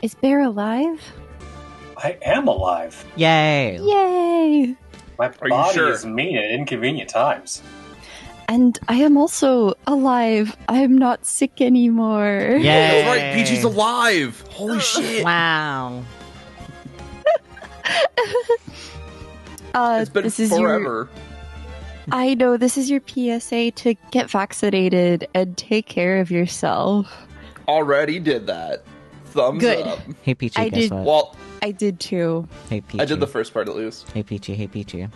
Is Bear alive? I am alive. Yay! Yay! My you body sure? is mean at inconvenient times. And I am also alive. I am not sick anymore. Yay! That's right, Peachy's alive! Holy shit! Wow. It's been this is forever. I know, this is your PSA to get vaccinated and take care of yourself. Already did that. Thumbs Good. up. Hey Peachy, I guess did- what? Well, I did too. Hey Peachy. I did the first part at least. Hey Peachy, hey Peachy.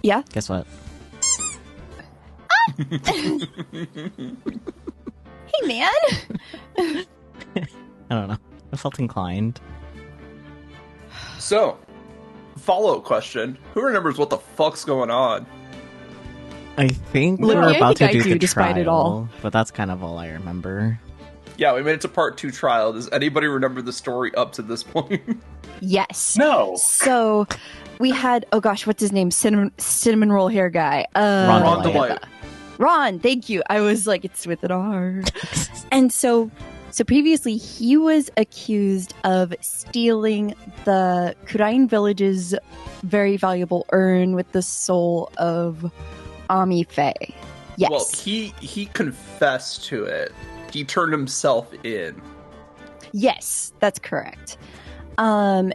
Yeah? Guess what? Hey, man! I don't know. I felt inclined. So, follow-up question. Who remembers what the fuck's going on? I think Look, we're I about think to I do do, the despite trial, it all. but that's kind of all I remember. Yeah, we made it to part 2 trial. Does anybody remember the story up to this point? Yes. No. So, we had, oh gosh, what's his name? Cinnamon roll hair guy. Ron DeLight. DeLight. Ron, thank you. I was like, it's with an R. And so previously he was accused of stealing the Kurain village's very valuable urn with the soul of Ami Faye. Yes. Well, he confessed to it. He turned himself in. Yes, that's correct. And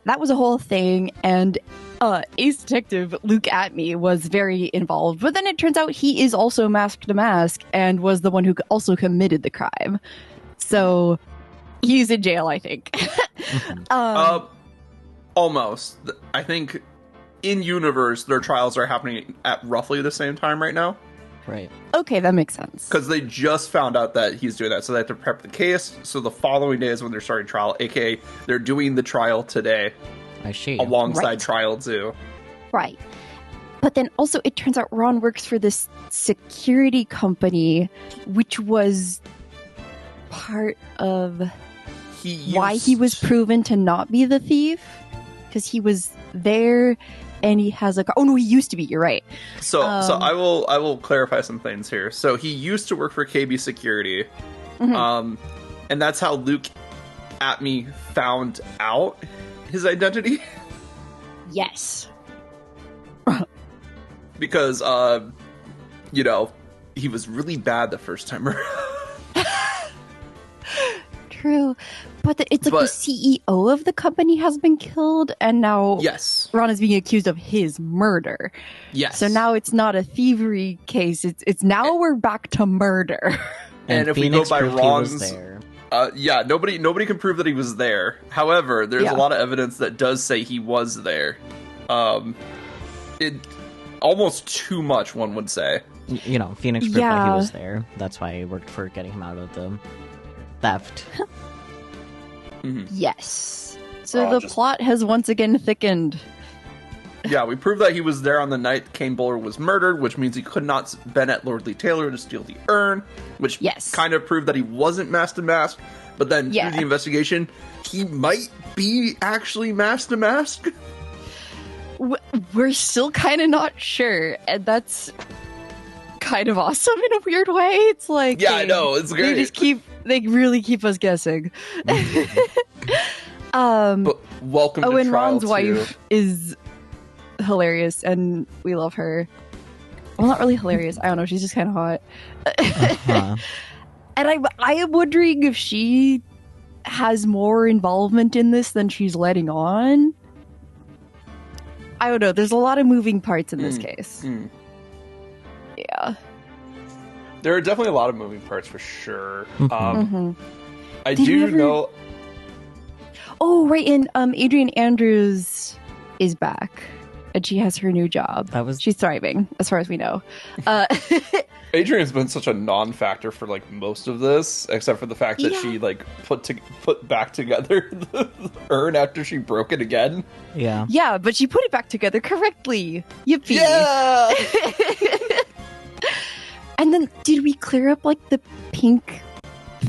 that was a whole thing, and Ace Detective Luke Atme was very involved, but then it turns out he is also Mask to Mask and was the one who also committed the crime. So he's in jail, I think. Almost. I think in universe their trials are happening at roughly the same time right now. Right. Okay, that makes sense. Because they just found out that he's doing that, so they have to prep the case. So the following day is when they're starting trial, aka they're doing the trial today I see. alongside Right. trial 2. Right. But then also it turns out Ron works for this security company, which was part of why he was proven to not be the thief. Because he was there and he has a car. Oh no, he used to be, you're right. So I will clarify some things here. So he used to work for KB Security, Mhm. and that's how Luke Atme found out his identity. Yes. Because he was really bad the first time around. True. But it's like the CEO of the company has been killed and now Yes. Ron is being accused of his murder. Yes. So now it's not a thievery case. It's now we're back to murder. And if we Phoenix go by proved he was Ron's, there. nobody can prove that he was there. However, there's Yeah. a lot of evidence that does say he was there. It almost too much, one would say. Phoenix proved that Yeah. he was there. That's why I worked for getting him out of the theft. Yes. So Oh, the just- plot has once again thickened. Yeah, we proved that he was there on the night Kane Bowler was murdered, which means he could not have been at Lordley Taylor to steal the urn, which Yes. kind of proved that he wasn't Mask to Mask. But then Yeah. through the investigation, he might be actually Mask to Mask. We're still kind of not sure, and that's kind of awesome in a weird way. It's like Yeah, I know, it's great. They really keep us guessing. But welcome to and trial Ron's 2. wife is hilarious, and we love her. Well, not really hilarious. I don't know. She's just kind of hot. Huh. And I am wondering if she has more involvement in this than she's letting on. I don't know. There's a lot of moving parts in this case. Yeah. There are definitely a lot of moving parts for sure. Mhm. I Did we do ever- know. Oh, right. And Adrian Andrews is back, and she has her new job. She's thriving, as far as we know. Adrian's been such a non-factor for like most of this, except for the fact that she like put back together the urn after she broke it again. Yeah. Yeah, but she put it back together correctly. Yippee! Yeah. And then, did we clear up like the pink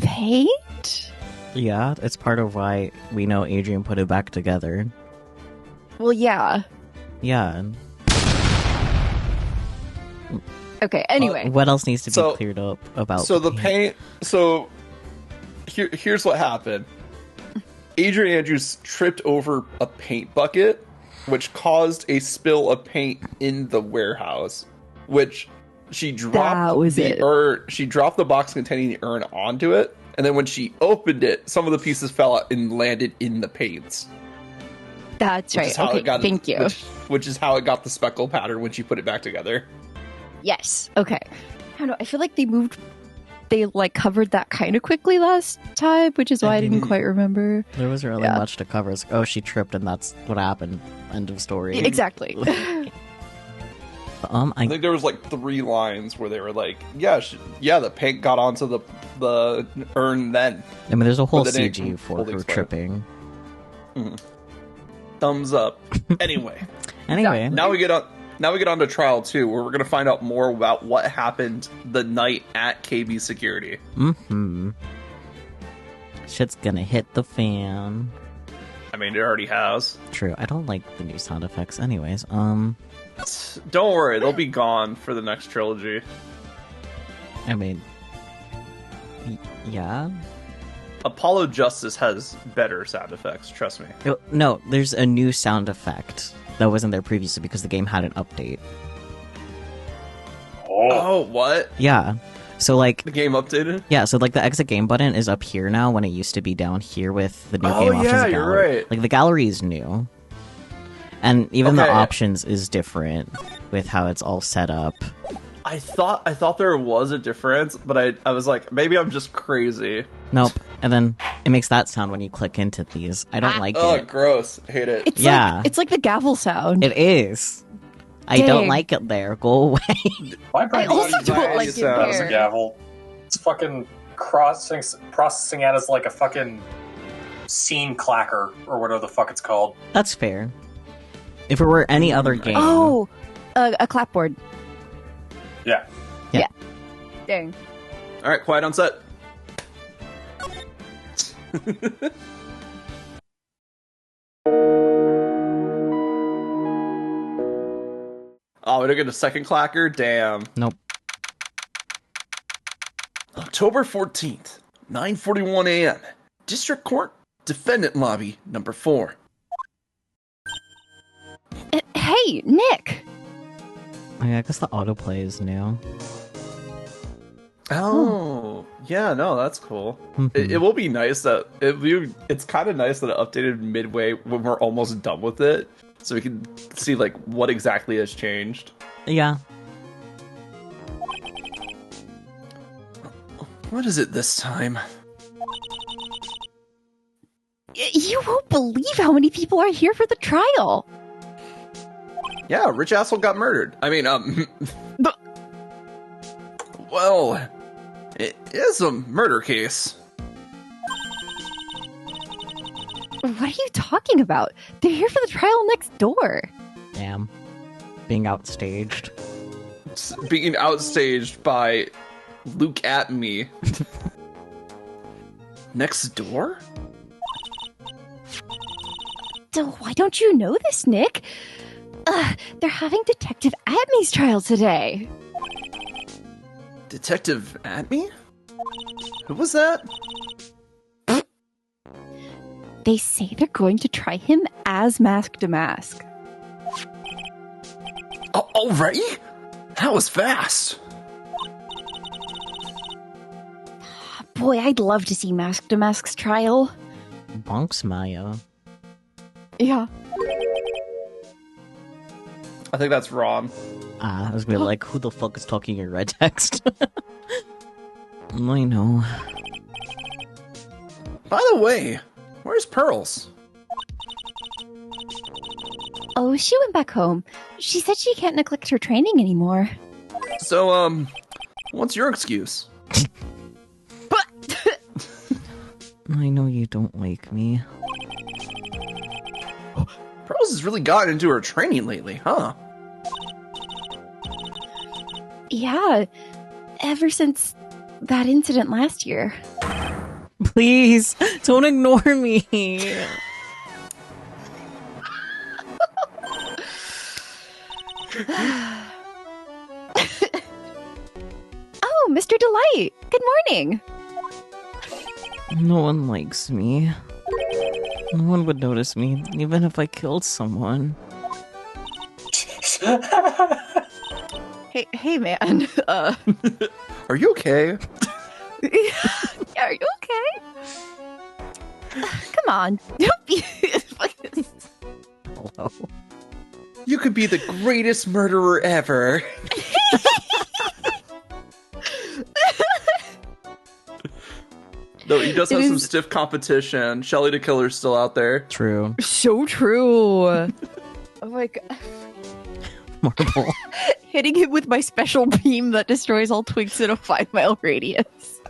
paint? Yeah, it's part of why we know Adrian put it back together. Well, yeah. Yeah. Okay. Anyway, What else needs to be So- cleared up about So the paint. So here's what happened. Adrian Andrews tripped over a paint bucket, which caused a spill of paint in the warehouse, which she dropped she dropped the box containing the urn onto it, and then when she opened it, some of the pieces fell out and landed in the paints. That's right. Okay, thank you. Which is how it got the speckle pattern when she put it back together. Yes. Okay. I don't know. I feel like they like covered that kind of quickly last time, which is why I didn't quite remember. There wasn't really much to cover. It's like, oh, she tripped and that's what happened. End of story. Exactly. I think there was like 3 lines where they were like, the paint got onto the urn then. I mean, there's a whole CG for her tripping. Mm-hmm. Thumbs up. Anyway. Now we get on to trial 2, where we're gonna find out more about what happened the night at KB Security. Mm-hmm. Shit's gonna hit the fan. I mean, it already has. True. I don't like the new sound effects anyways. Don't worry, they'll be gone for the next trilogy. I mean, yeah. Apollo Justice has better sound effects, trust me. No, there's a new sound effect that wasn't there previously because the game had an update. Oh, what? Yeah. So, like... The game updated? Yeah, so, like, the exit game button is up here now when it used to be down here with the new game options. Oh, yeah, you're right. Like, the gallery is new. And even the options is different with how it's all set up. I thought there was a difference, but I was like, maybe I'm just crazy. Nope. And then it makes that sound when you click into these. I don't like it. Oh, gross. Hate it. It's like the gavel sound. It is. I don't like it there. Go away. I also don't like it there. As a gavel. It's fucking processing it as like a fucking scene clacker or whatever the fuck it's called. That's fair. If it were any other game. Oh, a clapboard. Yeah. Dang. All right, quiet on set. Oh, we don't get a second clacker? Damn. Nope. October 14th, 9:41 a.m. District Court, Defendant Lobby, number 4. Hey, Nick! Oh, yeah, I guess the autoplay is new. Oh, yeah, no, that's cool. It will be nice that it's kind of nice that it updated midway when we're almost done with it, so we can see like what exactly has changed. Yeah. What is it this time? You won't believe how many people are here for the trial. Yeah, Rich Asshole got murdered. I mean, well, it is a murder case. What are you talking about? They're here for the trial next door. Damn. Being outstaged. Being outstaged by Luke at me. Next door? So why don't you know this, Nick? They're having Detective Atme's trial today. Detective Atme? Who was that? They say they're going to try him as Mask to Mask. Already? That was fast. Boy, I'd love to see Mask to Mask's trial. Bonks Maya. Yeah. I think that's Ron. I was gonna be like, who the fuck is talking in red text? I know. By the way, where's Pearls? Oh, she went back home. She said she can't neglect her training anymore. So, what's your excuse? I know you don't like me. Pearls has really gotten into her training lately, huh? Yeah, ever since that incident last year. Please, don't ignore me. Oh, Mr. Delight. Good morning. No one likes me. No one would notice me, even if I killed someone. Hey, man. Are you okay? Are you okay? Come on, don't be. Hello. You could be the greatest murderer ever. No, he does have some stiff competition. Shelly the Killer's still out there. True. So true. Oh my god. Marble. Hitting him with my special beam that destroys all twigs in a 5-mile radius.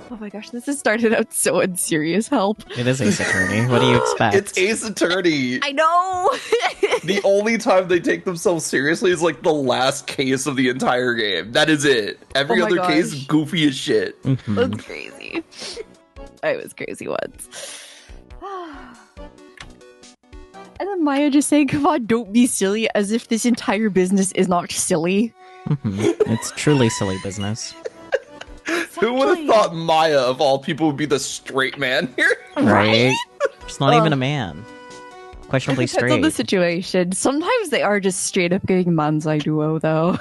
Oh my gosh, this has started out so unserious. Help. It is Ace Attorney. What do you expect? It's Ace Attorney. I know! The only time they take themselves seriously is like the last case of the entire game. That is it. Every other case is goofy as shit. Mm-hmm. That's crazy. I was crazy once. And then Maya just saying, come on, don't be silly, as if this entire business is not silly. Mm-hmm. It's truly silly business. Who would have thought Maya, of all people, would be the straight man here? Right? It's not even a man. Questionably Depends on straight. the situation. Sometimes they are just straight up getting manzai duo, though.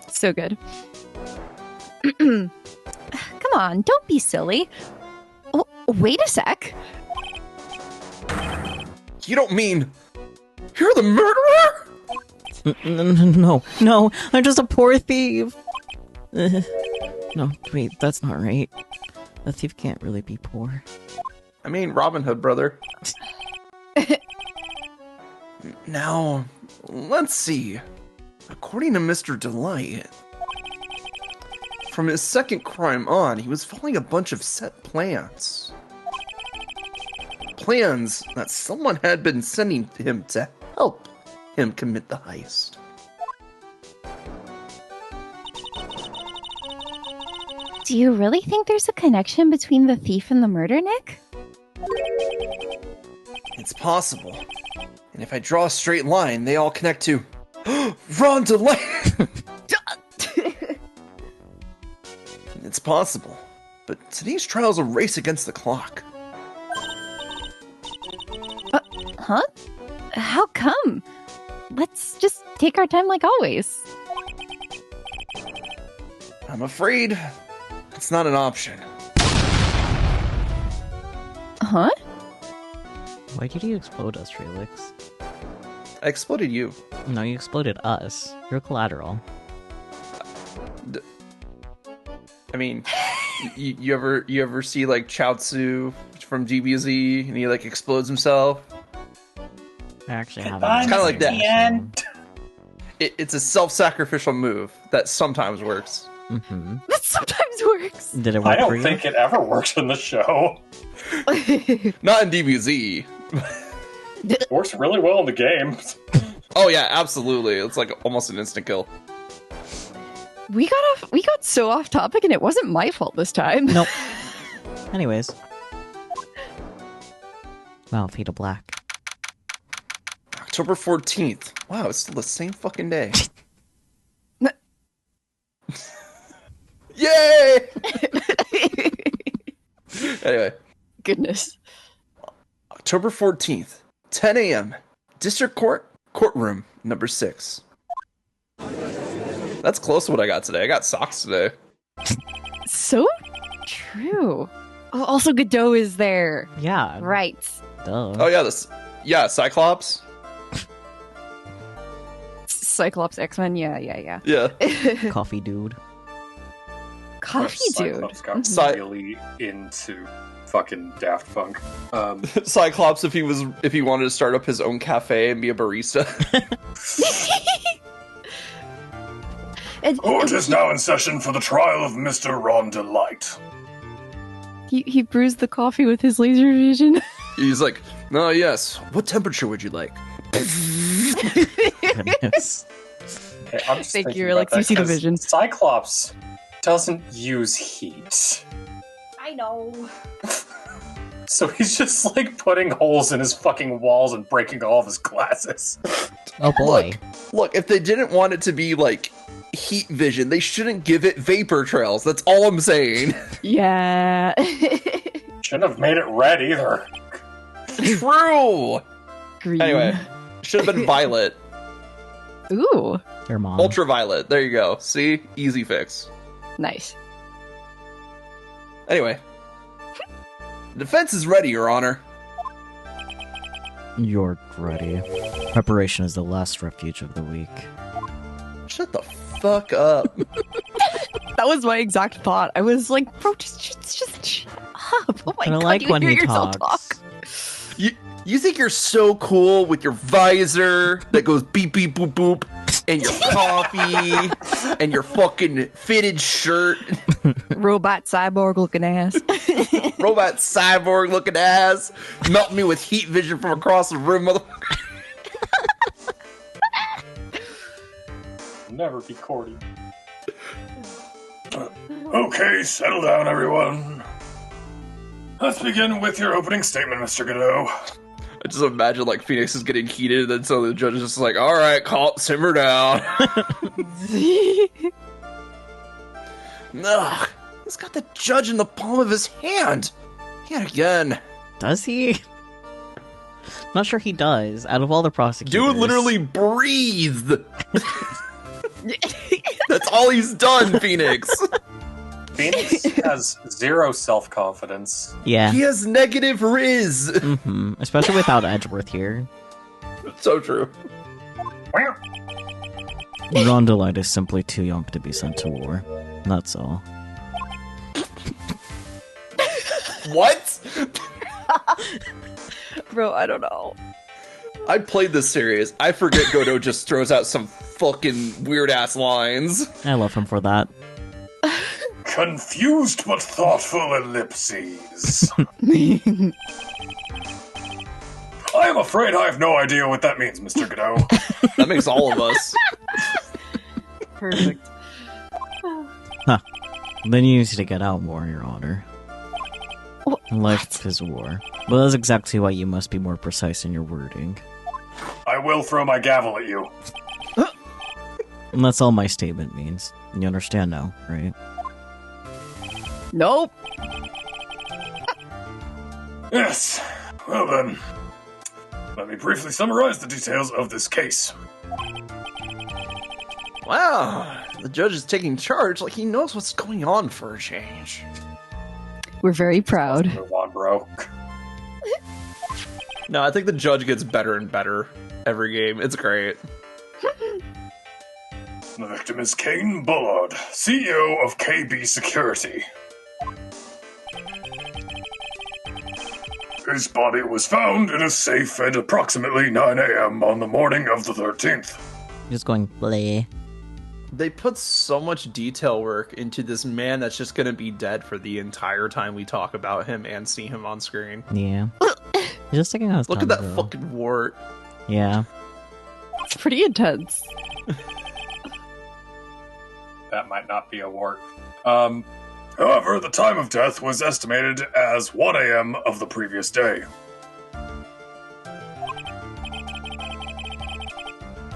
So good. Come on, don't be silly. Oh, wait a sec. You don't mean you're the murderer? No, I'm just a poor thief. No, wait, that's not right. A thief can't really be poor. I mean, Robin Hood, brother. Now, let's see. According to Mr. Delight, from his second crime on, he was following a bunch of set plans. Plans that someone had been sending to him to help him commit the heist. Do you really think there's a connection between the thief and the murder, Nick? It's possible. And if I draw a straight line, they all connect to Ron DeLay. It's possible. But today's trial's a race against the clock. Huh? How come? Let's just take our time like always. I'm afraid it's not an option. Huh? Why did you explode us, Felix? I exploded you. No, you exploded us. You're collateral. I mean, you ever see like Chaozu from DBZ and he like explodes himself? I actually haven't. It's kind of like that. End. It's a self-sacrificial move that sometimes works. Mm-hmm. That sometimes works. Did it work I for don't you? think it ever works in the show. Not in DBZ. Works really well in the game. Oh yeah, absolutely. It's like almost an instant kill. We got so off topic, and it wasn't my fault this time. Nope. Anyways. Wow, Fate of Black. October 14th. Wow, it's still the same fucking day. Yay! Anyway. Goodness. October 14th, 10 a.m. District Court, courtroom number 6. That's close to what I got today. I got socks today. So true. Oh, also, Godot is there. Yeah. Right. Duh. Oh yeah, Cyclops. Cyclops, X-Men. Yeah. Yeah. Coffee dude. Coffee dude. Cyclops got Cy- really into fucking Daft Punk. Cyclops, if he wanted to start up his own cafe and be a barista. Court is now in session for the trial of Mr. Ron Delight. He brews the coffee with his laser vision. He's like, oh yes, what temperature would you like? Goodness. Okay, I'm just Thank thinking you, about Alex. that You see the 'cause vision. Cyclops doesn't use heat. I know. So he's just like putting holes in his fucking walls and breaking all of his glasses. Oh boy. Look, if they didn't want it to be like heat vision. They shouldn't give it vapor trails. That's all I'm saying. Yeah. Shouldn't have made it red either. True. Green. Anyway, should have been violet. Ooh. Your mom. Ultraviolet. There you go. See? Easy fix. Nice. Anyway. The defense is ready, Your Honor. You're ready. Preparation is the last refuge of the week. Shut the fuck up. That was my exact thought. I was like, bro, just shut up. Oh my I god, like you when hear he yourself talks. talk. You think you're so cool with your visor that goes beep beep boop boop, and your coffee, and your fucking fitted shirt, Robot cyborg looking ass. robot cyborg looking ass, melt me with heat vision from across the room, motherfucker. Never be courting. Okay, settle down, everyone. Let's begin with your opening statement, Mr. Godot. I just imagine like Phoenix is getting heated, and then so the judge is just like, "All right, simmer down." Ugh, he's got the judge in the palm of his hand. Yet again. Does he? Not sure he does. Out of all the prosecutors. Dude literally breathed. That's all he's done, Phoenix. Phoenix has zero self-confidence. Yeah. He has negative Riz. Mm-hmm. Especially without Edgeworth here. So true. Rondelite is simply too young to be sent to war. That's all. What? Bro, I don't know. I played this series. I forget Godot just throws out some fucking weird-ass lines. I love him for that. Confused but thoughtful ellipses. I am afraid I have no idea what that means, Mr. Godot. That makes all of us. Perfect. Then you need to get out more, Your Honor. Life is war. Well, that's exactly why you must be more precise in your wording. I will throw my gavel at you. And that's all my statement means. You understand now, right? Nope. Yes. Well then, let me briefly summarize the details of this case. Wow. The judge is taking charge like he knows what's going on for a change. We're very proud. Let's move on, bro. No, I think the judge gets better and better every game. It's great. The victim is Kane Bullard, CEO of KB Security. His body was found in a safe at approximately 9 a.m. on the morning of the 13th. Just going bleh. They put so much detail work into this man that's just gonna be dead for the entire time we talk about him and see him on screen. Yeah. He's just taking out his Look at time, that though. fucking wart. Yeah. It's pretty intense. That might not be a wart. However, the time of death was estimated as 1 a.m. of the previous day.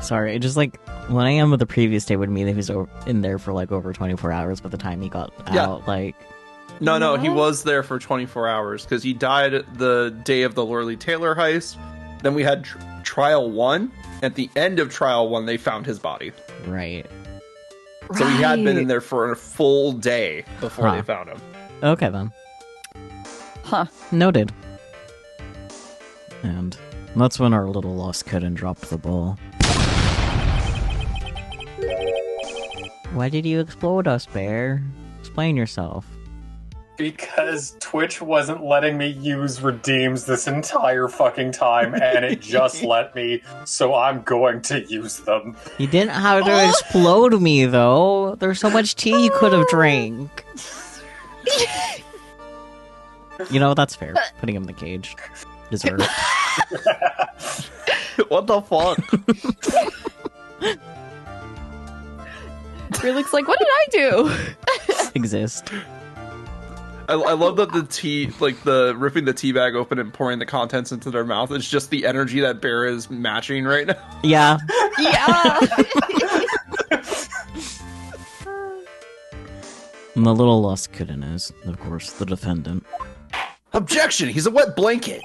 Sorry, it just like 1 a.m. of the previous day would mean that he was in there for like over 24 hours by the time he got out. Like, No, he What? was there for 24 hours because he died the day of the Lorley Taylor heist. Then we had Trial 1. At the end of Trial 1, they found his body. right. So he had been in Right. there for a full day before Huh. they found him. Okay then. Huh. Noted. And that's when our little lost kitten dropped the ball. Why did you explode us, Bear? Explain yourself. Because Twitch wasn't letting me use redeems this entire fucking time, and it just let me, so I'm going to use them. You didn't have to explode me, though. There's so much tea you could have drank. You know, that's fair. Putting him in the cage. Deserved. What the fuck? Felix like, what did I do? Exist. I love that the tea, like the ripping the tea bag open and pouring the contents into their mouth is just the energy that Bear is matching right now. Yeah. Yeah. And the little lost kitten is, of course, the defendant. Objection! He's a wet blanket!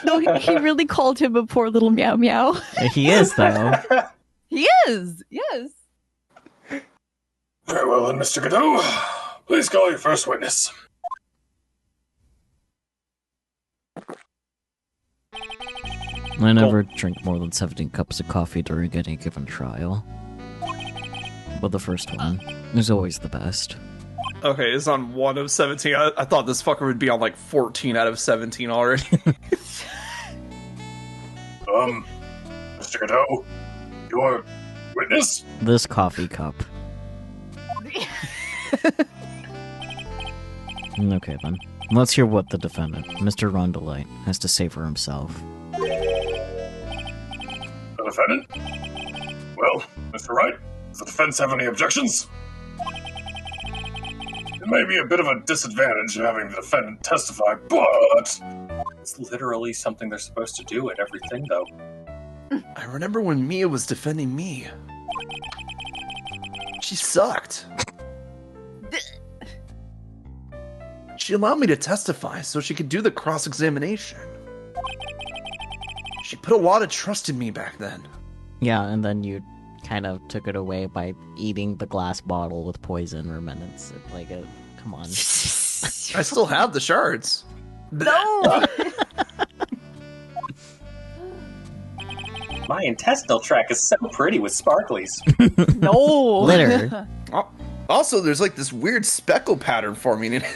No, he really called him a poor little meow meow. He is, though. He is, yes. Very well then, Mr. Godot. Please call your first witness. I never drink more than 17 cups of coffee during any given trial. But the first one is always the best. Okay, it's on 1 of 17. I thought this fucker would be on like 14 out of 17 already. Mr. Godot, your witness? This coffee cup. Okay then. Let's hear what the defendant, Mr. Rondelite, has to say for himself. The defendant? Well, Mr. Wright, does the defense have any objections? It may be a bit of a disadvantage having the defendant testify, but it's literally something they're supposed to do in everything, though. I remember when Mia was defending me. She sucked. She allowed me to testify so she could do the cross-examination. She put a lot of trust in me back then. Yeah, and then you kind of took it away by eating the glass bottle with poison remnants. Like, come on. I still have the shards. No! My intestinal tract is so pretty with sparklies. No! Litter. Also, there's like this weird speckle pattern forming in it.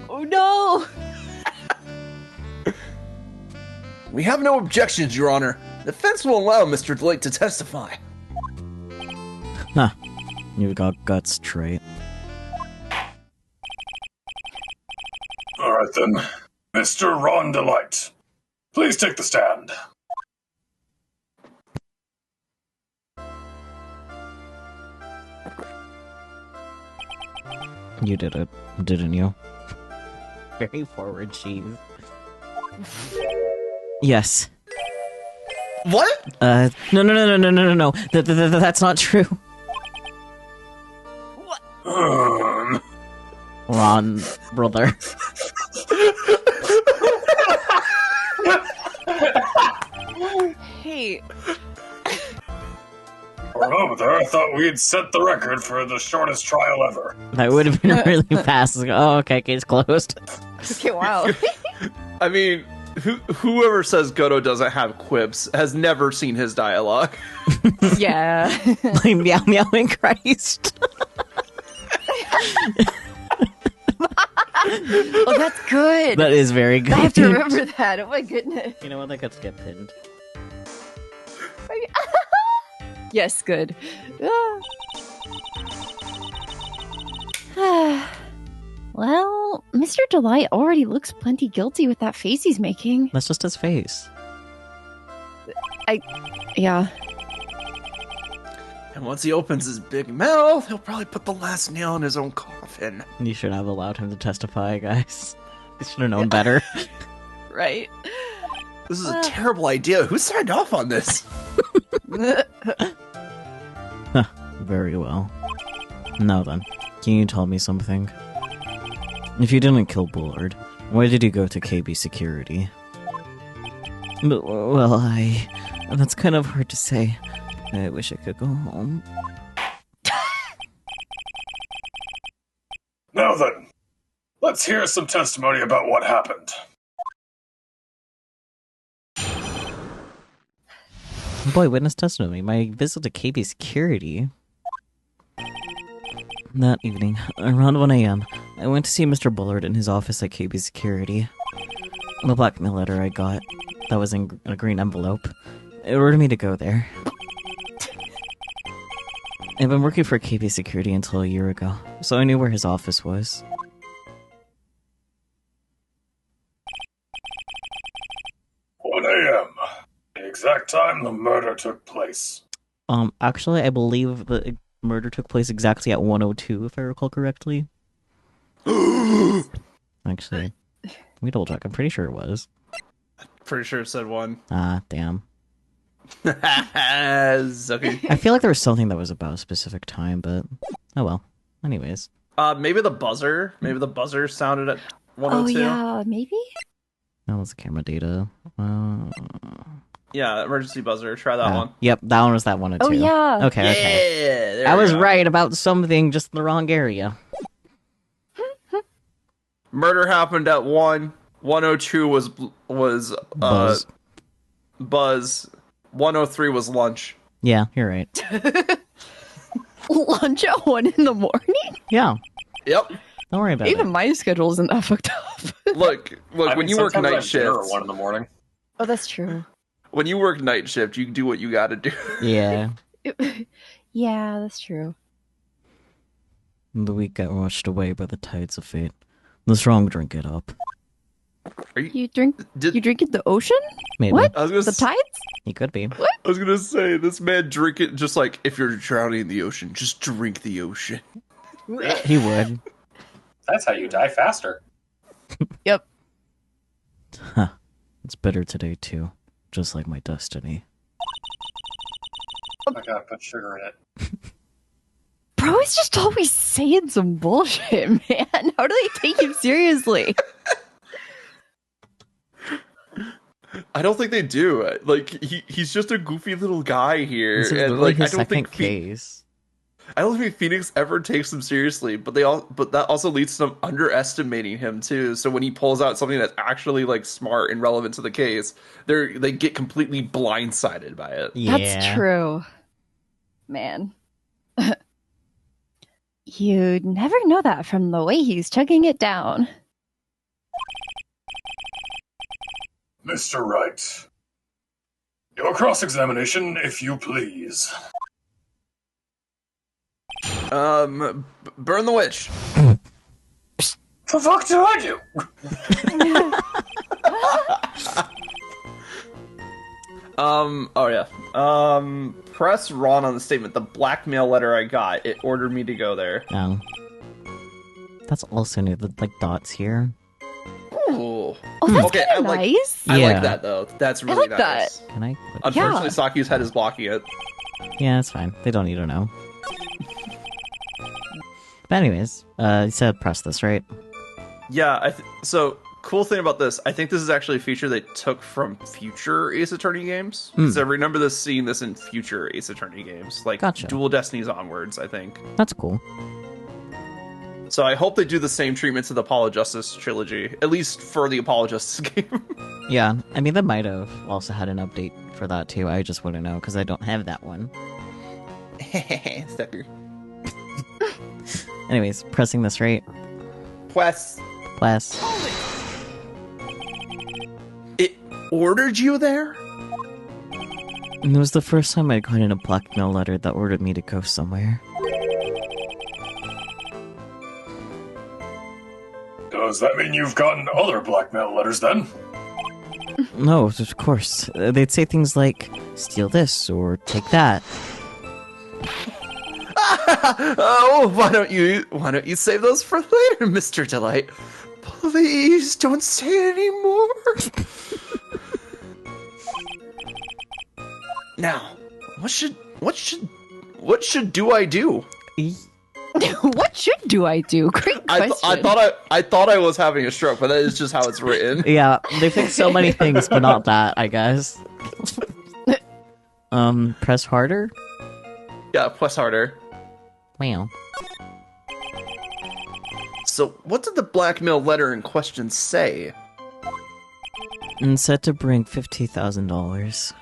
Oh no! We have no objections, Your Honor. The defense will allow Mr. Delate to testify. Huh. You got guts, trait. Alright then. Mr. Rondelite, please take the stand. You did it, didn't you? Very forward, cheese. Yes. What? No. That's not true. Ron, brother. Hey. For a moment there, I thought we had set the record for the shortest trial ever. That would have been really fast. Like, oh, okay, case closed. Okay, wow. I mean, whoever says Goto doesn't have quips has never seen his dialogue. Yeah. Like, meow meowing Christ. Oh, that's good. That is very good. I have to remember that. Oh my goodness. You know what? That could get pinned. Yes, good. Well, Mr. Delight already looks plenty guilty with that face he's making. That's just his face. Yeah. And once he opens his big mouth, he'll probably put the last nail in his own coffin. You should have allowed him to testify, guys. You should have known better. Right. This is a terrible idea. Who signed off on this? Very well. Now then, can you tell me something? If you didn't kill Bullard, why did you go to KB Security? Well, that's kind of hard to say. I wish I could go home. Now then, let's hear some testimony about what happened. Boy, witness testimony. My visit to KB Security. That evening, around 1 a.m., I went to see Mr. Bullard in his office at KB Security. The blackmail letter I got, that was in a green envelope, it ordered me to go there. I've been working for KB Security until a year ago, so I knew where his office was. The exact time the murder took place. Actually, I believe the murder took place exactly at 1:02, if I recall correctly. Actually, we double check. I'm pretty sure it was. Pretty sure it said 1. Ah, damn. Okay. I feel like there was something that was about a specific time, but oh well. Anyways. Maybe the buzzer. Maybe the buzzer sounded at 102. Oh yeah, maybe. That was the camera data. Yeah, emergency buzzer. Try that one. Yep, that one was that 102. Oh yeah. Okay. I was right about something, just in the wrong area. Murder happened at 1. 102 was Buzz. Buzz. 103 was lunch. Yeah, you're right. Lunch at 1 in the morning? Yeah. Yep. Don't worry about it. Even my schedule isn't that fucked up. Look. When you work night shift, at 1 in the morning. Oh, that's true. When you work night shift, you do what you got to do. Yeah. Yeah, that's true. The week got washed away by the tides of fate. The strong drink it up. You drink it the ocean? Maybe. What? I was gonna The tides? He could be. What? I was gonna say, this man drink it just like, if you're drowning in the ocean, just drink the ocean. He would. That's how you die faster. Yep. Huh. It's bitter today, too. Just like my destiny. I gotta put sugar in it. Bro is just always saying some bullshit, man. How do they take him seriously? I don't think they do. Like, he's just a goofy little guy here. This is And literally like, I his don't second think case. I don't think Phoenix ever takes him seriously, but that also leads to them underestimating him too. So when he pulls out something that's actually like smart and relevant to the case, they get completely blindsided by it. Yeah. That's true. Man. You'd never know that from the way he's chugging it down. Mr. Wright, your cross-examination, if you please. Burn the witch. The fuck did I do? Oh yeah. Press Ron on the statement. The blackmail letter I got, it ordered me to go there. Oh. That's also new. The dots here. Ooh. Oh, that's Okay, kind of nice. I Yeah. like that though. That's really like nice. Can I? Unfortunately, Saku's head is blocking it. Yeah, that's fine. They don't need to know. But anyways, you said press this, right? Yeah, so cool thing about this, I think this is actually a feature they took from future Ace Attorney games. Because I remember seeing this in future Ace Attorney games, like Gotcha. Dual Destinies onwards, I think. That's cool. So I hope they do the same treatment to the Apollo Justice trilogy, at least for the Apollo Justice game. Yeah, I mean, they might have also had an update for that too. I just wouldn't know because I don't have that one. Sucker. Anyways, pressing this right. Quest. Blast. It ordered you there? And it was the first time I'd gotten a blackmail letter that ordered me to go somewhere. Does that mean you've gotten other blackmail letters then? No, of course. They'd say things like, steal this or take that. Oh, why don't you save those for later, Mr. Delight? Please don't say it anymore. Now, what should do I do? What should I do? Great question. I thought I was having a stroke, but that is just how it's written. Yeah, they fixed so many things, but not that, I guess. Press harder? Yeah, press harder. Wow. So, what did the blackmail letter in question say? And set to bring $50,000.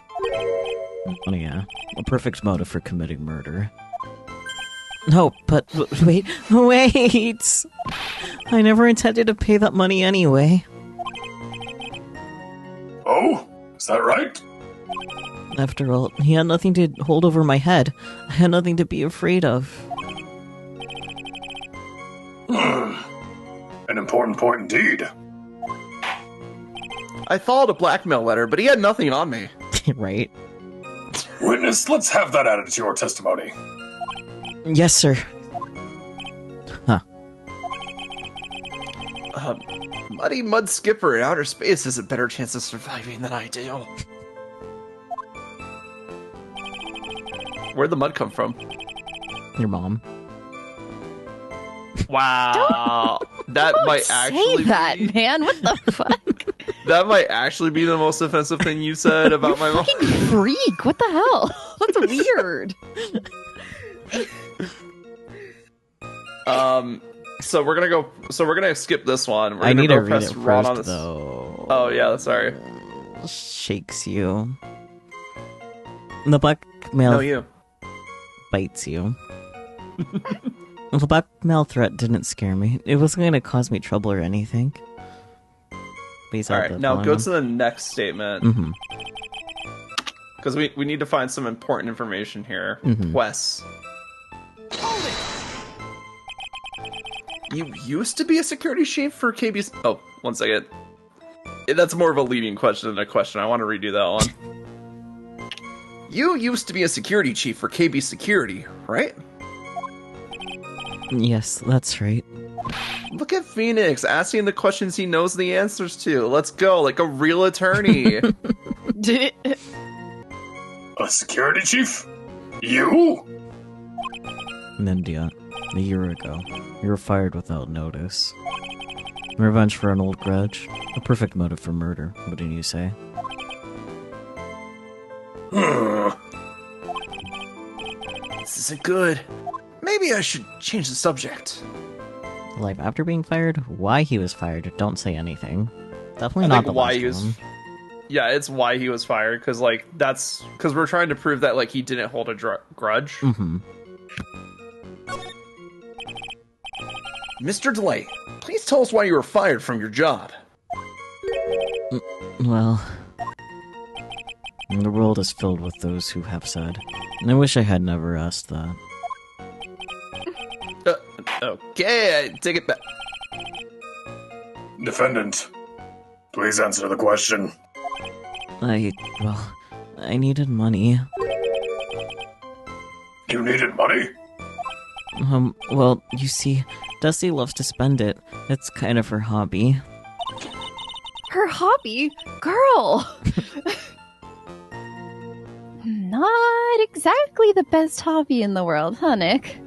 Oh yeah, a perfect motive for committing murder. No, but wait. I never intended to pay that money anyway. Oh, is that right? After all, he had nothing to hold over my head. I had nothing to be afraid of. An important point indeed. I followed a blackmail letter, but he had nothing on me. Right? Witness, let's have that added to your testimony. Yes, sir. Huh. Muddy Mud Skipper in outer space has a better chance of surviving than I do. Where'd the mud come from? Your mom. Wow. That might actually say that, man. What the fuck? That might actually be the most offensive thing you said about my mom. Fucking freak. What the hell? That's weird. So we're gonna skip this one. I need to read press it Ron first, on this. though. Oh yeah, sorry. Shakes you. The blackmail No, you. bites you. The blackmail threat didn't scare me. It wasn't going to cause me trouble or anything. All right, now go to the next statement. Mm-hmm. Because we need to find some important information here. Mhm. Wes. You used to be a security chief for KB's... Oh, 1 second. That's more of a leading question than a question. I want to redo that one. You used to be a security chief for KB Security, right? Yes, that's right. Look at Phoenix asking the questions he knows the answers to. Let's go, like a real attorney. A security chief? You? Nindia, a year ago, you were fired without notice. Revenge for an old grudge. A perfect motive for murder, wouldn't you say? This isn't good. Maybe I should change the subject. Life after being fired? Why he was fired? Don't say anything. Definitely I not think the why last he was. one. Yeah, it's why he was fired, because that's because we're trying to prove that he didn't hold a grudge. Mm-hmm. Mr. Delay, please tell us why you were fired from your job. Well, the world is filled with those who have said. And I wish I had never asked that. Okay, I take it back. Defendant, please answer the question. I needed money. You needed money? Well, you see, Dusty loves to spend it. It's kind of her hobby. Her hobby? Girl! Not exactly the best hobby in the world, huh, Nick?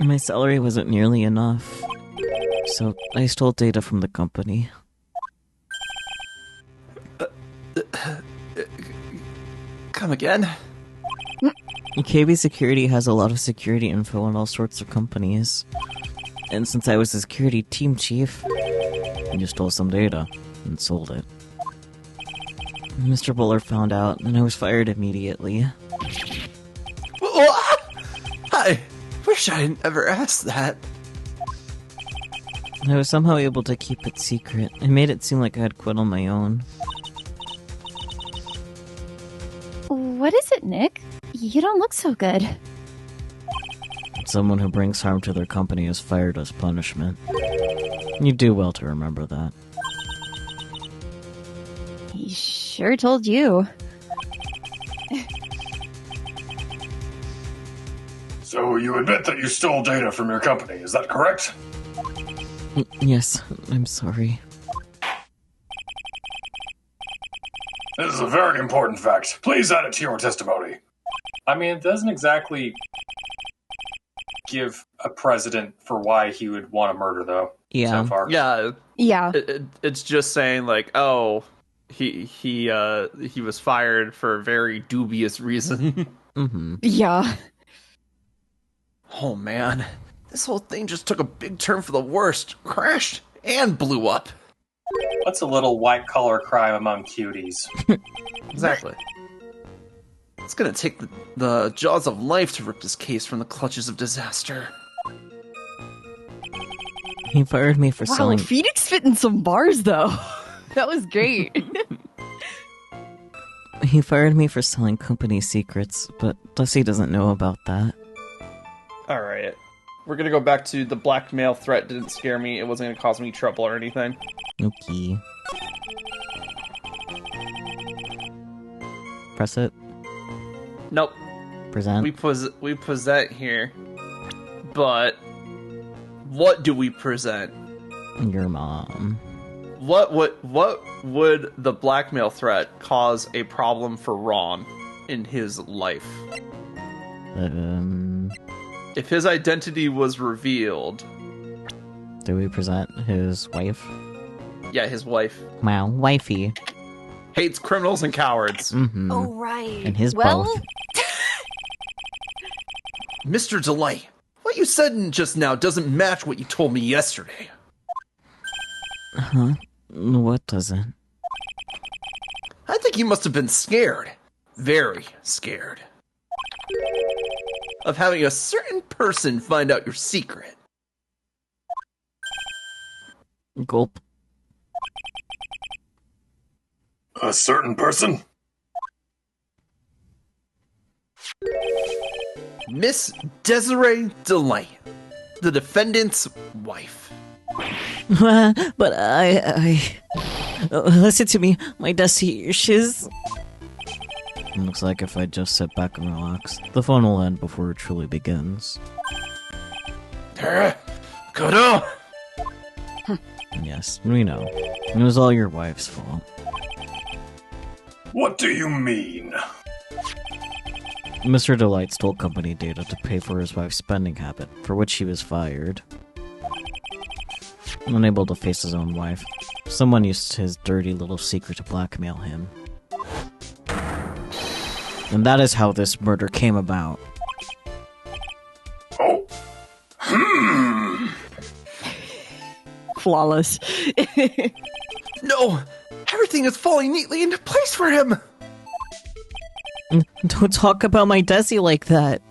My salary wasn't nearly enough. So I stole data from the company. Come again? KB Security has a lot of security info on all sorts of companies. And since I was the security team chief, I just stole some data and sold it. Mr. Buller found out, and I was fired immediately. I wish I had never asked that. I was somehow able to keep it secret. I made it seem like I had quit on my own. What is it, Nick? You don't look so good. Someone who brings harm to their company is fired as punishment. You do well to remember that. He sure told you. So you admit that you stole data from your company, is that correct? Yes, I'm sorry. This is a very important fact. Please add it to your testimony. I mean, it doesn't exactly give a precedent for why he would want to murder, though. Yeah. So far. Yeah. Yeah. It's just saying he was fired for a very dubious reason. Mm-hmm. Yeah. Oh man, this whole thing just took a big turn for the worst. Crashed and blew up. What's a little white-collar crime among cuties? Exactly. It's gonna take the jaws of life to rip this case from the clutches of disaster. He fired me for Wow, selling... Phoenix fit in some bars, though. That was great. He fired me for selling company secrets, but Dusty doesn't know about that. Alright. We're gonna go back to the blackmail threat didn't scare me. It wasn't gonna cause me trouble or anything. Okay. Press it. Nope. Present. We present here. But what do we present? Your mom. What would the blackmail threat cause a problem for Ron in his life? If his identity was revealed... Do we present his wife? Yeah, his wife. Wow, wifey. Hates criminals and cowards. Mm-hmm. Oh, right. And his both. Mr. Delight, what you said just now doesn't match what you told me yesterday. Huh? What doesn't? I think you must have been scared. Very scared. Of having a certain person find out your secret. Gulp. A certain person? Miss Desiree Delight, the defendant's wife. But listen to me, my dusty shiz. Looks like if I just sit back and relax, the fun will end before it truly begins. Kodo! Yes, we know. It was all your wife's fault. What do you mean? Mr. Delight stole company data to pay for his wife's spending habit, for which he was fired. Unable to face his own wife, someone used his dirty little secret to blackmail him. And that is how this murder came about. Oh. Flawless. No! Everything is falling neatly into place for him! Don't talk about my Desi like that,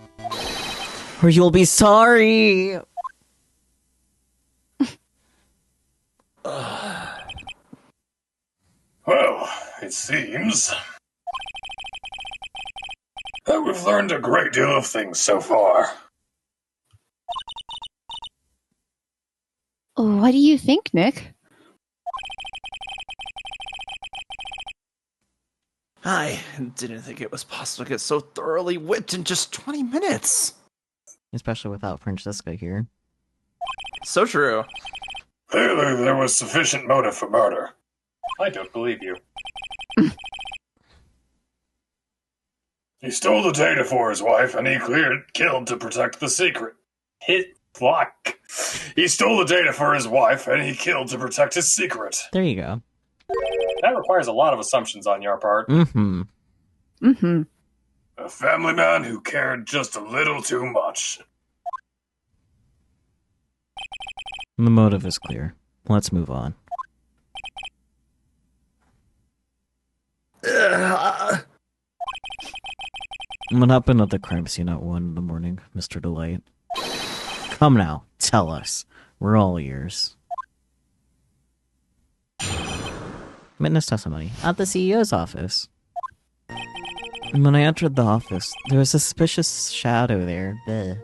or you'll be sorry! Well, it seems that we've learned a great deal of things so far. What do you think, Nick? I didn't think it was possible to get so thoroughly whipped in just 20 minutes. Especially without Francesca here. So true. Clearly, there was sufficient motive for murder. I don't believe you. He stole the data for his wife, and he killed to protect the secret. Fuck. He stole the data for his wife, and he killed to protect his secret. There you go. That requires a lot of assumptions on your part. Mm-hmm. Mm-hmm. A family man who cared just a little too much. The motive is clear. Let's move on. What happened at the crime scene at 1 in the morning, Mr. Delight? Come now, tell us. We're all ears. Witness testimony at the CEO's office. When I entered the office, there was a suspicious shadow there. Bleh.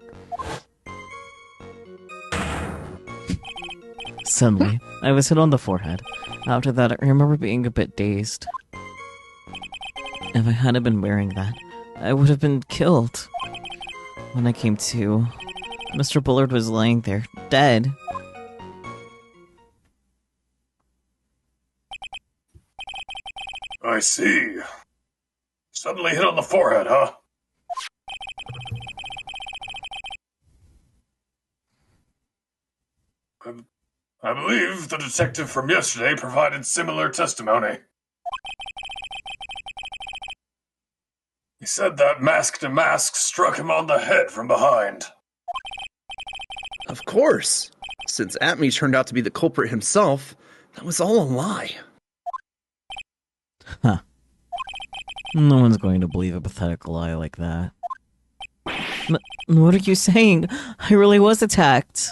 Suddenly, I was hit on the forehead. After that, I remember being a bit dazed. If I hadn't been wearing that, I would have been killed. When I came to, Mr. Bullard was laying there, dead. I see. Suddenly hit on the forehead, huh? I believe the detective from yesterday provided similar testimony. He said that mask struck him on the head from behind. Of course. Since Atme turned out to be the culprit himself, that was all a lie. Huh. No one's going to believe a pathetic lie like that. What are you saying? I really was attacked.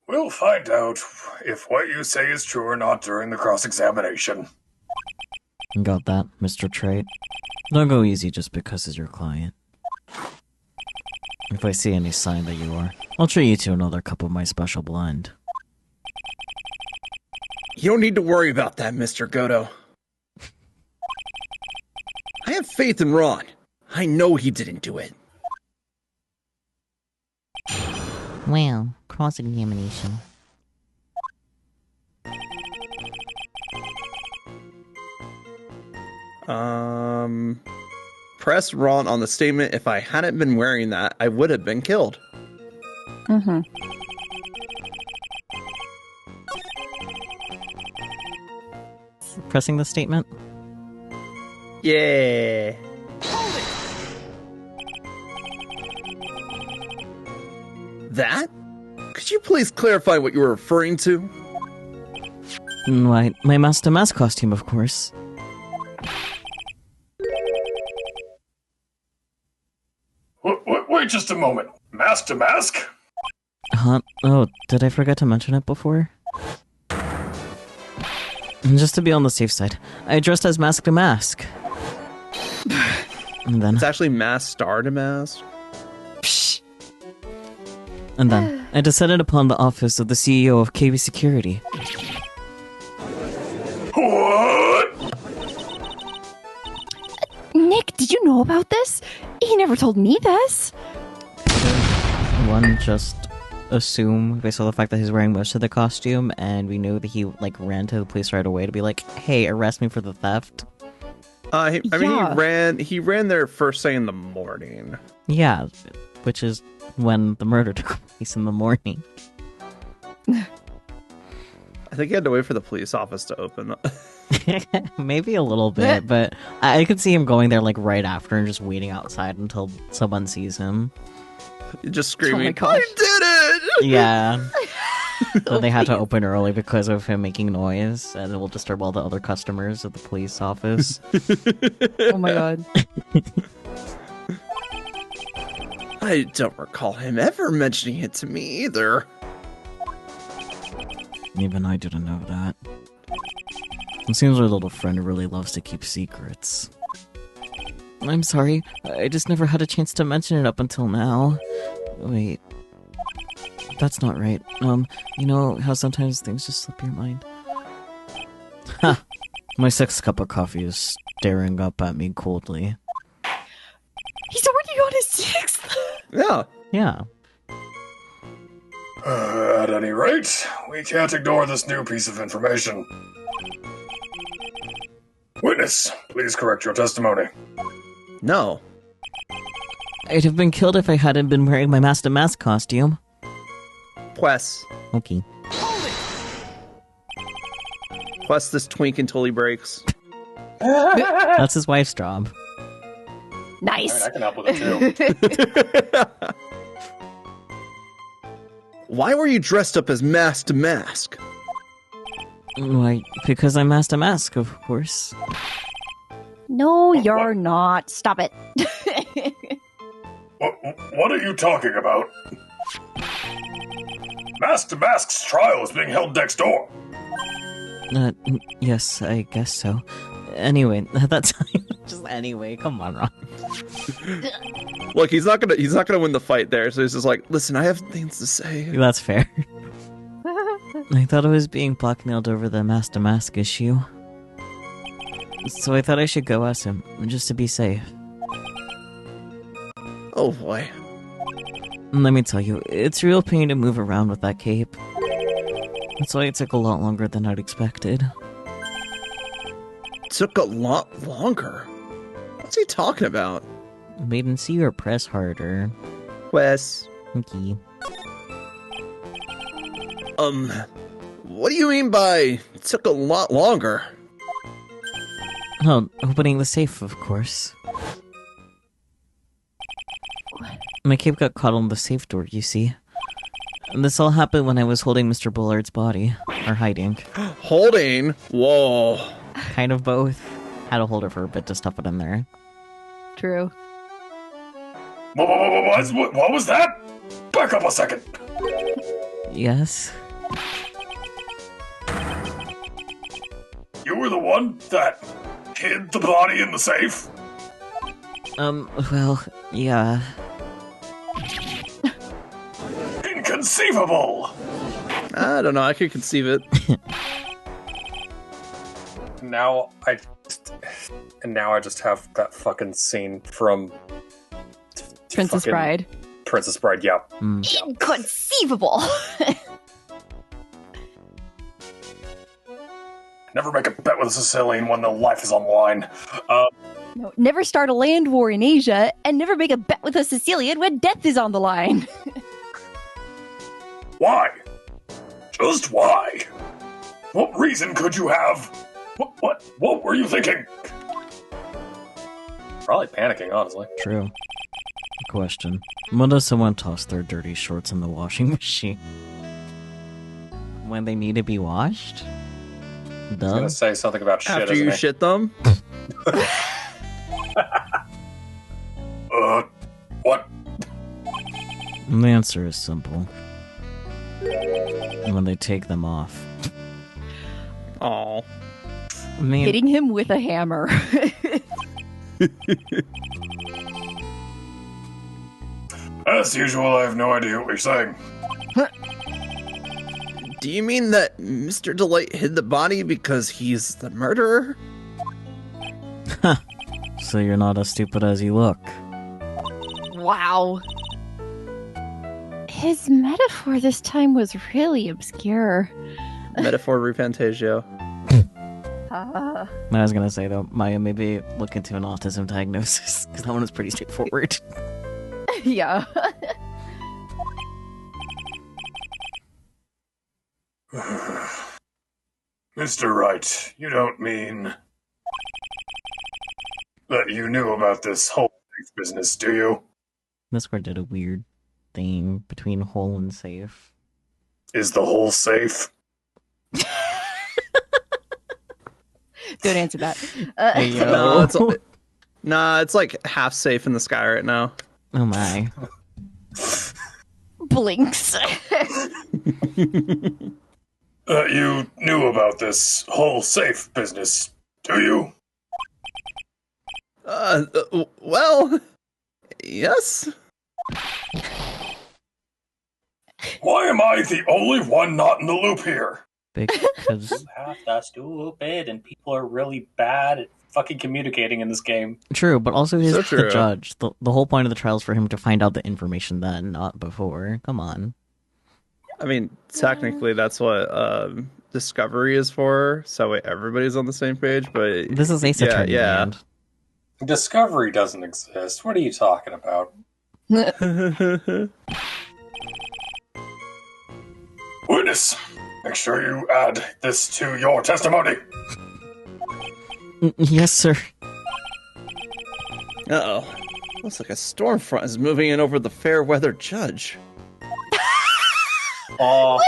We'll find out if what you say is true or not during the cross-examination. Got that, Mr. Trait. Don't go easy just because he's your client. If I see any sign that you are, I'll treat you to another cup of my special blend. You don't need to worry about that, Mr. Goto. I have faith in Ron. I know he didn't do it. Well, cross-examination. Press Ron on the statement, if I hadn't been wearing that, I would have been killed. Mm-hmm. Pressing the statement? Yeah. That? Could you please clarify what you were referring to? Why, my Master Mask costume, of course. Wait just a moment. Mask to mask? Huh? Oh, did I forget to mention it before? Just to be on the safe side, I dressed as Mask to Mask. And then... It's actually Mask Star to Mask. Psh. And then, I descended upon the office of the CEO of KB Security. What? Nick, did you know about this? He never told me this. One just assume based on the fact that he's wearing most of the costume, and we knew that he ran to the police right away to be like, "Hey, arrest me for the theft." I mean, he ran there first thing in the morning. Yeah, which is when the murder took place in the morning. I think he had to wait for the police office to open. Maybe a little bit, but I could see him going there right after and just waiting outside until someone sees him. Just screaming, oh I did it! Yeah. So they had to open early because of him making noise, and it will disturb all the other customers at the police office. Oh my god. I don't recall him ever mentioning it to me either. Even I didn't know that. It seems our little friend really loves to keep secrets. I'm sorry, I just never had a chance to mention it up until now. Wait. That's not right. You know how sometimes things just slip your mind? Ha! My 6th cup of coffee is staring up at me coldly. He's already on his 6th! Yeah. Yeah. At any rate, we can't ignore this new piece of information. Witness, please correct your testimony. No. I'd have been killed if I hadn't been wearing my Master Mask costume. Quest. Okay. Quest this twink until he breaks. That's his wife's job. Nice. I can help with it too. Why were you dressed up as Mask to Mask? Why, because I'm Master Mask, of course. No, you're not. Stop it. What are you talking about? Mask to Mask's trial is being held next door. Yes, I guess so. Anyway, that's just anyway. Come on, Ron. Look, he's not gonna win the fight there. So he's just like, listen, I have things to say. That's fair. I thought I was being blackmailed over the Master Mask issue, so I thought I should go ask him just to be safe. Oh boy. Let me tell you, it's real pain to move around with that cape. That's why it took a lot longer than I'd expected. Took a lot longer? What's he talking about? Made him see or press harder. Wes. Okay. What do you mean by took a lot longer? Oh, opening the safe, of course. My cape got caught on the safe door, you see. And this all happened when I was holding Mr. Bullard's body. Or hiding. Holding? Whoa. Kind of both. Had to hold it for a bit to stuff it in there. True. What was that? Back up a second. Yes? You were the one that hid the body in the safe? Well, yeah. Inconceivable! I don't know, I could conceive it. Now I just have that fucking scene from Princess Bride. Princess Bride, yeah. Inconceivable! Never make a bet with a Sicilian when their life is on the line. No, never start a land war in Asia, and never make a bet with a Sicilian when death is on the line. Why? Just why? What reason could you have? What were you thinking? Probably panicking, honestly. True. Question. When does someone toss their dirty shorts in the washing machine? When they need to be washed? I was gonna say something about shit. After you shit them? What? The answer is simple. When they take them off. Aw. I mean, Hitting him with a hammer. As usual, I have no idea what you're saying. Do you mean that Mr. Delight hid the body because he's the murderer? so you're not as stupid as you look. Wow. His metaphor this time was really obscure. Metaphor Refantasio. I was gonna say though, Maya, maybe look into an autism diagnosis, because that one is pretty straightforward. Yeah. Mr. Wright, you don't mean that you knew about this whole business, do you? Discord did a weird thing between whole and safe. Is the hole safe? Don't answer that. Hey, yo. No, it's like half safe in the sky right now. Oh my. Blinks. You knew about this whole safe business, do you? Well, yes. Why am I the only one not in the loop here? Because You have that stupid, and people are really bad at fucking communicating in this game. true, but also he's So the true. judge. The whole point of the trial is for him to find out the information then, not before. Come on. I mean, technically, that's what Discovery is for, so everybody's on the same page, but... This is Ace Attorney, yeah. man. Discovery doesn't exist. What are you talking about? Witness, make sure you add this to your testimony. Yes, sir. Uh-oh. Looks like a storm front is moving in over the fair weather judge. Oh,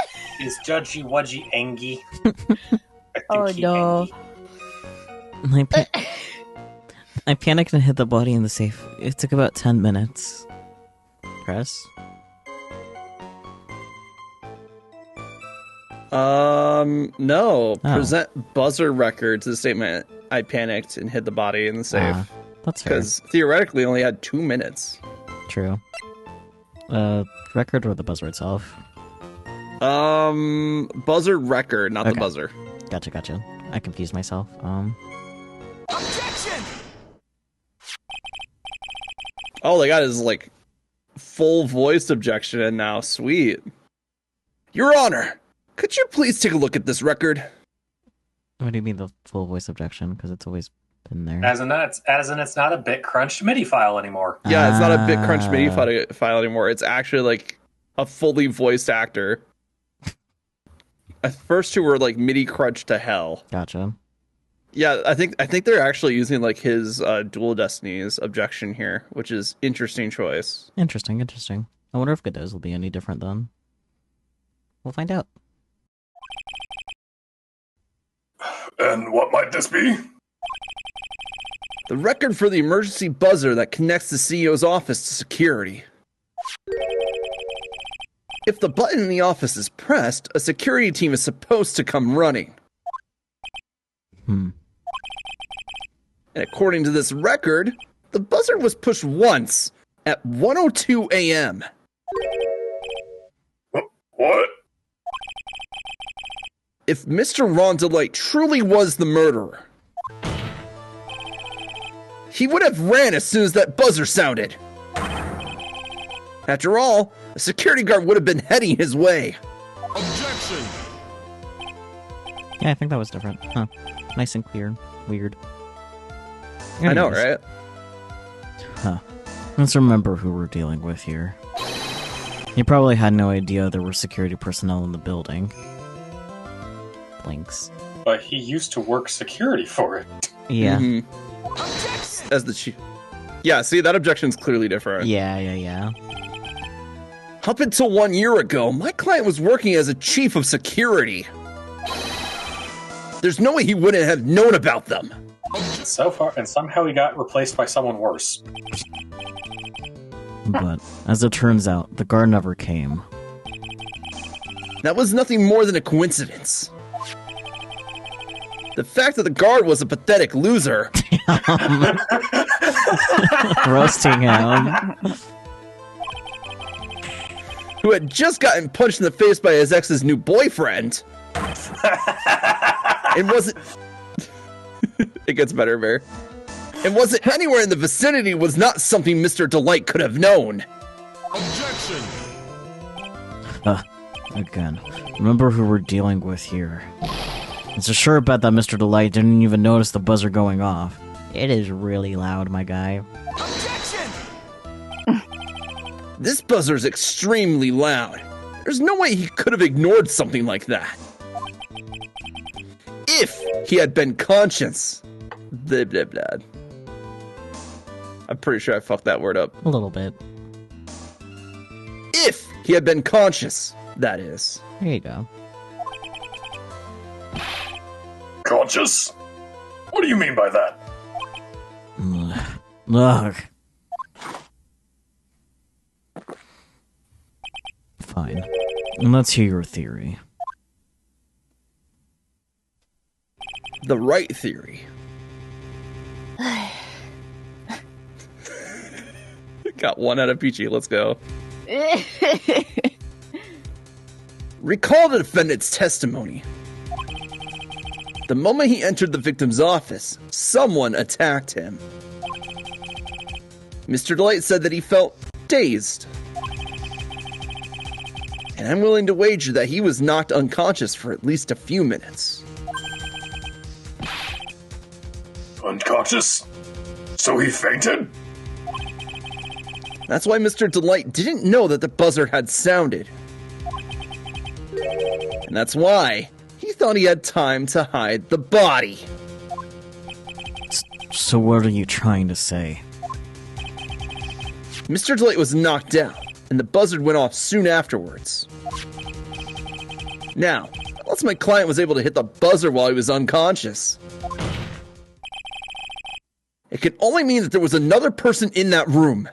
is Judgy Wudgy Engie? I think Oh, he no. Engie. I panicked and hid the body in the safe. It took about 10 minutes. Press? No. Oh. Present buzzer record to the statement, I panicked and hid the body in the safe. That's fair. Because theoretically only had 2 minutes. True. Record or the buzzer itself? Buzzer record, not the Okay. buzzer. Gotcha. I confused myself. Objection! Oh, they got his, like, full voice objection in now. Sweet. Your Honor, could you please take a look at this record? What do you mean the full voice objection? Because it's always been there. As in it's not a bit crunched MIDI file anymore. Yeah, it's not a BitCrunch MIDI file anymore. It's actually, like, a fully voiced actor. First two were, like, MIDI crunch to hell. Gotcha. Yeah, I think they're actually using, like, his Dual Destinies objection here, which is interesting choice. Interesting. I wonder if Godot's will be any different then. We'll find out. And what might this be? The record for the emergency buzzer that connects the CEO's office to security. If the button in the office is pressed, a security team is supposed to come running. And according to this record, the buzzer was pushed once at 1:02 a.m. What? If Mr. Ron Delight truly was the murderer, he would have ran as soon as that buzzer sounded. After all, a security guard would have been heading his way. Objection! Yeah, I think that was different. Huh. Nice and clear. Weird. I know, right? Huh. Let's remember who we're dealing with here. He probably had no idea there were security personnel in the building. Blinks. But he used to work security for it. Yeah. Mm-hmm. As the chief. Yeah, see, that objection's clearly different. Yeah. Up until 1 year ago, my client was working as a chief of security. There's no way he wouldn't have known about them. So far, and somehow he got replaced by someone worse. But, as it turns out, the guard never came. That was nothing more than a coincidence. The fact that the guard was a pathetic loser. Roasting him. Who had just gotten punched in the face by his ex's new boyfriend. It wasn't... It gets better, Bear. It wasn't anywhere in the vicinity was not something Mr. Delight could have known. Objection! Again, remember who we're dealing with here. It's a sure bet that Mr. Delight didn't even notice the buzzer going off. It is really loud, my guy. Objection! This buzzer's extremely loud. There's no way he could have ignored something like that. If he had been conscious. Blah, blah, blah. I'm pretty sure I fucked that word up. A little bit. If he had been conscious, that is. There you go. Conscious? What do you mean by that? Ugh. Fine. Let's hear your theory. The right theory. Got one out of Peachy, let's go. Recall the defendant's testimony. The moment he entered the victim's office, someone attacked him. Mr. Delight said that he felt dazed. And I'm willing to wager that he was knocked unconscious for at least a few minutes. Unconscious? So he fainted? That's why Mr. Delight didn't know that the buzzer had sounded. And that's why he thought he had time to hide the body. So what are you trying to say? Mr. Delight was knocked down, and the buzzer went off soon afterwards. Now, unless my client was able to hit the buzzer while he was unconscious, it could only mean that there was another person in that room.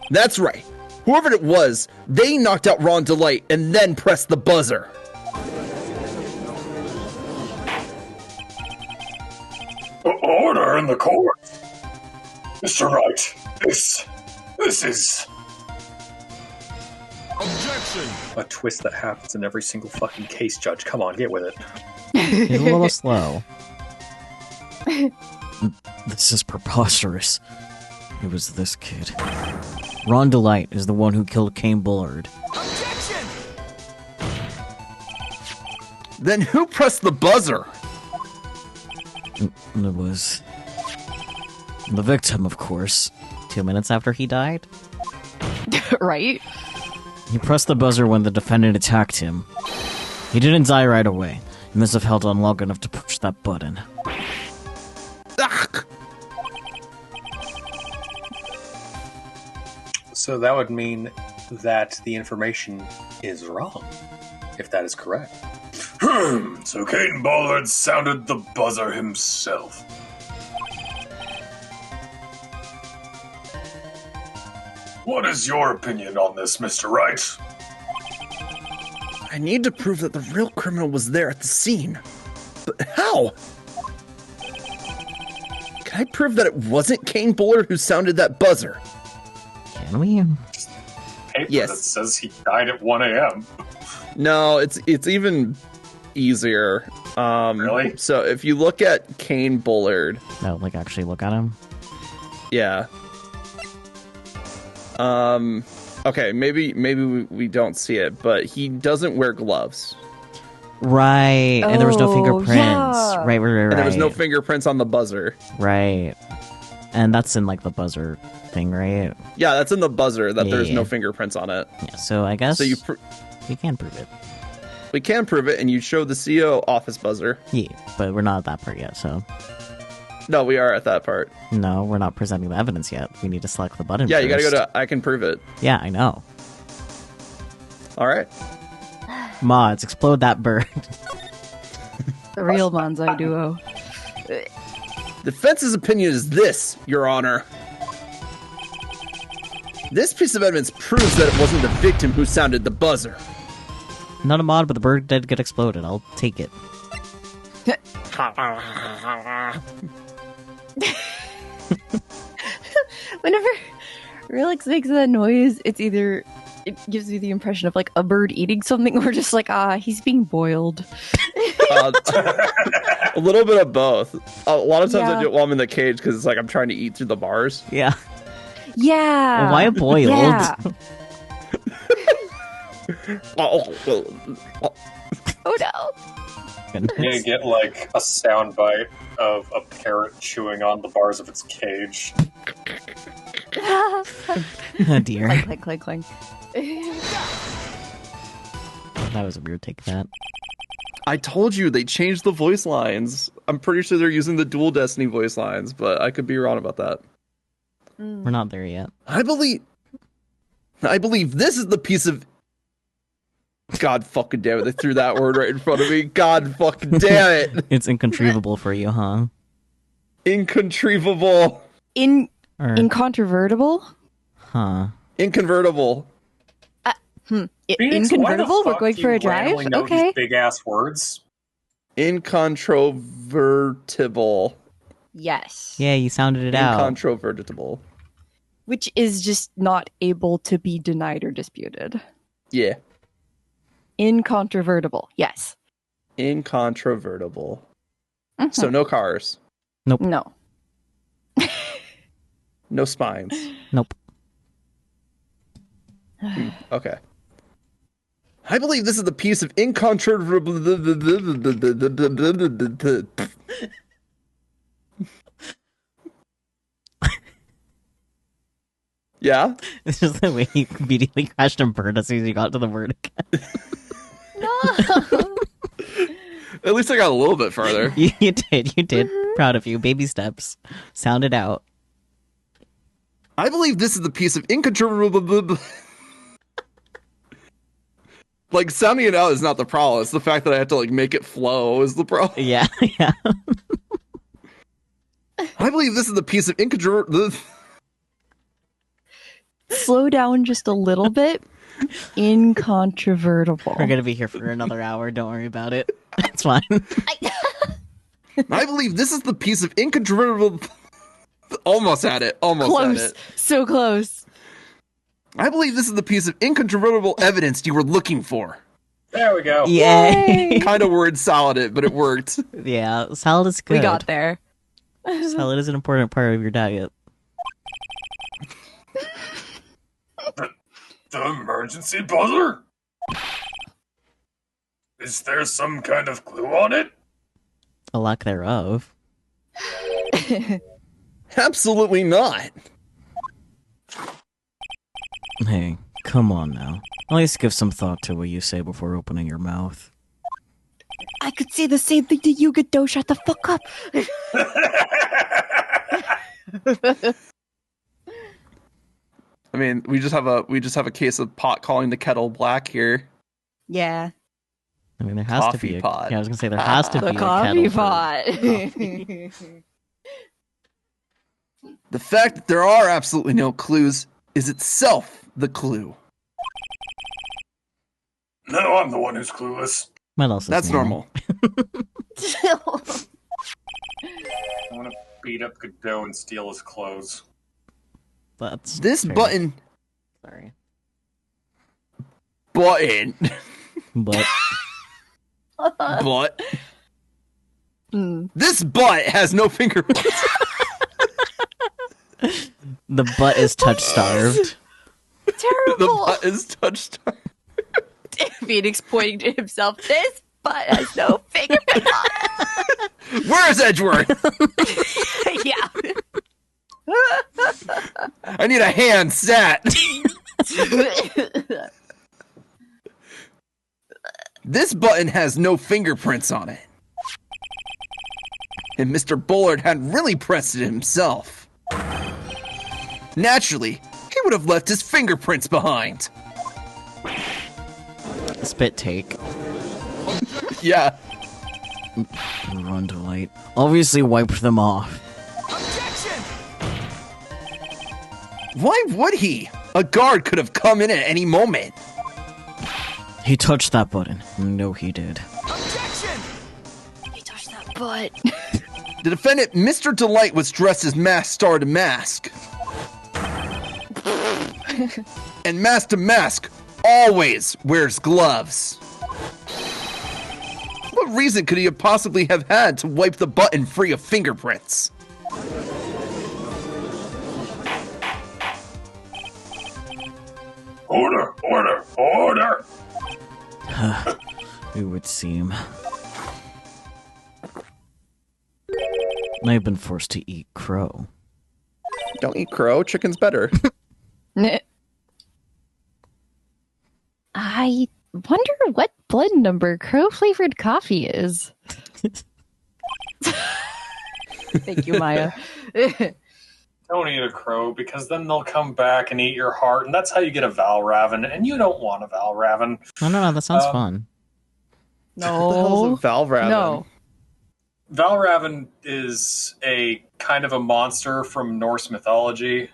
That's right. Whoever it was, they knocked out Ron Delight and then pressed the buzzer. Order in the court. Mr. Wright, this is... Objection! A twist that happens in every single fucking case, Judge. Come on, get with it. He's a little slow. This is preposterous. It was this kid. Ron Delight is the one who killed Kane Bullard. Objection! Then who pressed the buzzer? It was the victim, of course. 2 minutes after he died? Right? He pressed the buzzer when the defendant attacked him. He didn't die right away. He must have held on long enough to push that button. Ugh. So that would mean that the information is wrong, if that is correct. So Kane Bullard sounded the buzzer himself. What is your opinion on this, Mr. Wright? I need to prove that the real criminal was there at the scene. But how? Can I prove that it wasn't Kane Bullard who sounded that buzzer? Can we? Paper Yes. That says he died at 1 a.m. No, it's even easier. Really? So if you look at Kane Bullard, No, like actually look at him. yeah. Okay, maybe we don't see it, but he doesn't wear gloves. Right, and there was no Oh, fingerprints. yeah. Right. And there was no fingerprints on the buzzer. Right. And that's in, like, the buzzer thing, right? Yeah, that's in the buzzer that there's Yeah. no fingerprints on it. Yeah, so I guess So you can prove it. we can prove it, and you show the CO office buzzer. Yeah, but we're not at that part yet, so... No, we are at that part. No, we're not presenting the evidence yet. We need to select the button Yeah, you gotta first. go to I can prove it. Yeah, I know. All right. Mods, explode that bird. The real Manzai duo. Defense's opinion is this, Your Honor. This piece of evidence proves that it wasn't the victim who sounded the buzzer. Not a mod, but the bird did get exploded. I'll take it. Whenever Relix makes that noise, it gives me the impression of like a bird eating something, or just like, he's being boiled. A little bit of both. A lot of times I Yeah. do it while I'm in the cage because it's like I'm trying to eat through the bars. Yeah. Yeah. Why boiled? Yeah. Oh, Oh no. You Goodness. get like a soundbite of a parrot chewing on the bars of its cage. Oh dear. Clank, clank, clank, clank. That was a weird take, that. I told you they changed the voice lines. I'm pretty sure they're using the dual Destiny voice lines, but I could be wrong about that. We're not there yet. I believe this is the piece of. God fucking damn it! They threw that word right in front of me. God fucking damn it! It's inconceivable for you, huh? Incontrivable. Or, Incontrovertible? huh. Inconvertible. Phoenix, why the Inconvertible? We're fuck going do for you a drive? randomly know Okay. these big ass words. Incontrovertible. Yes. Yeah, you sounded it out. Incontrovertible. Which is just not able to be denied or disputed. Yeah. Incontrovertible. Yes. Incontrovertible. Mhm. So no cars. No. No spines. Nope. Okay. I believe this is the piece of incontrovertible. Yeah? It's just the way you immediately crashed a bird as soon as you got to the word again. No. At least I got a little bit further. You did. Proud of you. Baby steps. Sound it out. I believe this is the piece of incontrovertible. Like, sounding it out is not the problem. It's the fact that I have to, like, make it flow is the problem. Yeah, yeah. I believe this is the piece of incontrovertible. Slow down just a little bit. Incontrovertible. We're gonna be here for another hour. Don't worry about it. It's fine. I believe this is the piece of incontrovertible. Almost at it. Almost Close. at it. So close. I believe this is the piece of incontrovertible evidence you were looking for. There we go. Yay! Kind of word solid it, but it worked. Yeah, salad is good. We got there. Salad is an important part of your diet. The emergency buzzer? Is there some kind of clue on it? A lack thereof. Absolutely not. Hey, come on now. At least give some thought to what you say before opening your mouth. I could say the same thing to you, Godot. Shut the fuck up. I mean, we just have a case of pot calling the kettle black here. Yeah. I mean, there has to be Coffee a... pot. Yeah, I was gonna say there has to The be coffee a kettle for pot. coffee. The fact that there are absolutely no clues is itself the clue. No, I'm the one who's clueless. What else is That's new? normal. I want to beat up Godot and steal his clothes. That's This fair. button. Sorry. But But. Mm. This butt has no fingerprints. the butt is touch-starved. The Terrible. butt is touched. Phoenix pointing to himself. This butt has no fingerprint on it. Where's Edgeworth? Yeah. I need a hand stat. This button has no fingerprints on it. And Mr. Bullard had really pressed it himself. Naturally, he would have left his fingerprints behind. Spit take. Yeah. Run to light. Obviously wiped them off. Objection! Why would he? A guard could have come in at any moment. He touched that button. No, he did. Objection! He touched that butt. The defendant, Mr. Delight, was dressed as Mask Star to Mask. And Mask to Mask always wears gloves. What reason could he have possibly have had to wipe the button free of fingerprints? Order, order, order! It would seem. I've been forced to eat crow. Don't eat crow, chicken's better. I wonder what blend number crow flavored coffee is. Thank you, Maya. Don't eat a crow, because then they'll come back and eat your heart, and that's how you get a Valraven, and you don't want a Valraven. No, that sounds fun. What the hell's a Valraven? No. Valraven is a kind of a monster from Norse mythology.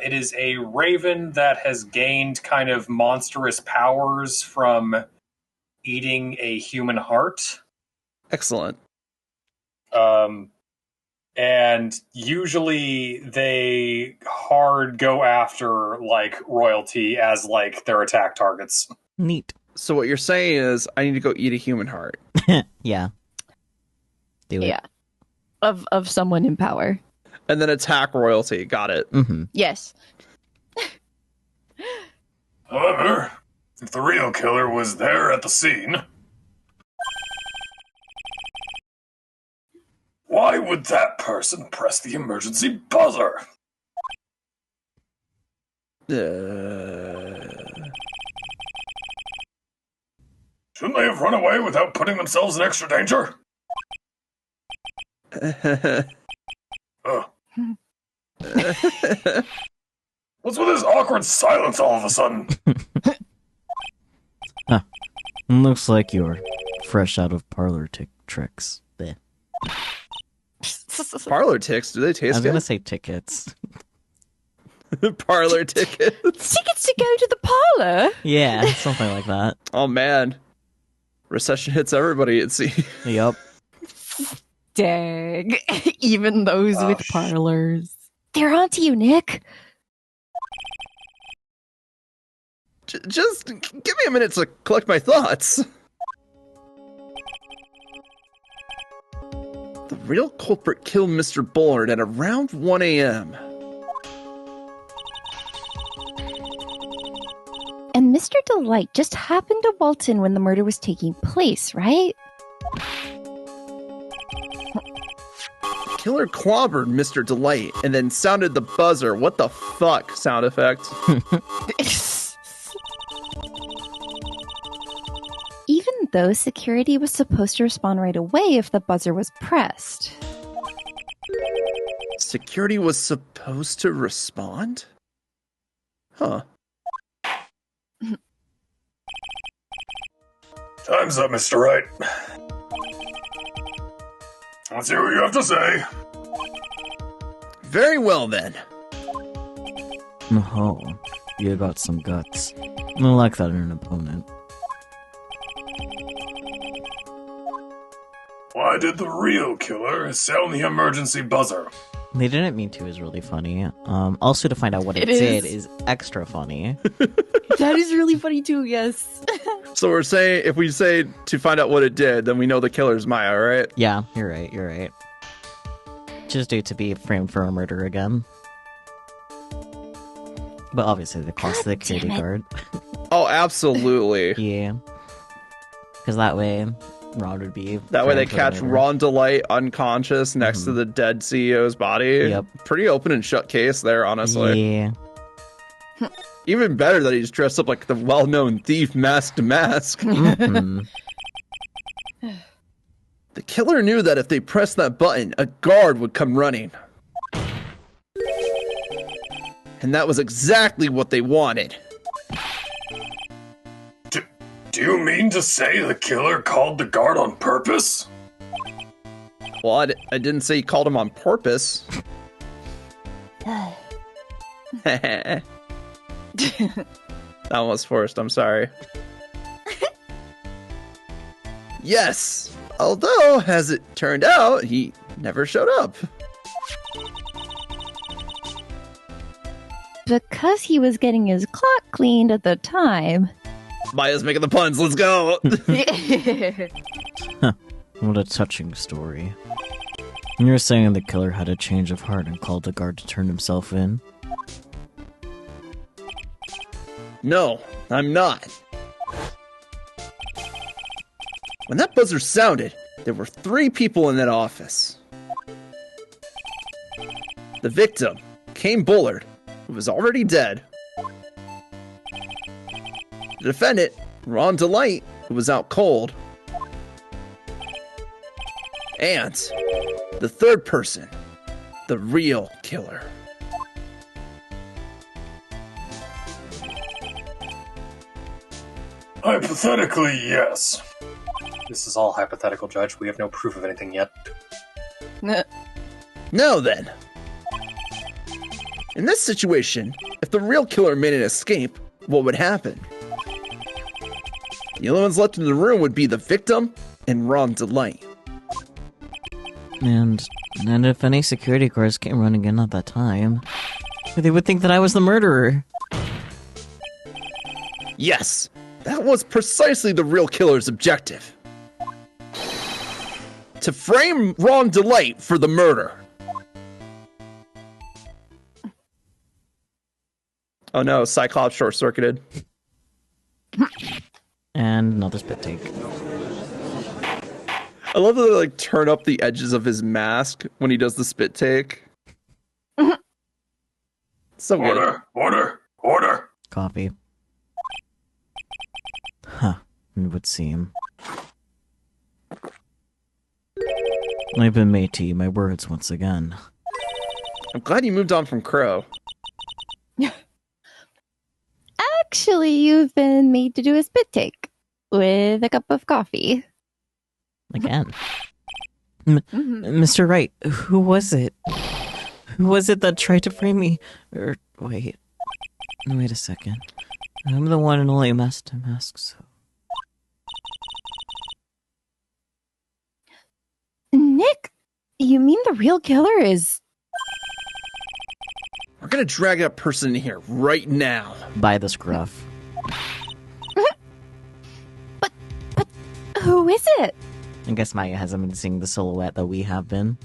It is a raven that has gained kind of monstrous powers from eating a human heart. Excellent. And usually they hard go after like royalty as like their attack targets. Neat. So what you're saying is, I need to go eat a human heart. Yeah. Do it. Yeah. Of someone in power. And then attack royalty. Got it. Mm-hmm. Yes. However, if the real killer was there at the scene, why would that person press the emergency buzzer? Shouldn't they have run away without putting themselves in extra danger? Oh. What's with this awkward silence all of a sudden? Looks like you're fresh out of parlor tricks. Bleh. Parlor ticks, do they I taste was gonna good? say tickets. Parlor tickets. Tickets to go to the parlor? Yeah, something like that. Oh man. Recession hits everybody, it seems. Yep. Dang. Even those with parlors. They're onto you, Nick. Just give me a minute to collect my thoughts. The real culprit killed Mr. Bullard at around 1 a.m. And Mr. Delight just happened to waltz in when the murder was taking place, right? The killer clobbered Mr. Delight and then sounded the buzzer. What the fuck sound effect? Even though security was supposed to respond right away if the buzzer was pressed. Security was supposed to respond? Huh. Time's up, Mr. Wright. Let's hear what you have to say. Very well then. Oh, you got some guts. I like that in an opponent. Why did the real killer sound the emergency buzzer? They didn't mean to is really funny. Also to find out what it It did is. is extra funny. That is really funny too, yes. So we're saying, if we say to find out what it did, then we know the killer's Maya, right? Yeah, you're right. Just due to be framed for a murder again. But obviously the cost of the security damn it. guard. Oh, absolutely. Yeah. Because that way, Rod would be... That way they catch Ron DeLite unconscious next to the dead CEO's body. Yep. Pretty open and shut case there, honestly. Yeah. Even better that he's dressed up like the well-known thief Mask to Mask. Mhm. The killer knew that if they pressed that button, a guard would come running. And that was exactly what they wanted. Do you mean to say the killer called the guard on purpose? Well, I didn't say he called him on purpose. That one was forced, I'm sorry. Yes, although, as it turned out, he never showed up. Because he was getting his clock cleaned at the time. Maya's making the puns, let's go! What a touching story. And you're saying the killer had a change of heart and called the guard to turn himself in? No, I'm not. When that buzzer sounded, there were 3 people in that office. The victim, Kane Bullard, who was already dead. The defendant, Ron DeLite, who was out cold. And the third person, the real killer. Hypothetically, yes. This is all hypothetical, Judge. We have no proof of anything yet. Now then. In this situation, if the real killer made an escape, what would happen? The only ones left in the room would be the victim and Ron DeLite. And if any security guards came running in at that time, they would think that I was the murderer. Yes, that was precisely the real killer's objective. To frame Ron DeLite for the murder. Oh no, Cyclops short-circuited. And another spit take. I love that they like turn up the edges of his mask when he does the spit take. So good. Order! Copy. Huh, it would seem. I've been made to eat my words once again. I'm glad you moved on from Crow. Actually, you've been made to do a spit take with a cup of coffee. Again. Mr. Wright, who was it? Who was it that tried to frame me? Wait a second. I'm the one and only Mask to Mask, so... Nick, you mean the real killer is... We're gonna drag that person in here right now. By the scruff. But who is it? I guess Maya hasn't been seeing the silhouette that we have been.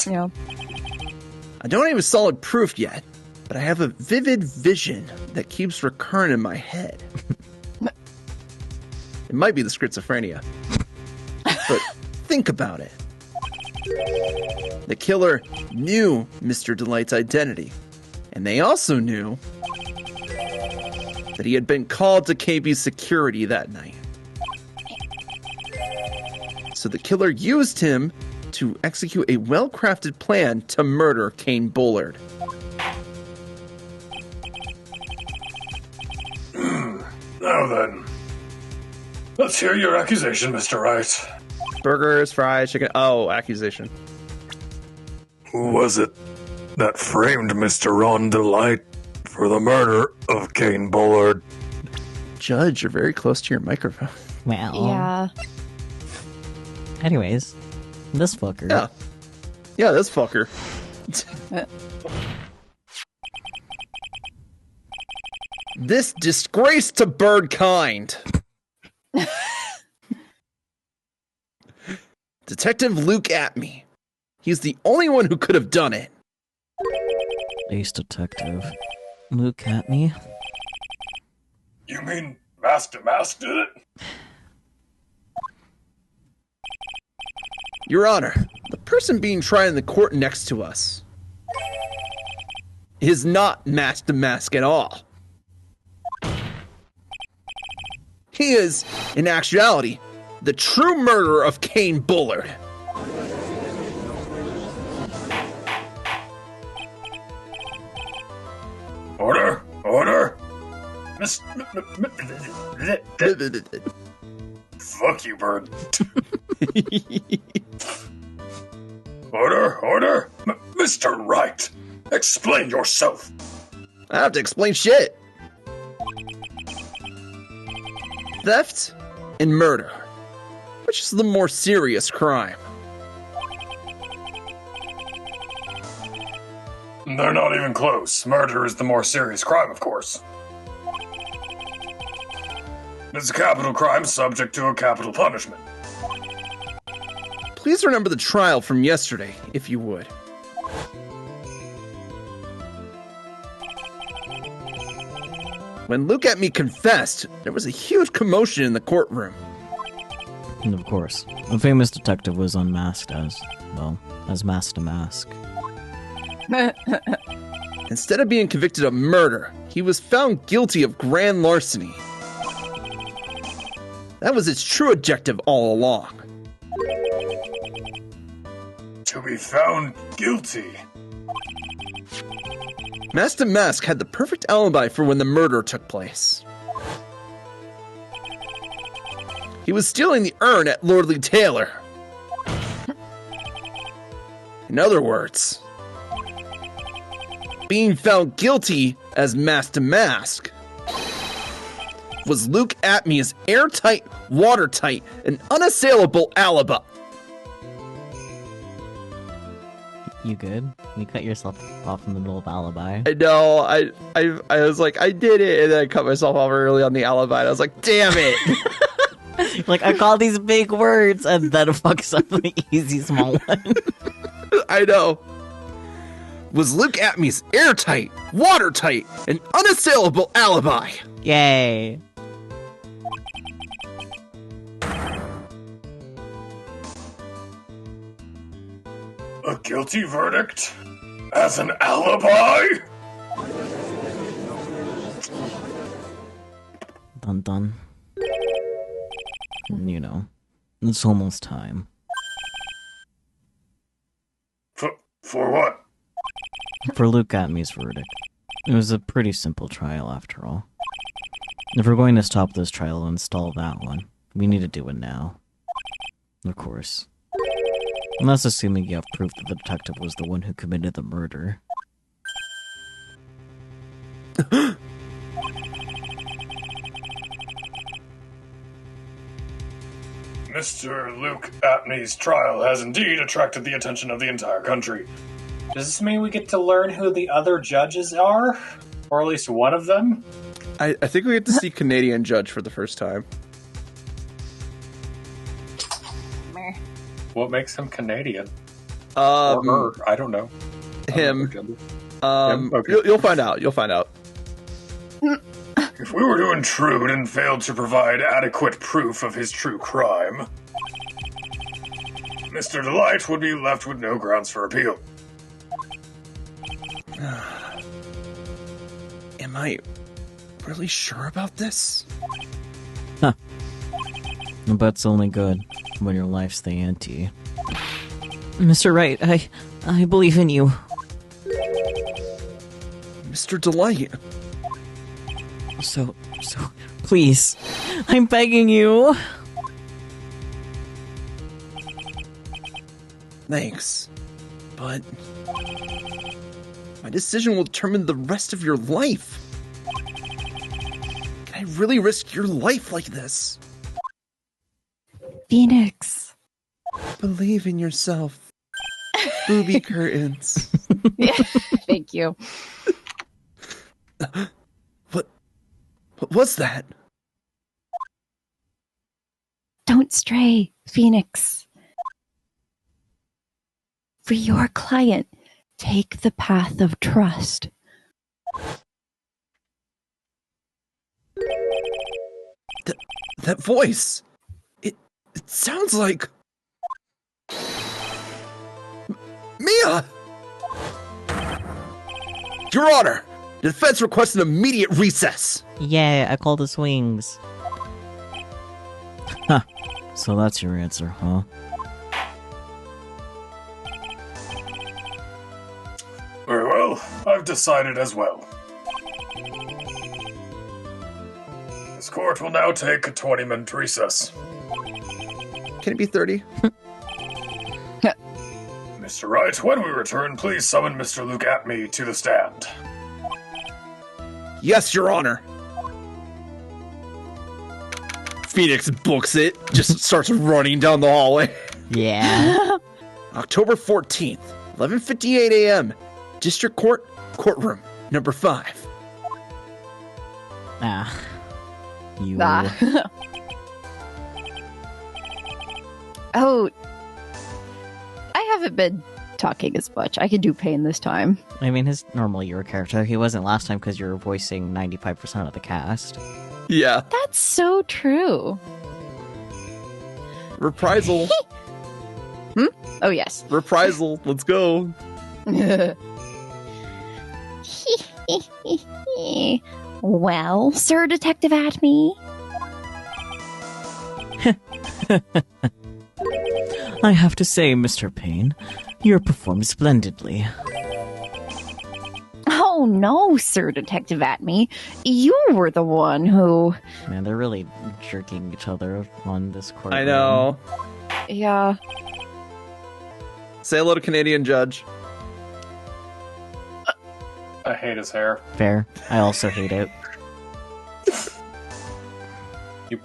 Yeah. I don't have a solid proof yet, but I have a vivid vision that keeps recurring in my head. It might be the schizophrenia. But think about it. The killer knew Mr. DeLite's identity, and they also knew that he had been called to KB's security that night. So the killer used him to execute a well-crafted plan to murder Kane Bullard. Now then, let's hear your accusation, Mr. Wright. Burgers, fries, chicken... Oh, accusation. Who was it that framed Mr. Ron DeLite for the murder of Kane Bullard? Judge, you're very close to your microphone. Well... Yeah. Anyways, this fucker. Yeah, this fucker. This disgrace to bird kind. Detective Luke Atme. He's the only one who could have done it. Ace Detective. Luke Atme? You mean Master Mask did it? Your Honor, the person being tried in the court next to us is not Master Mask at all. He is, in actuality, the true murderer of Kane Bullard. Order! Order! Fuck you, bird. Order! Order! Mr. Wright! Explain yourself! I don't have to explain shit. Theft and murder. Which is the more serious crime? They're not even close. Murder is the more serious crime, of course. It's a capital crime subject to a capital punishment. Please remember the trial from yesterday, if you would. When Luke at me confessed, there was a huge commotion in the courtroom. And of course, a famous detective was unmasked as Master Mask. Instead of being convicted of murder, he was found guilty of grand larceny. That was its true objective all along. To be found guilty. Master Mask had the perfect alibi for when the murder took place. He was stealing the urn at Lordly Taylor. In other words, being found guilty as Master Mask was Luke Atmey's airtight, watertight, and unassailable alibi. You good? You cut yourself off in the middle of alibi. I know. I was like, I did it, and then I cut myself off early on the alibi. And I was like, damn it! Like, I call these big words, and then fucks up the easy small one. I know. Was Luke Atmey's airtight, watertight, and unassailable alibi. Yay. A guilty verdict? As an alibi? Dun dun. You know, it's almost time. For what? For Luke Atmey's verdict. It was a pretty simple trial after all. If we're going to stop this trial and stall that one, we need to do it now. Of course. And that's assuming you have proof that the detective was the one who committed the murder. Mr. Luke Atmey's trial has indeed attracted the attention of the entire country. Does this mean we get to learn who the other judges are? Or at least one of them? I think we get to see Canadian judge for the first time. What makes him Canadian? Or her? I don't know. Him. Okay. You'll find out. You'll find out. If we were to intrude and failed to provide adequate proof of his true crime, Mr. Delight would be left with no grounds for appeal. Am I really sure about this? Huh. But it's only good when your life's the ante. Mr. Wright, I believe in you. Mr. Delight. So, please, I'm begging you. Thanks. But my decision will determine the rest of your life. Can I really risk your life like this? Phoenix. Believe in yourself. Booby curtains. Yeah, thank you. What was that? Don't stray, Phoenix. For your client, take the path of trust. That voice. It sounds like Mia! Your Honor, the defense requests an immediate recess. Yeah, I call the swings. Huh. So that's your answer, huh? Very well, I've decided as well. This court will now take a 20-minute recess. Can it be 30? Mr. Wright, when we return, please summon Mr. Luke Atme to the stand. Yes, Your Honor. Phoenix books it, just starts running down the hallway. Yeah. October 14th, 11:58 a.m. District Court, courtroom, number 5. Ah. You. Oh. I haven't been talking as much. I can do Pain this time. I mean, his normally your character. He wasn't last time because you were voicing 95% of the cast. Yeah. That's so true. Reprisal. Oh, yes. Reprisal. Let's go. Well, Sir Detective Atme. I have to say, Mr. Payne, you performed splendidly. Oh no, Sir Detective Atme. You were the one who... Man, they're really jerking each other on this court. I know. Yeah. Say hello to Canadian Judge. I hate his hair. Fair. I also hate it.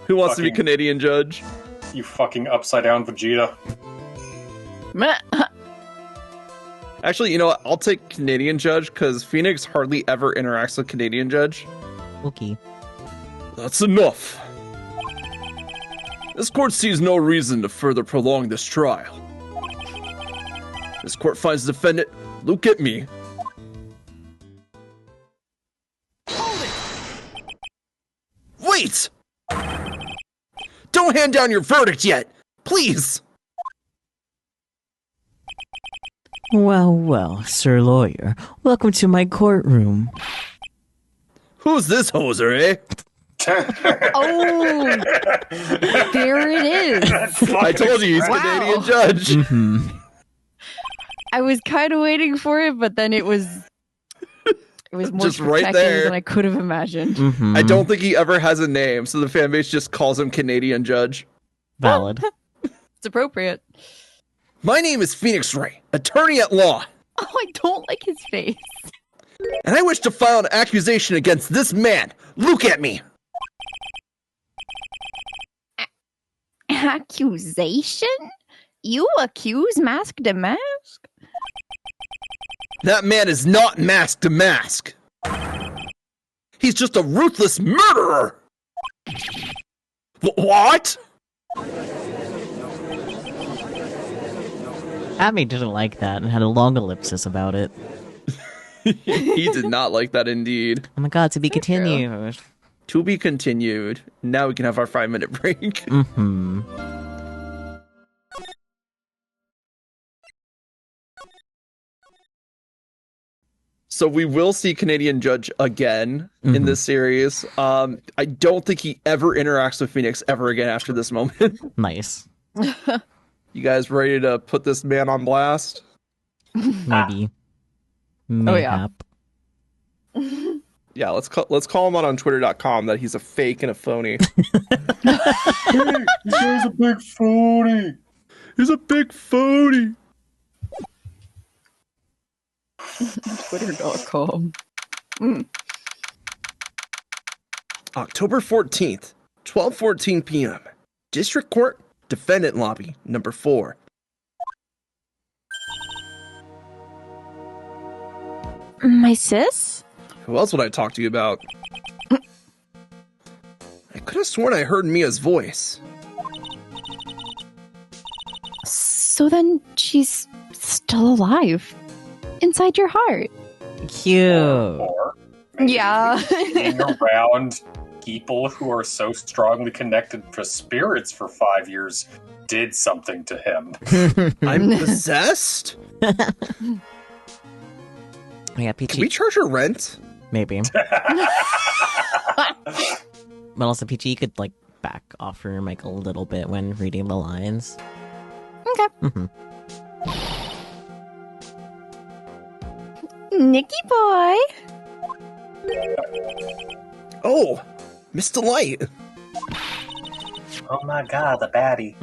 Who wants to be Canadian Judge? You fucking upside down Vegeta. Actually, you know what? I'll take Canadian Judge because Phoenix hardly ever interacts with Canadian Judge. Okay. That's enough. This court sees no reason to further prolong this trial. This court finds the defendant, Luke Atme. Wait! Don't hand down your verdict yet! Please! Well, well, Sir Lawyer, welcome to my courtroom. Who's this hoser, eh? Oh! There it is! I told you he's Wow. Canadian Judge. Mm-hmm. I was kind of waiting for it, but then it was more Just right spectacular there. than I could have imagined. Mm-hmm. I don't think he ever has a name, so the fan base just calls him Canadian Judge. Valid. It's appropriate. My name is Phoenix Wright, attorney at law, Oh, I don't like his face. and I wish to file an accusation against this man, Luke Atme. Accusation? You accuse Mask to Mask? That man is not mask to mask. He's just a ruthless murderer. What? Abby didn't like that and had a long ellipsis about it. He did not like that indeed. Oh my god, to be continued. To be continued. Now we can have our 5-minute break. Mm-hmm. So we will see Canadian Judge again in this series. I don't think he ever interacts with Phoenix ever again after this moment. Nice. You guys ready to put this man on blast? Maybe. Oh, yeah. Mayhap. Yeah, let's call him out on Twitter.com that he's a fake and a phony. He's a big phony. He's a big phony. Twitter.com. October 14th, 12:14 p.m. District Court, Defendant Lobby, number 4. My sis? Who else would I talk to you about? I could have sworn I heard Mia's voice. So then she's still alive. Inside your heart. Cute. Or Yeah. being around people who are so strongly connected to spirits for 5 years did something to him. I'm possessed? Yeah, Peachy. Can we charge her rent? Maybe. But also, Peachy, you could, like, back off her mic a little bit when reading the lines. Okay. Mm-hmm. Nicky boy. Oh, Miss Delight. Oh my god, the baddie.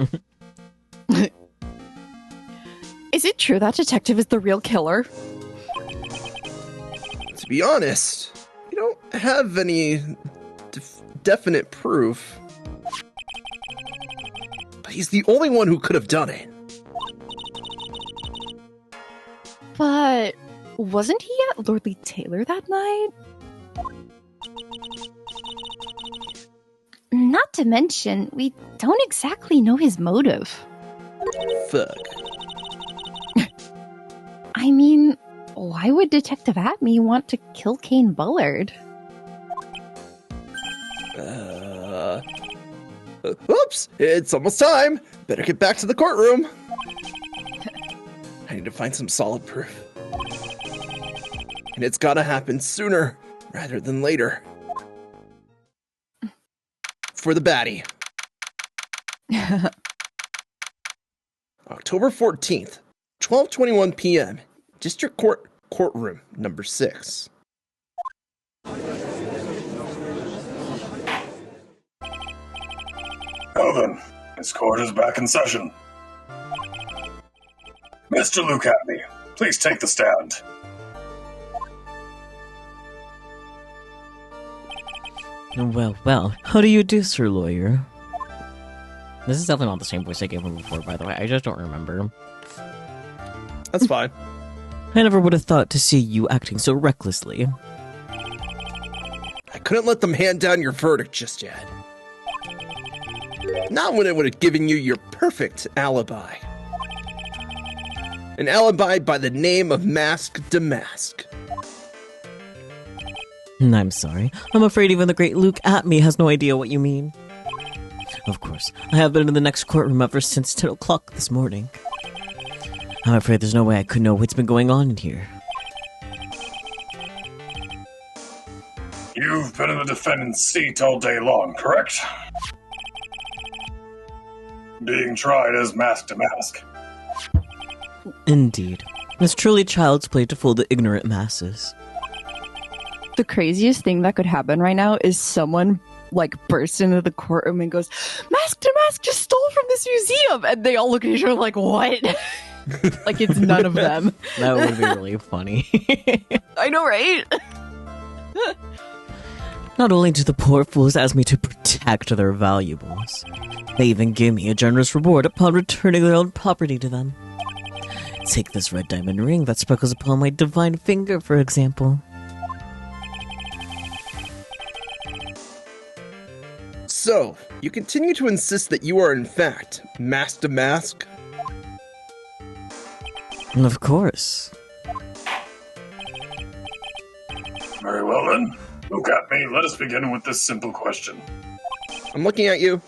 Is it true that detective is the real killer? To be honest, we don't have any definite proof. But he's the only one who could have done it. But wasn't he at Lordly Taylor that night? Not to mention, we don't exactly know his motive. Fuck. I mean, why would Detective Atme want to kill Kane Bullard? Oops! It's almost time! Better get back to the courtroom! I need to find some solid proof. And it's gotta happen sooner rather than later. For the baddie. October 14th, 12:21 p.m. District Court, courtroom number 6. Well then, this court is back in session. Mr. Luke Atme, please take the stand. Well, how do you do, Sir Lawyer? This is definitely not the same voice I gave him before, by the way. I just don't remember. That's fine. I never would have thought to see you acting so recklessly. I couldn't let them hand down your verdict just yet. Not when it would have given you your perfect alibi. An alibi by the name of Mask Damask. I'm sorry. I'm afraid even the great Luke Atme has no idea what you mean. Of course, I have been in the next courtroom ever since 10 o'clock this morning. I'm afraid there's no way I could know what's been going on in here. You've been in the defendant's seat all day long, correct? Being tried as Mask to Mask. Indeed. It's truly child's play to fool the ignorant masses. The craziest thing that could happen right now is someone like bursts into the courtroom and goes, Mask to Mask just stole from this museum! And they all look at each other like, what? Like it's none of them. That would be really funny. I know, right? Not only do the poor fools ask me to protect their valuables, they even give me a generous reward upon returning their own property to them. Take this red diamond ring that sparkles upon my divine finger, for example. So, you continue to insist that you are in fact Mask to Mask? Of course. Very well then. Look at me. Let us begin with this simple question. I'm looking at you.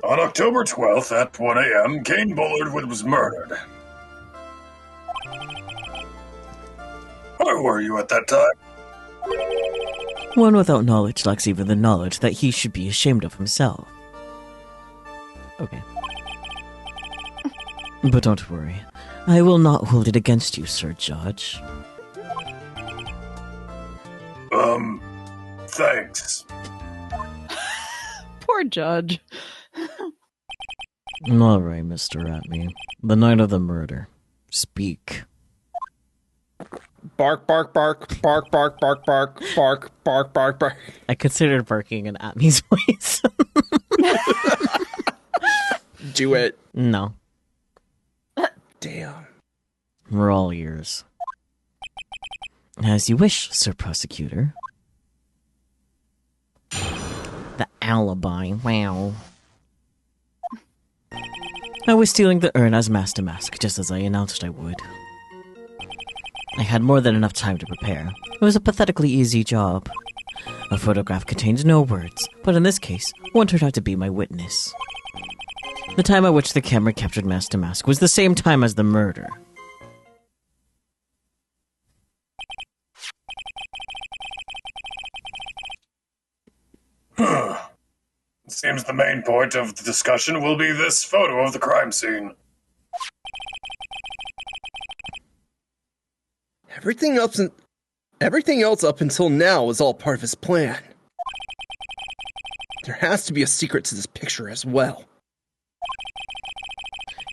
On October 12th at 1 a.m., Kane Bullard was murdered. Where were you at that time? One without knowledge lacks even the knowledge that he should be ashamed of himself. Okay. But don't worry. I will not hold it against you, Sir Judge. Thanks. Poor Judge. All right, Mr. Atme. The night of the murder. Speak. Bark, bark, bark, bark, bark, bark, bark, bark, bark, bark, bark. I considered barking in Atme's voice. Do it. No. Damn. We're all ears. As you wish, Sir Prosecutor. The alibi. Wow. I was stealing the urn as Mask to Mask, just as I announced I would. I had more than enough time to prepare. It was a pathetically easy job. A photograph contained no words, but in this case, one turned out to be my witness. The time at which the camera captured Mask to Mask was the same time as the murder. It seems the main point of the discussion will be this photo of the crime scene. Everything else up until now was all part of his plan. There has to be a secret to this picture as well.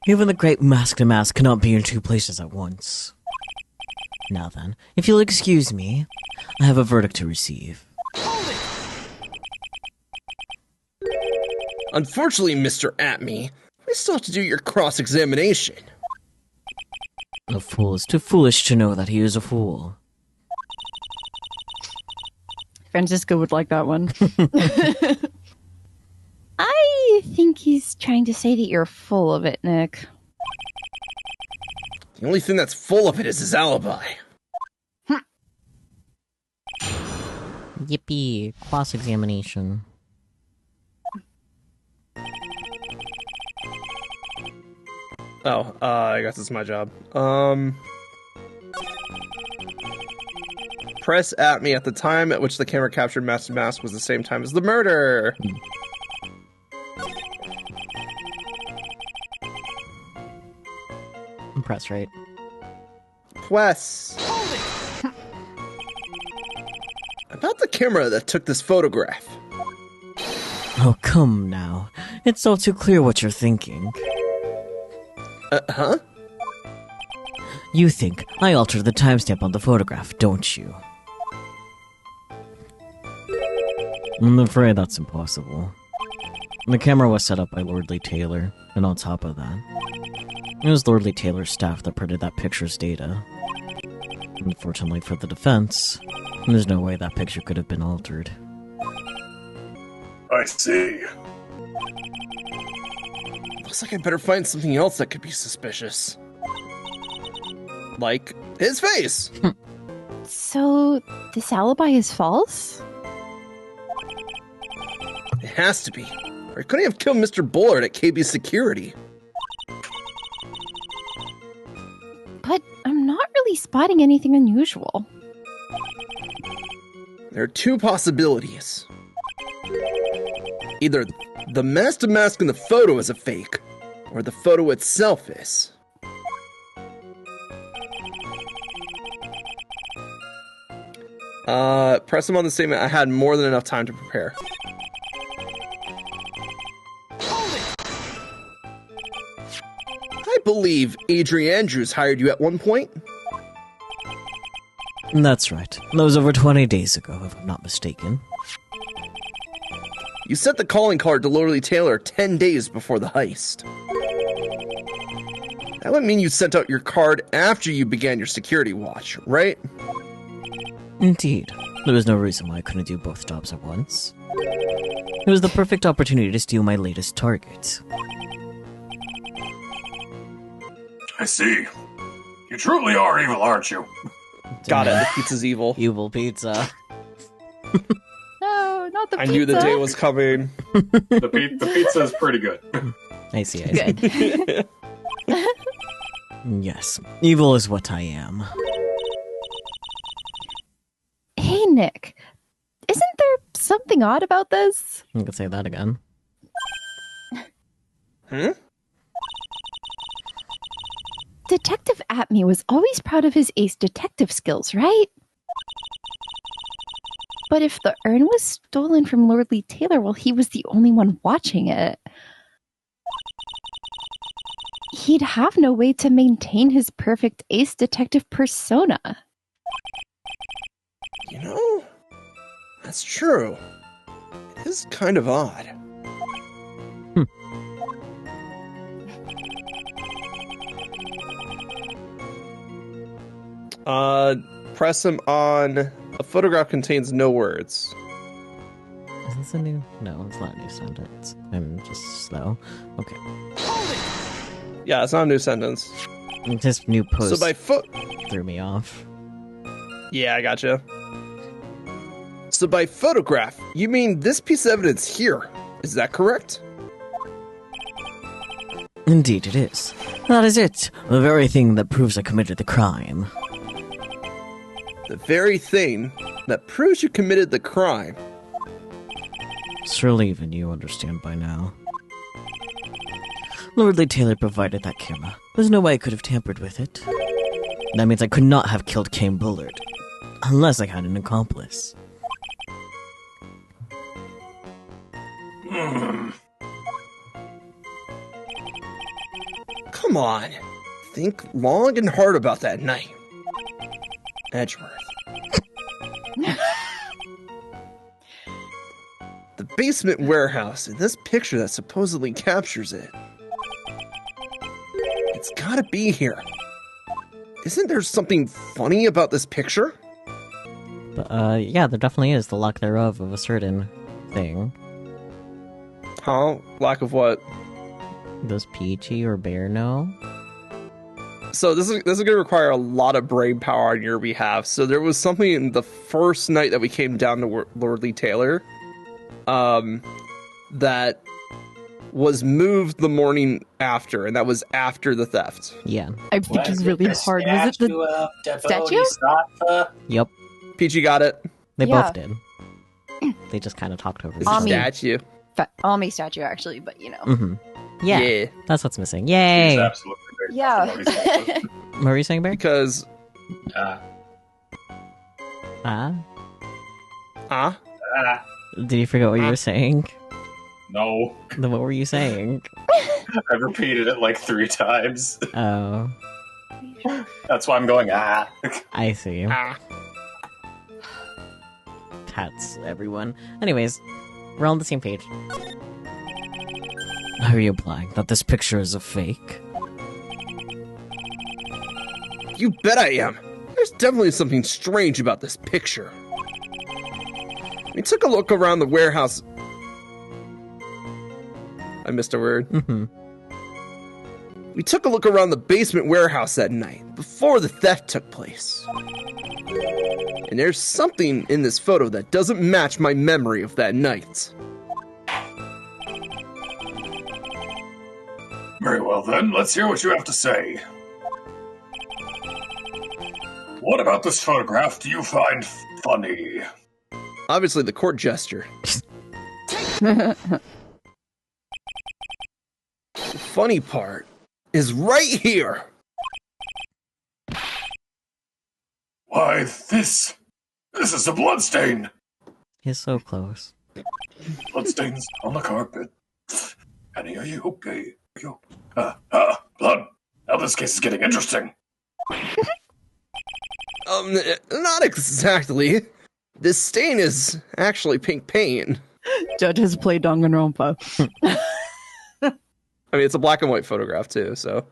Even the great Mask to Mask cannot be in two places at once. Now then, if you'll excuse me, I have a verdict to receive. Unfortunately, Mr. Atme, we still have to do your cross-examination. A fool is too foolish to know that he is a fool. Francisco would like that one. I think he's trying to say that you're full of it, Nick. The only thing that's full of it is his alibi. Yippee, cross-examination. Oh, I guess it's my job. Press at me at the time at which the camera captured Mask to Mask was the same time as the murder. Press right. Press. About the camera that took this photograph. Oh, come now. It's all too clear what you're thinking. Huh? You think I altered the timestamp on the photograph, don't you? I'm afraid that's impossible. The camera was set up by Lordly Taylor, and on top of that, it was Lordly Taylor's staff that printed that picture's data. Unfortunately for the defense, there's no way that picture could have been altered. I see. Looks like I better find something else that could be suspicious. Like his face! So, this alibi is false? It has to be. Or he couldn't have killed Mr. Bullard at KB Security. But I'm not really spotting anything unusual. There are two possibilities. Either the Mask to Mask in the photo is a fake, or the photo itself is. Press him on the statement. I had more than enough time to prepare. I believe Adrian Andrews hired you at one point. That's right. That was over 20 days ago, if I'm not mistaken. You sent the calling card to Lordly Taylor 10 days before the heist. That would mean you sent out your card after you began your security watch, right? Indeed. There was no reason why I couldn't do both jobs at once. It was the perfect opportunity to steal my latest target. I see. You truly are evil, aren't you? Got it. The pizza's evil. Evil pizza. No, not the I pizza. knew the day was coming. The pizza is pretty good. I see. Good. Yes, evil is what I am. Hey, Nick. Isn't there something odd about this? I could say that again. Detective Atme was always proud of his ace detective skills, right? But if the urn was stolen from Lordly Taylor while he was the only one watching it, he'd have no way to maintain his perfect ace detective persona. You know, that's true. It is kind of odd. Press him on. A photograph contains no words. Is this a new? No, it's not a new sentence. I'm just slow. Okay. Yeah, it's not a new sentence. This new post So by foot, threw me off. Yeah, I gotcha. So by photograph, you mean this piece of evidence here. Is that correct? Indeed it is. That is it. The very thing that proves I committed the crime. The very thing that proves you committed the crime. Surely even you understand by now. Lord Lee Taylor provided that camera. There's no way I could have tampered with it. That means I could not have killed Kane Bullard. Unless I had an accomplice. Come on. Think long and hard about that night. Edgeworth. The basement warehouse and this picture that supposedly captures it. It's gotta be here. Isn't there something funny about this picture? But, yeah, there definitely is the lack thereof of a certain thing. Huh? Lack of what? Does Peachy or Bear know? So this is going to require a lot of brain power on your behalf. So there was something in the first night that we came down to Lord Lee Taylor, that was moved the morning after, and that was after the theft. Yeah. I think it's really hard. Was it the statue? Yep. Peachy got it. They Yeah. both did. They just kind of talked over It's a each other. statue. Ami statue, actually, but you know. Mm-hmm. Yeah, Yeah. that's what's missing. He's Yay! absolutely great. Yeah. What were you saying, Bear? Because, Ah? Did you forget what you were saying? No, Then what were you saying? I've repeated it like 3 times. Oh, That's why I'm going, I see. ah. That's everyone. Anyways, we're on the same page. Are you implying that this picture is a fake? You bet I am. There's definitely something strange about this picture. We took a look around the warehouse. I missed a word. Mm-hmm. We took a look around the basement warehouse that night, before the theft took place. And there's something in this photo that doesn't match my memory of that night. Very well then, let's hear what you have to say. What about this photograph do you find funny? Obviously, the court gesture. The funny part is right here. Why, this is a bloodstain. He's so close. Bloodstains on the carpet. Annie, are you okay? Are you... blood. Now this case is getting interesting. Not exactly. This stain is actually pink paint. Judge has played Danganronpa. I mean, it's a black and white photograph too, so.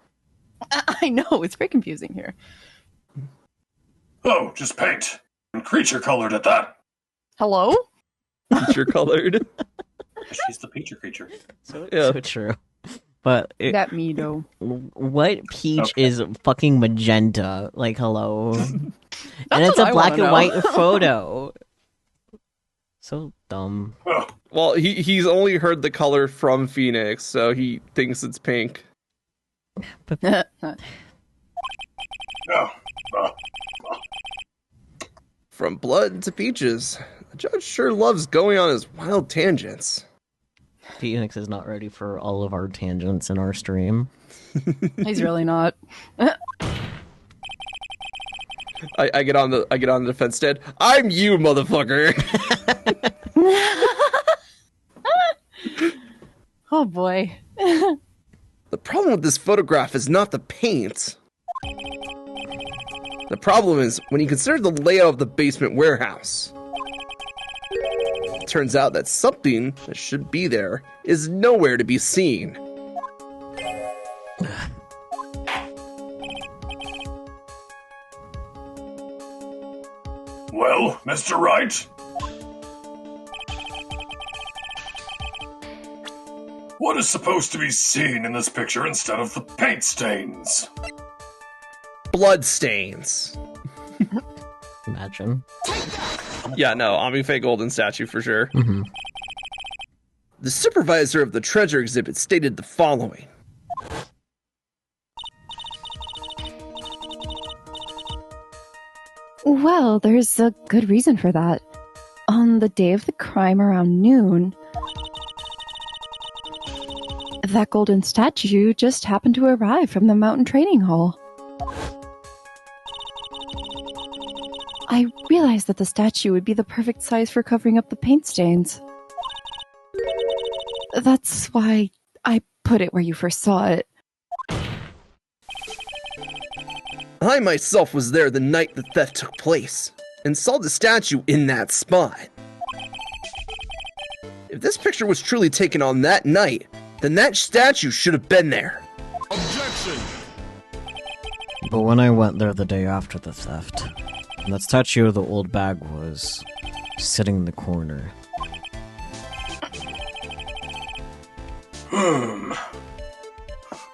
I know, it's very confusing here. Oh, just paint. And creature colored at that. Hello? Feature colored. She's the Peachy creature. Yeah. So true. But That me, though. what peach Okay. is fucking magenta? Like, hello. And it's what a I black wanna and know. white photo. So dumb. Oh, Well, he's only heard the color from Phoenix, so he thinks it's pink. no. From blood to peaches, the judge sure loves going on his wild tangents. Phoenix is not ready for all of our tangents in our stream. He's really not. I get on the defense stand. I'm you, motherfucker. Oh boy. The problem with this photograph is not the paint. The problem is when you consider the layout of the basement warehouse. It turns out that something that should be there is nowhere to be seen. Well, Mr. Wright? What is supposed to be seen in this picture instead of the paint stains? Blood stains. Imagine. Yeah, no, Omni-Fey golden statue for sure. Mm-hmm. The supervisor of the treasure exhibit stated the following. Well, there's a good reason for that. On the day of the crime around noon, that golden statue just happened to arrive from the mountain training hall. I realized that the statue would be the perfect size for covering up the paint stains. That's why I put it where you first saw it. I myself was there the night the theft took place, and saw the statue in that spot. If this picture was truly taken on that night, then that statue should have been there. Objection! But when I went there the day after the theft, that statue of the old bag was sitting in the corner.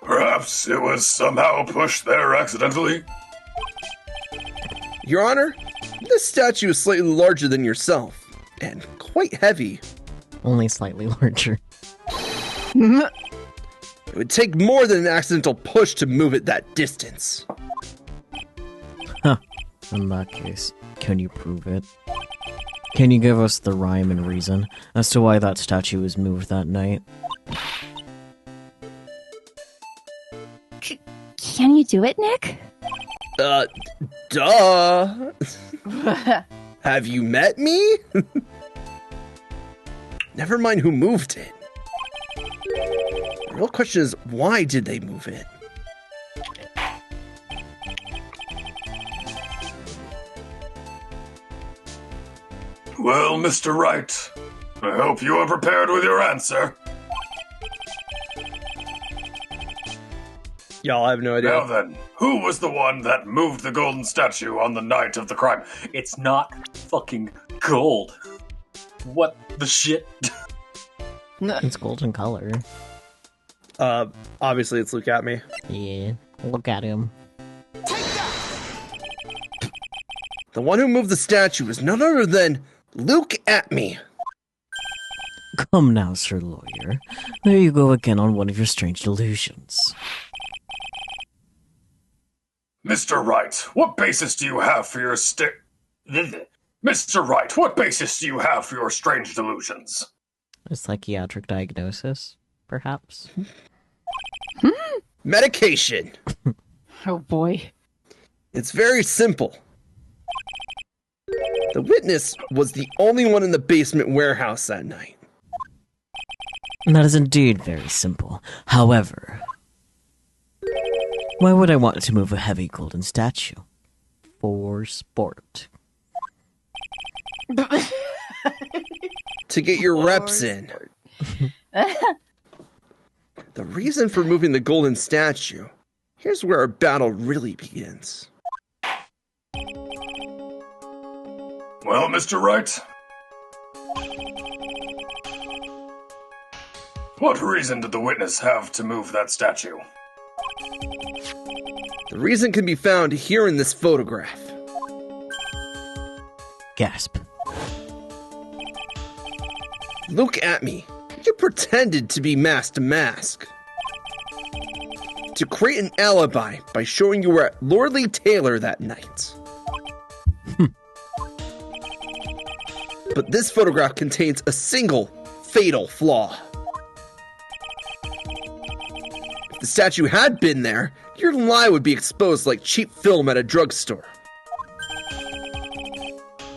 Perhaps it was somehow pushed there accidentally? Your Honor, this statue is slightly larger than yourself, and quite heavy. Only slightly larger. It would take more than an accidental push to move it that distance. Huh. In that case, can you prove it? Can you give us the rhyme and reason as to why that statue was moved that night? Can you do it, Nick? Duh. Have you met me? Never mind who moved it. The real question is, why did they move it? Well, Mr. Wright, I hope you are prepared with your answer. Y'all, I have no idea. Now then, who was the one that moved the golden statue on the night of the crime? It's not fucking gold. What the shit? It's golden color. Obviously it's Luke at me. Yeah, look at him. The one who moved the statue is none other than Luke at me. Come now, Sir Lawyer. There you go again on one of your strange delusions. Mr. Wright, what basis do you have for your Mr. Wright, what basis do you have for your strange delusions? A psychiatric diagnosis, perhaps? Medication. Oh boy. It's very simple. The witness was the only one in the basement warehouse that night. That is indeed very simple. However, why would I want to move a heavy golden statue? For sport. To get your reps in. The reason for moving the golden statue, here's where our battle really begins. Well, Mr. Wright? What reason did the witness have to move that statue? The reason can be found here in this photograph. Gasp. Look at me. You pretended to be Mask to Mask. To create an alibi by showing you were at Lordly Taylor that night. But this photograph contains a single fatal flaw. If the statue had been there, your lie would be exposed like cheap film at a drugstore.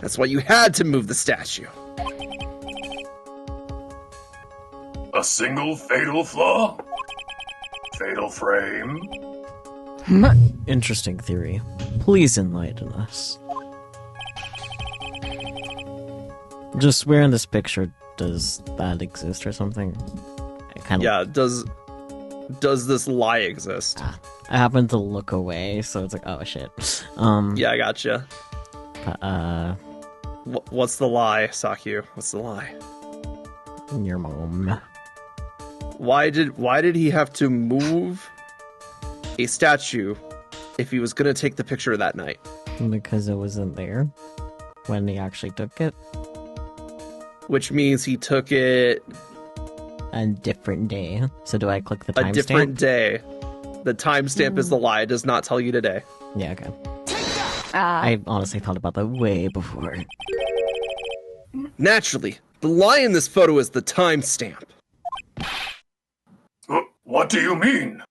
That's why you had to move the statue. A single fatal flaw? Fatal frame? Interesting theory. Please enlighten us. Just where in this picture does that exist or something? Yeah, does this lie exist? I happened to look away, so it's like, oh shit. Yeah, I gotcha. What's the lie, Sakyu? What's the lie? Your mom. Why did he have to move a statue if he was gonna take the picture that night? Because it wasn't there when he actually took it. Which means he took it A different day. So do I click the timestamp? a different day. The timestamp is the lie. It does not tell you today. Yeah, okay. I honestly thought about that way before. Naturally, the lie in this photo is the timestamp. What do you mean?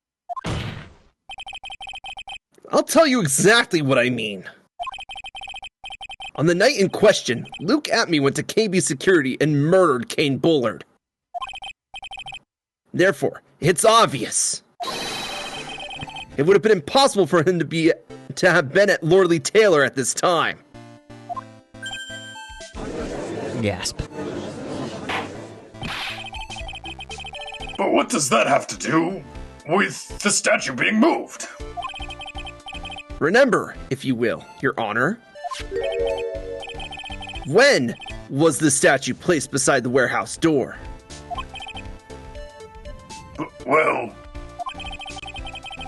I'll tell you exactly what I mean. On the night in question, Luke Atme went to KB Security and murdered Kane Bullard. Therefore, it's obvious. It would have been impossible for him to have been at Lordly Taylor at this time. Gasp. But what does that have to do with the statue being moved? Remember, if you will, Your Honor. When was the statue placed beside the warehouse door? Well...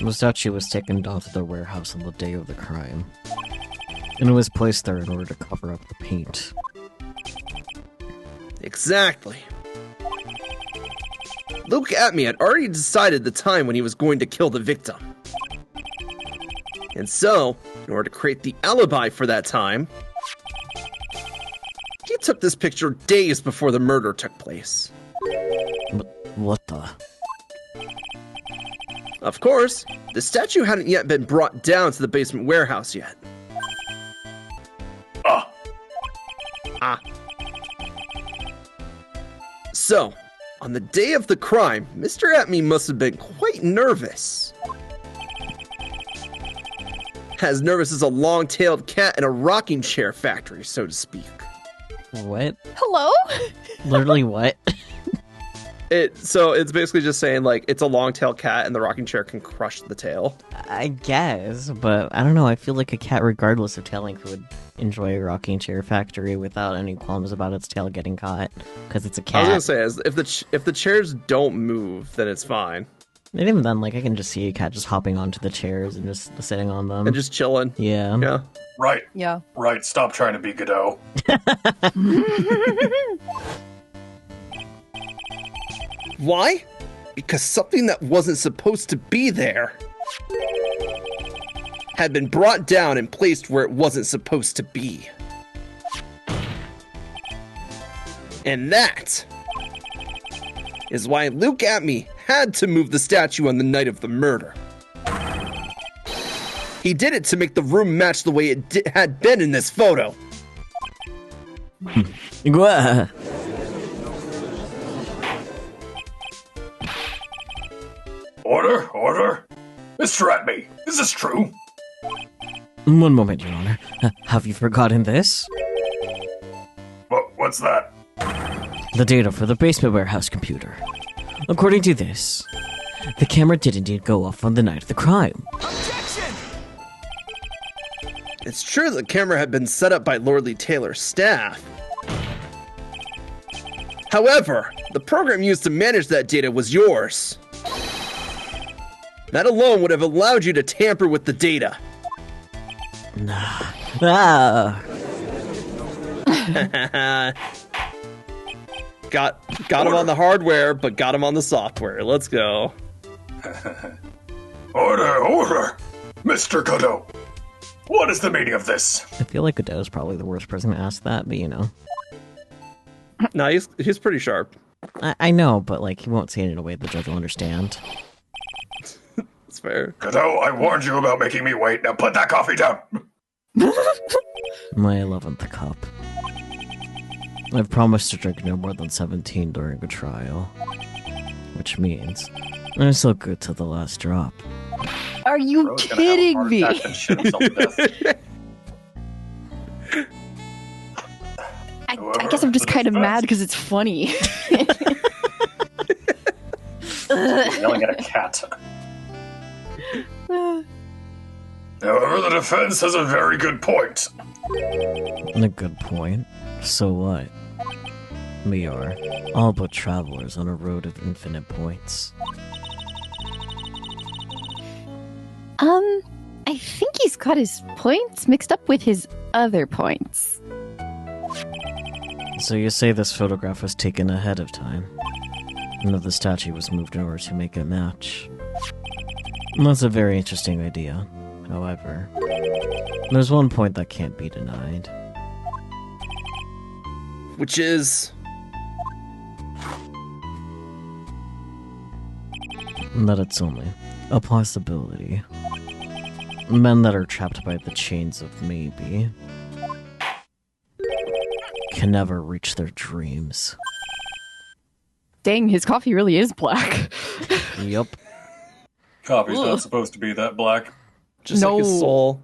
The statue was taken down to the warehouse on the day of the crime. And it was placed there in order to cover up the paint. Exactly. Luke Atme had already decided the time when he was going to kill the victim. And so, in order to create the alibi for that time, he took this picture days before the murder took place. What the? Of course, the statue hadn't yet been brought down to the basement warehouse yet. So, on the day of the crime, Mr. Atme must have been quite nervous. As nervous as a long-tailed cat in a rocking chair factory, so to speak. What? Hello? Literally what? So it's basically just saying, like, it's a long-tailed cat and the rocking chair can crush the tail. I guess, but I don't know, I feel like a cat, regardless of tail length, would enjoy a rocking chair factory without any qualms about its tail getting caught, because it's a cat. I was gonna say, if the chairs don't move, then it's fine. And even then, like, I can just see a cat just hopping onto the chairs and just sitting on them. And just chilling. Yeah. Yeah. Right. Yeah. Right, stop trying to be Godot. Why? Because something that wasn't supposed to be there had been brought down and placed where it wasn't supposed to be. And that is why Luke Atme had to move the statue on the night of the murder. He did it to make the room match the way it had been in this photo. Order? Mr. Atme, is this true? One moment, Your Honor. Have you forgotten this? What's that? The data for the basement warehouse computer. According to this, the camera did indeed go off on the night of the crime. Objection! It's true the camera had been set up by Lordly Taylor's staff. However, the program used to manage that data was yours. That alone would have allowed you to tamper with the data. Got him on the hardware, but got him on the software. Let's go. Order! Mr. Godot, what is the meaning of this? I feel like Godot is probably the worst person to ask that, but you know. No, he's pretty sharp. I know, but like he won't say it in a way the judge will understand. It's fair. Godot, I warned you about making me wait. Now put that coffee down. My 11th cup. I've promised to drink no more than 17 during a trial. Which means I'm so good to the last drop. Are you kidding me? I guess I'm just kind of mad because it's funny. Yelling at a cat. However, the defense has a very good point. A good point. So what? We are all but travelers on a road of infinite points. I think he's got his points mixed up with his other points. So you say this photograph was taken ahead of time, and that the statue was moved in order to make it match. That's a very interesting idea. However, there's one point that can't be denied. Which is... that it's only a possibility. Men that are trapped by the chains of maybe can never reach their dreams. Dang, his coffee really is black. Yep. Coffee's not supposed to be that black. Just like his soul.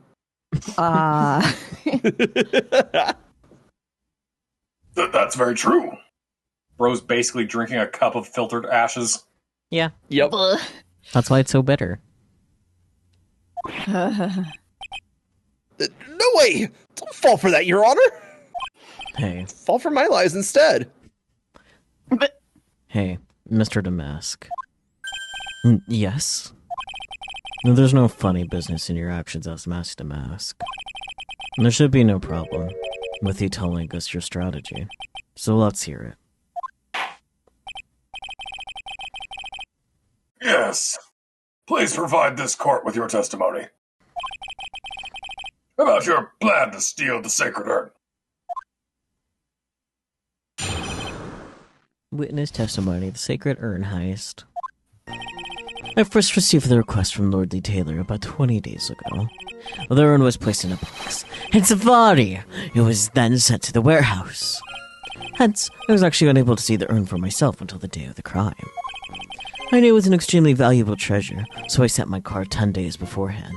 That's very true. Bro's basically drinking a cup of filtered ashes. Yeah. Yep. That's why it's so bitter. No way! Don't fall for that, Your Honor! Hey. Fall for my lies instead. Hey, Mr. Damask. Yes? No, there's no funny business in your actions as Master Damask. There should be no problem with you telling us your strategy. So let's hear it. Yes. Please provide this court with your testimony. About your plan to steal the sacred urn. Witness testimony, the sacred urn heist. I first received the request from Lord Lee Taylor about 20 days ago. The urn was placed in a box, and Safari! It was then sent to the warehouse. Hence, I was actually unable to see the urn for myself until the day of the crime. I knew it was an extremely valuable treasure, so I sent my card 10 days beforehand.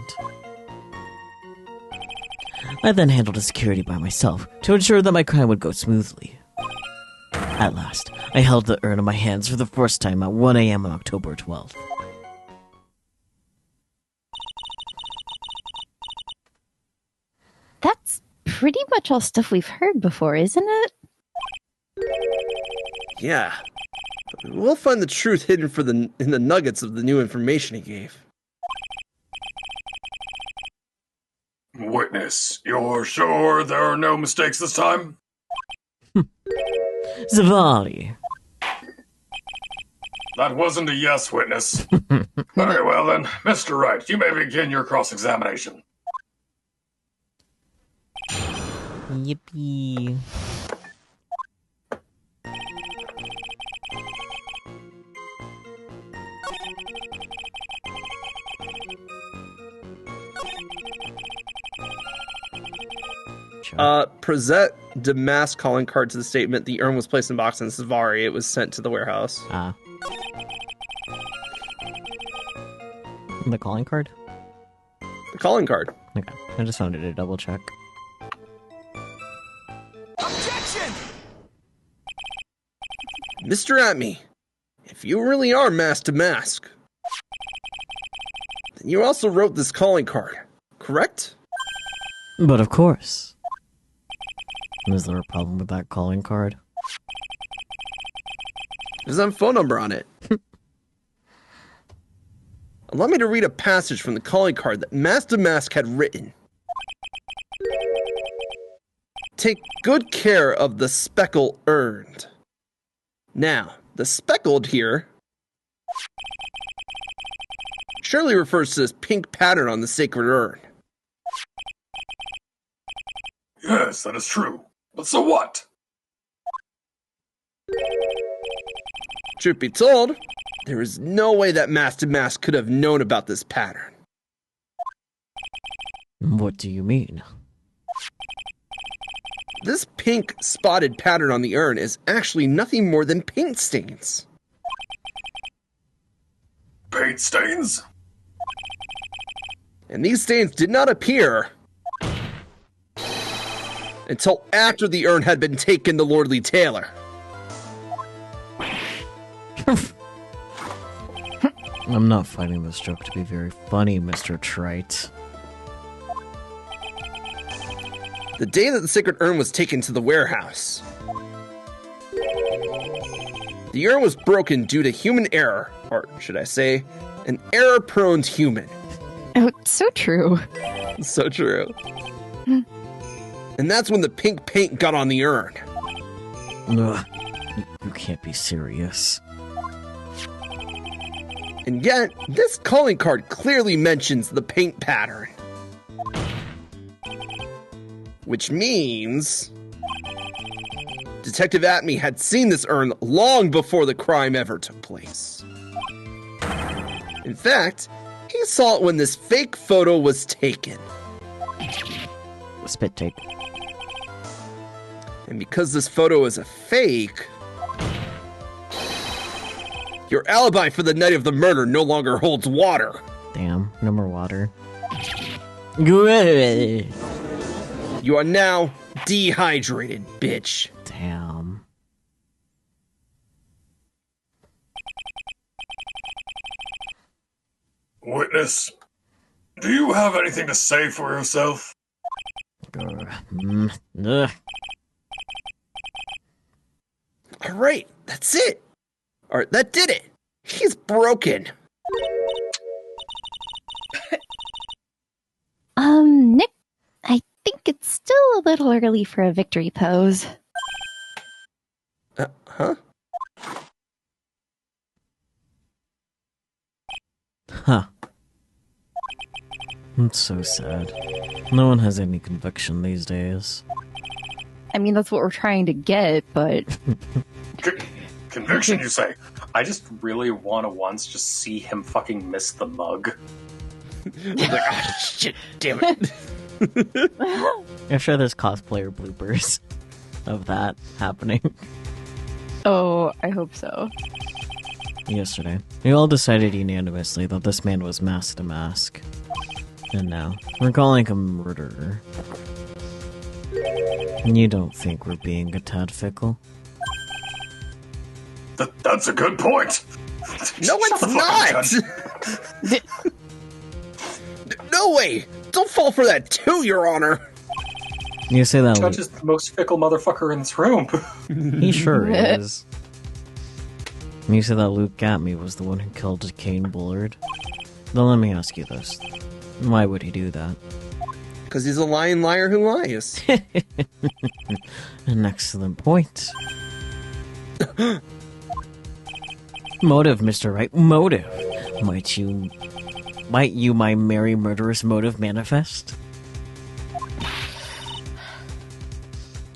I then handled the security by myself to ensure that my crime would go smoothly. At last, I held the urn in my hands for the first time at 1 a.m. on October 12th. That's pretty much all stuff we've heard before, isn't it? Yeah. We'll find the truth hidden in the nuggets of the new information he gave. Witness, you're sure there are no mistakes this time? Zavali. That wasn't a yes, witness. Very well then, Mr. Wright, you may begin your cross-examination. Yippee. Present Damask calling card to the statement. The urn was placed in a box in Savari. It was sent to the warehouse. Ah. The calling card? The calling card. Okay, I just wanted to double check. Objection! Mr. Atme, if you really are Master Mask, then you also wrote this calling card, correct? But of course. Is there a problem with that calling card? There's a phone number on it. Allow me to read a passage from the calling card that Master Mask had written. Take good care of the speckle earned. Now, the speckled here surely refers to this pink pattern on the sacred urn. Yes, that is true. But so what? Truth be told, there is no way that Master Mask could have known about this pattern. What do you mean? This pink spotted pattern on the urn is actually nothing more than paint stains. Paint stains? And these stains did not appear until after the urn had been taken to Lord Lee Taylor. I'm not finding this joke to be very funny, Mr. Trite. The day that the sacred urn was taken to the warehouse, the urn was broken due to human error, or should I say, an error-prone human. Oh, so true. So true. And that's when the pink paint got on the urn. Ugh, you can't be serious. And yet, this calling card clearly mentions the paint pattern. Which means... Detective Atme had seen this urn long before the crime ever took place. In fact, he saw it when this fake photo was taken. Spit take. And because this photo is a fake, your alibi for the night of the murder no longer holds water. Damn, no more water. Damn. You are now dehydrated, bitch. Witness, do you have anything to say for yourself? Ugh. Alright, that's it. Alright, that did it. He's broken. Nick, I think it's still a little early for a victory pose. Huh? Huh. It's so sad. No one has any conviction these days. I mean, that's what we're trying to get, but... Conviction, you say? I just really want to once just see him fucking miss the mug. Like, ah, shit, damn it. I'm sure there's cosplayer bloopers of that happening. Oh, I hope so. Yesterday, we all decided unanimously that this man was masked to mask. And now, we're calling him murderer. You don't think we're being a tad fickle? That's a good point. No, it's not! No way! Don't fall for that too, Your Honor! You say that Judge is the most fickle motherfucker in this room. He sure is. You say that Luke Gatme was the one who killed Kane Bullard. Then let me ask you this. Why would he do that? Because he's a lying liar who lies. An excellent point. Motive, Mr. Wright. Motive. Might you, my merry murderous motive manifest?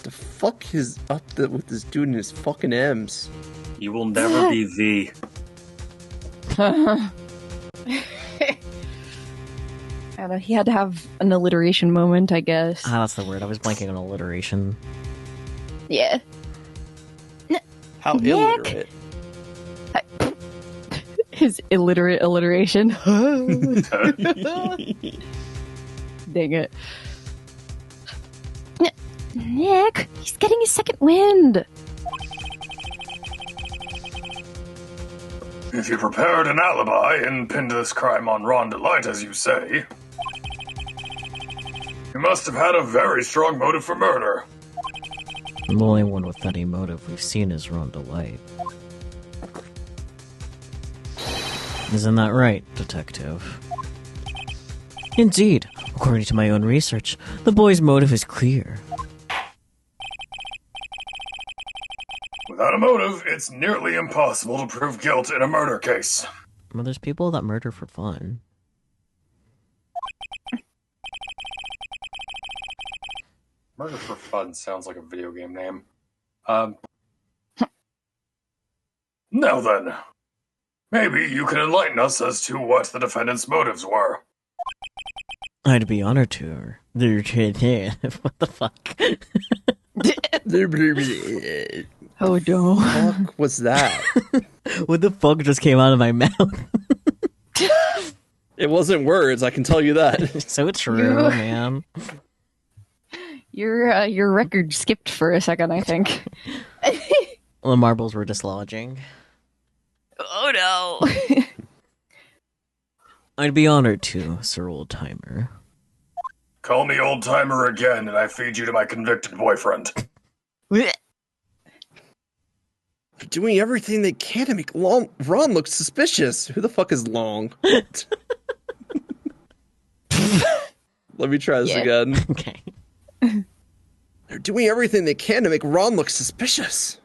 The fuck is up with this dude and his fucking M's? You will never be the... I don't know, he had to have an alliteration moment, I guess. Ah, that's the word. I was blanking on alliteration. Yeah. How Nick? illiterate. His illiterate alliteration. Dang it. Nick, he's getting his second wind. If you prepared an alibi and pinned this crime on Ron DeLite, as you say, you must have had a very strong motive for murder. The only one with any motive we've seen is Ron DeLite. Isn't that right, Detective? Indeed. According to my own research, the boy's motive is clear. Without a motive, it's nearly impossible to prove guilt in a murder case. Well, there's people that murder for fun. Murder for Fun sounds like a video game name. Now then, maybe you can enlighten us as to what the defendant's motives were. I'd be honored to. What the fuck? Oh no. Fuck was that? What the fuck just came out of my mouth? It wasn't words, I can tell you that. So true, man. Your record skipped for a second, I think. The marbles were dislodging. Oh no. I'd be honored to, Sir Old Timer. Call me old timer again, and I feed you to my convicted boyfriend. They're doing everything they can to make Ron look suspicious. Who the fuck is Long? Let me try this again. Okay. They're doing everything they can to make Ron look suspicious.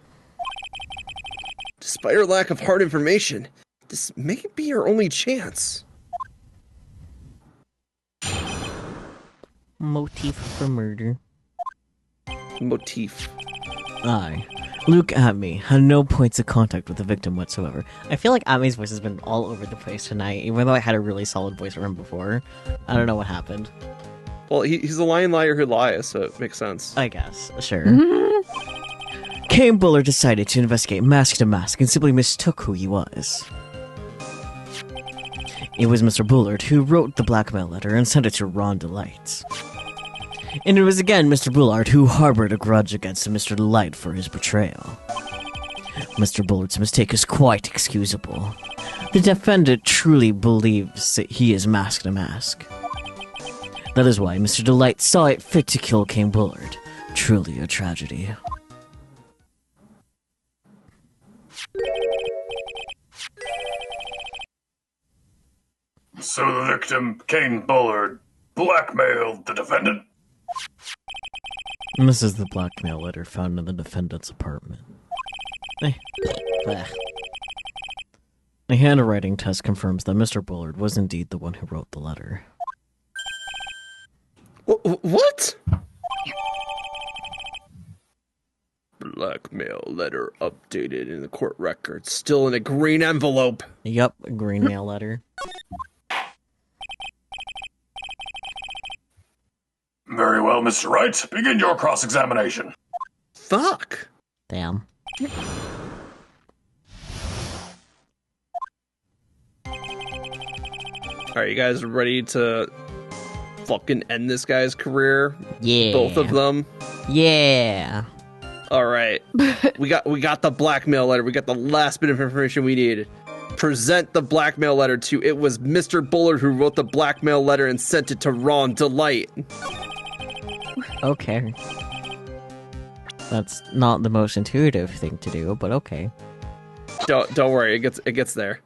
Despite her lack of hard information, this may be her only chance. Motif for murder. Motif. Aye. Luke Atme had no points of contact with the victim whatsoever. I feel like Atme's voice has been all over the place tonight, even though I had a really solid voice for him before. I don't know what happened. Well, he's a lying liar who lies, so it makes sense. I guess, sure. Kane Bullard decided to investigate Mask to Mask and simply mistook who he was. It was Mr. Bullard who wrote the blackmail letter and sent it to Ron Delight. And it was again Mr. Bullard who harbored a grudge against Mr. Delight for his betrayal. Mr. Bullard's mistake is quite excusable. The defendant truly believes that he is Mask to Mask. That is why Mr. Delight saw it fit to kill Kane Bullard. Truly a tragedy. So the victim, Kane Bullard, blackmailed the defendant? And this is the blackmail letter found in the defendant's apartment. A handwriting test confirms that Mr. Bullard was indeed the one who wrote the letter. What? Blackmail letter updated in the court record. Still in a green envelope. Yup, a green mail letter. Very well, Mr. Wright. Begin your cross-examination. Fuck. Damn. Alright, you guys ready to fucking end this guy's career? Yeah. Both of them? Yeah. Alright. we got the blackmail letter. We got the last bit of information we needed. Present the blackmail letter to it was Mr. Bullard who wrote the blackmail letter and sent it to Ron Delight. Okay. That's not the most intuitive thing to do, but okay. Don't worry, it gets there.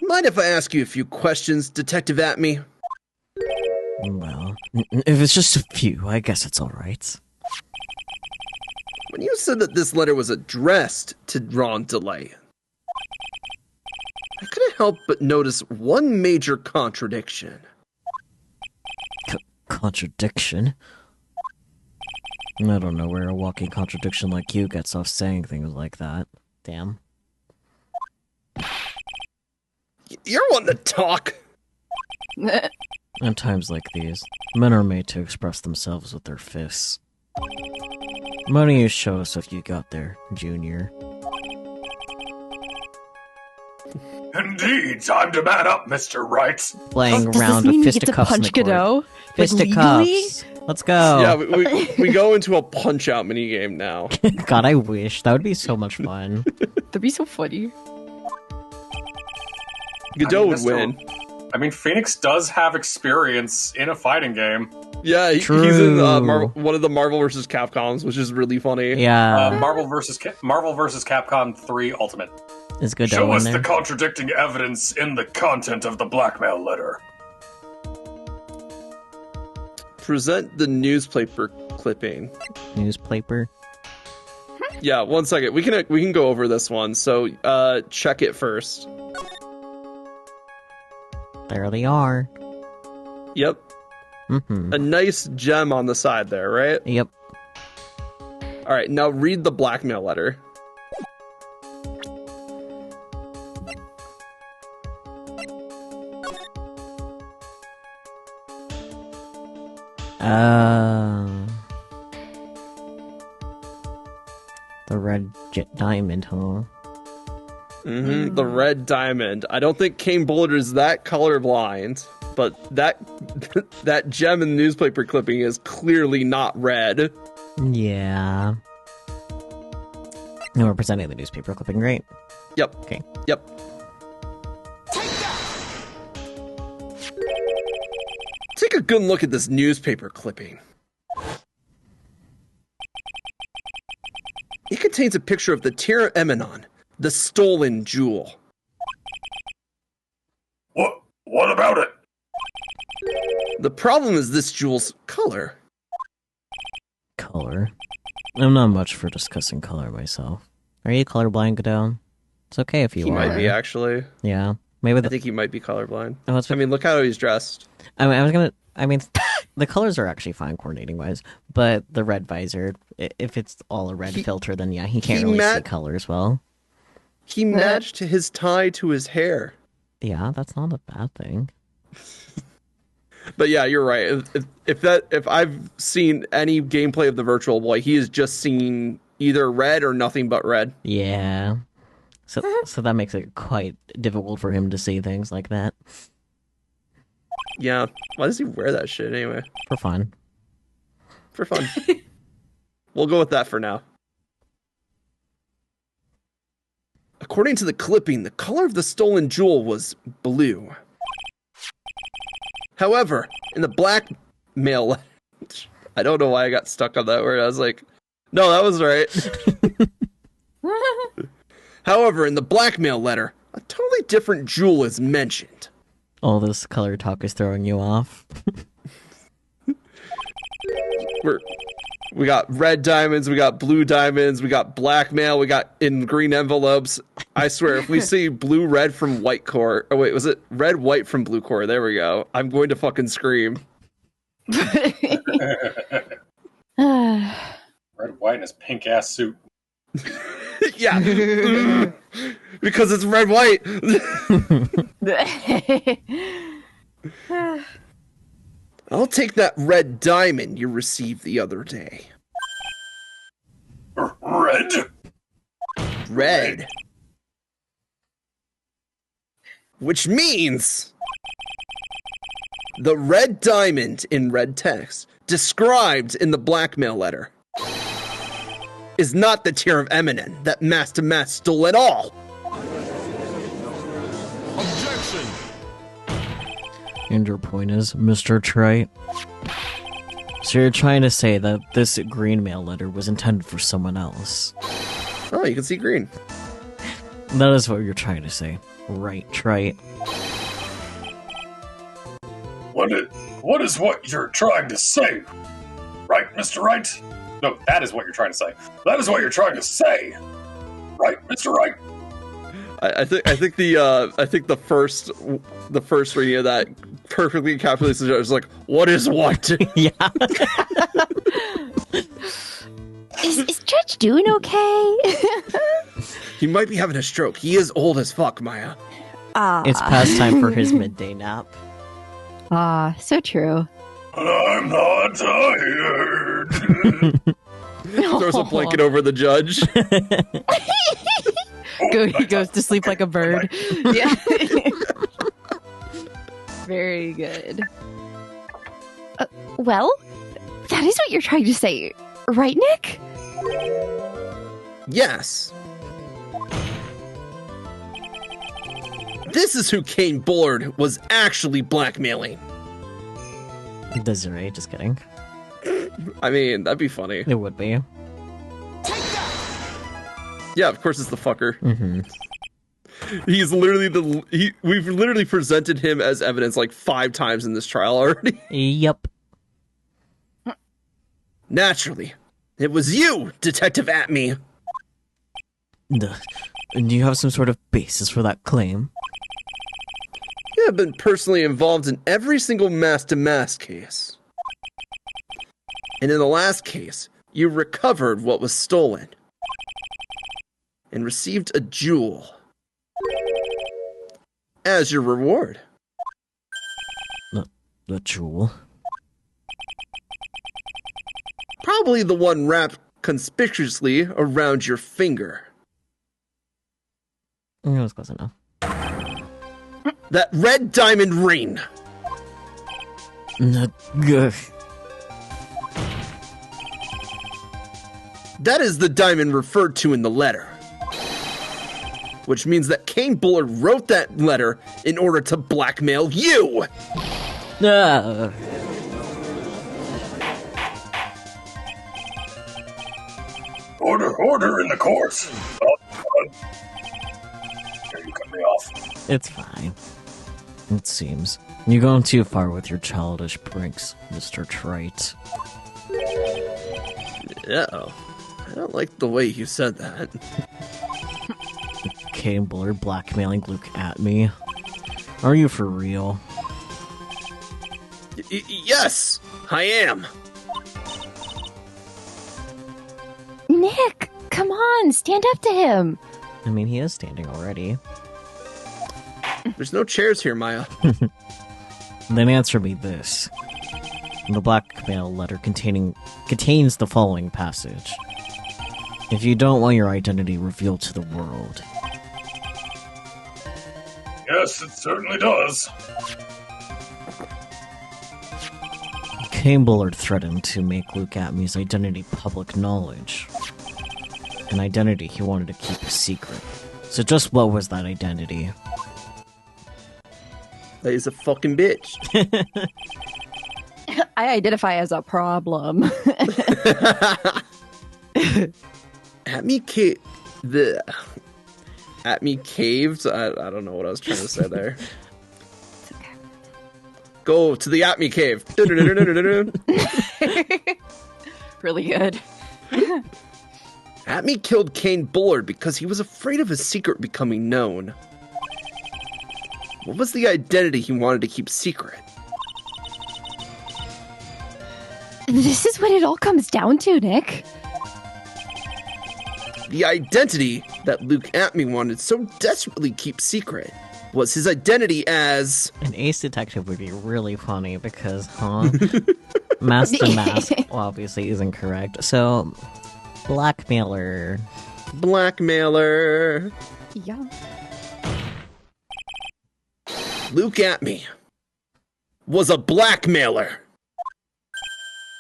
Mind if I ask you a few questions, Detective Atme? Well, if it's just a few, I guess it's alright. When you said that this letter was addressed to Ron Delight, I couldn't help but notice one major contradiction. Contradiction? I don't know where a walking contradiction like you gets off saying things like that. Damn. You're one to talk. At times like these, men are made to express themselves with their fists. Why don't you show us what you got there, Junior? Indeed, time to man up, Mr. Wright. Playing Does around this mean with we get to fisticuffs in punch the court. Godot? Fisticuffs. Let's go. Yeah, we go into a punch-out minigame now. God, I wish. That would be so much fun. That'd be so funny. Godot would win. I mean, Phoenix does have experience in a fighting game. Yeah, he's in one of the Marvel vs. Capcoms, which is really funny. Yeah. Marvel vs. Capcom 3 Ultimate. Is Godot Show in us there? the contradicting evidence in the content of the blackmail letter. Present the newspaper clipping. Newspaper? Yeah, 1 second. We can go over this one. So, check it first. There they are. Yep. Mm-hmm. A nice gem on the side there, right? Yep. All right, now read the blackmail letter. The red diamond, huh? Mm-hmm. The red diamond. I don't think Kane Bullard is that colorblind, but that gem in the newspaper clipping is clearly not red. Yeah. And we're presenting the newspaper clipping, right? Yep. Okay. Yep. Take a good look at this newspaper clipping. It contains a picture of the Terra Eminon, the stolen jewel. What about it? The problem is this jewel's color. Color? I'm not much for discussing color myself. Are you colorblind, Godot? It's okay if you He are. might be, actually. Yeah. Maybe I think he might be colorblind. Oh, I mean, look how he's dressed. I mean, the colors are actually fine coordinating-wise, but the red visor, if it's all a red filter, then yeah, he can't really see colors well. He matched his tie to his hair. Yeah, that's not a bad thing. But yeah, you're right. If I've seen any gameplay of the Virtual Boy, he is just seen either red or nothing but red. Yeah. So that makes it quite difficult for him to see things like that. Yeah. Why does he wear that shit anyway? For fun. For fun. We'll go with that for now. According to the clipping, the color of the stolen jewel was blue. However, in the blackmail... I don't know why I got stuck on that word. I was like, no, that was right. However, in the blackmail letter, a totally different jewel is mentioned. All this color talk is throwing you off. We got red diamonds, we got blue diamonds, we got blackmail, we got in green envelopes. I swear, if we see blue red from white core, oh wait, was it red white from blue core? There we go. I'm going to fucking scream. Red, white, and his pink ass suit. Yeah. Because it's red white. I'll take that red diamond you received the other day. Red? Red. Which means the red diamond in red text, described in the blackmail letter, is not the tier of Eminem that Master Matt stole at all. Objection! And your point is, Mr. Trite? So you're trying to say that this green mail letter was intended for someone else? Oh, you can see green. That is what you're trying to say. Right, Trite? What is what you're trying to say? Right, Mr. Wright? No, that is what you're trying to say. That is what you're trying to say. Right, Mr. Wright? I think the first reading of that perfectly encapsulates the joke. It's like, what is what? Yeah. Is Judge doing okay? He might be having a stroke. He is old as fuck, Maya. It's past time for his midday nap. So true. I'm not tired. Throws a blanket over the judge. He goes to sleep like a bird. Yeah. Very good. Well, that is what you're trying to say, right, Nick? Yes. This is who Kane Bullard was actually blackmailing. Desiree, just kidding. I mean, that'd be funny. It would be. Yeah, of course it's the fucker. Mm-hmm. He's literally we've literally presented him as evidence like 5 times in this trial already. Yep. Naturally. It was you, Detective Atme. Do you have some sort of basis for that claim? You have been personally involved in every single mask-to-mask case. And in the last case, you recovered what was stolen. And received a jewel. As your reward. The jewel? Probably the one wrapped conspicuously around your finger. It was close enough. That red diamond ring. Good. That is the diamond referred to in the letter. Which means that Kane Bullard wrote that letter in order to blackmail you! Order in the court. Here, you cut me off. It's fine. It seems. You're going too far with your childish pranks, Mr. Trite. Uh-oh. I don't like the way you said that. Kane Bullard blackmailing Luke at me. Are you for real? Yes, I am. Nick, come on, stand up to him. I mean, he is standing already. There's no chairs here, Maya. Then answer me this. The blackmail letter contains the following passage. If you don't want your identity revealed to the world. Yes, it certainly does. Kane Bullard threatened to make Luke Atmey's identity public knowledge. An identity he wanted to keep a secret. So just what was that identity? That is a fucking bitch. I identify as a problem. Atmey caved? I don't know what I was trying to say there. Go to the Atmey cave. Really good. Atmey killed Kane Bullard because he was afraid of his secret becoming known. What was the identity he wanted to keep secret? This is what it all comes down to, Nick. The identity that Luke Atmey wanted so desperately keep secret was his identity as... An ace detective would be really funny because, Mask to Mask obviously isn't correct. So, blackmailer. Blackmailer. Yeah. Luke Atmey was a blackmailer.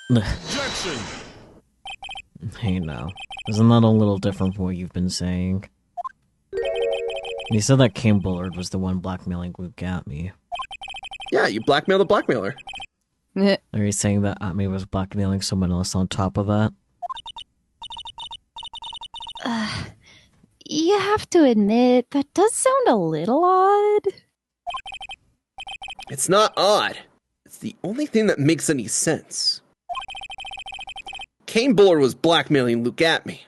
Objection! Hey now, isn't that a little different from what you've been saying? You said that Kane Bullard was the one blackmailing Luke Atmey. Yeah, you blackmailed a blackmailer. Are you saying that Atmey was blackmailing someone else on top of that? You have to admit, that does sound a little odd. It's not odd. It's the only thing that makes any sense. Kane Bullard was blackmailing Luke Atmey.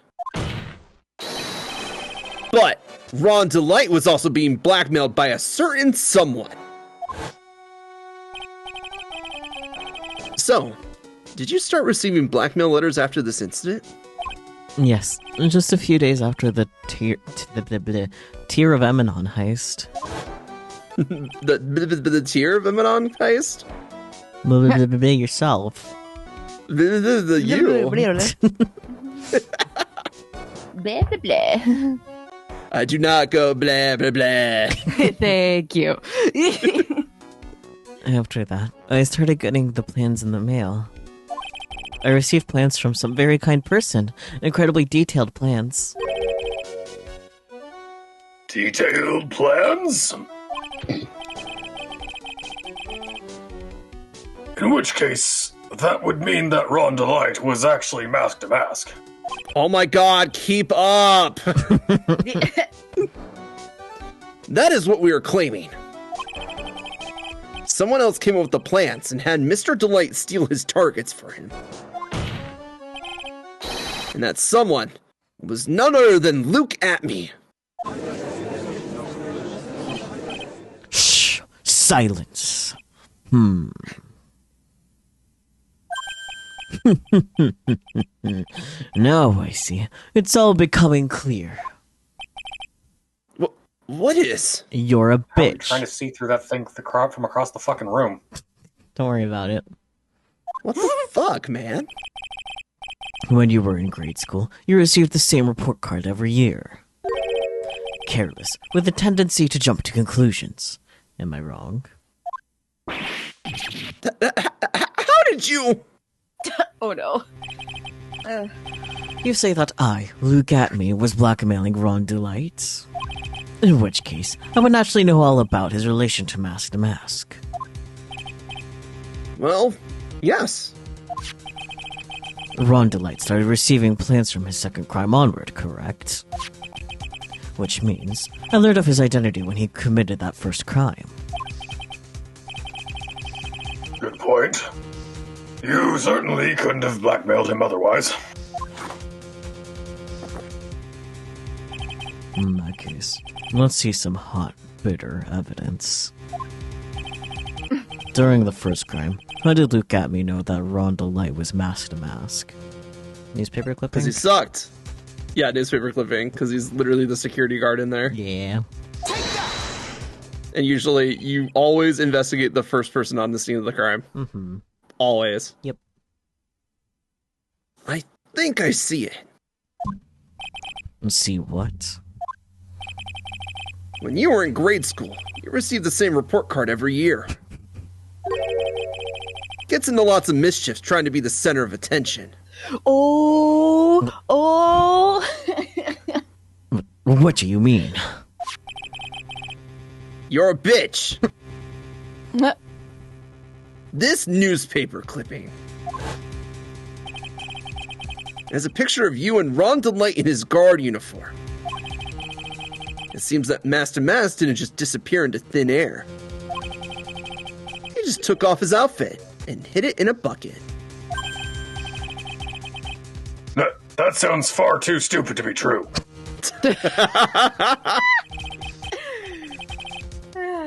But Ron Delight was also being blackmailed by a certain someone. So, did you start receiving blackmail letters after this incident? Yes, just a few days after the Tear of Emanon heist. the Tear of Emanon heist? Yourself. The you. Blah, blah, blah. I do not go blah, blah, blah. Thank you. After that, I started getting the plans in the mail. I received plans from some very kind person. Incredibly detailed plans. Detailed plans? In which case, that would mean that Ron Delight was actually Mask to Mask. Oh my god, keep up! That is what we are claiming. Someone else came up with the plans and had Mr. Delight steal his targets for him. And that someone was none other than Luke Atmey. Shh! Silence! Now I see. It's all becoming clear. What is? You're a How are you bitch. trying to see through that thing with the crowd from across the fucking room? Don't worry about it. What the fuck, man? When you were in grade school, you received the same report card every year. Careless, with a tendency to jump to conclusions. Am I wrong? How did you? Oh no. You say that I, Luke Atmey, was blackmailing Ron Delight? In which case, I would naturally know all about his relation to Mask. Well, yes. Ron Delight started receiving plans from his second crime onward, correct? Which means, I learned of his identity when he committed that first crime. point. You certainly couldn't have blackmailed him otherwise. In that case, let's see some hot, bitter evidence. During the first crime, how did Luke Atme know that Ron DeLite was mask to mask? Newspaper clipping? Because he sucked. Yeah, newspaper clipping, because he's literally the security guard in there. Yeah. And usually, you always investigate the first person on the scene of the crime. Mm-hmm. Always. Yep. I think I see it. See what? When you were in grade school, you received the same report card every year. Gets into lots of mischiefs trying to be the center of attention. Oh. What do you mean? You're a bitch. This newspaper clipping has a picture of you and Ron DeLite in his guard uniform. It seems that Master Mask didn't just disappear into thin air. He just took off his outfit and hid it in a bucket. That sounds far too stupid to be true.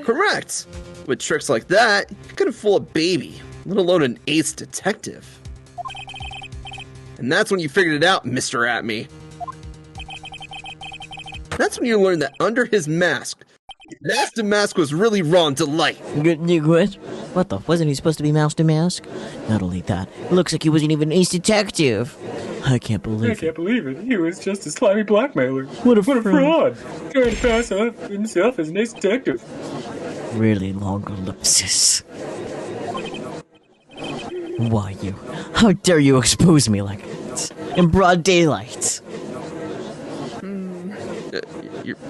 Correct. With tricks like that, you couldn't fool a baby, let alone an ace detective. And that's when you figured it out, Mr. Atme. That's when you learned that under his mask, Master Mask was really Ron DeLite. What the? Wasn't he supposed to be mouse to mask? Not only that, it looks like he wasn't even an ace detective. I can't believe it. I can't believe it. He was just a slimy blackmailer. What a fraud. Trying to pass off himself as an ace detective. Really long ellipsis. Why you? How dare you expose me like that? In broad daylight.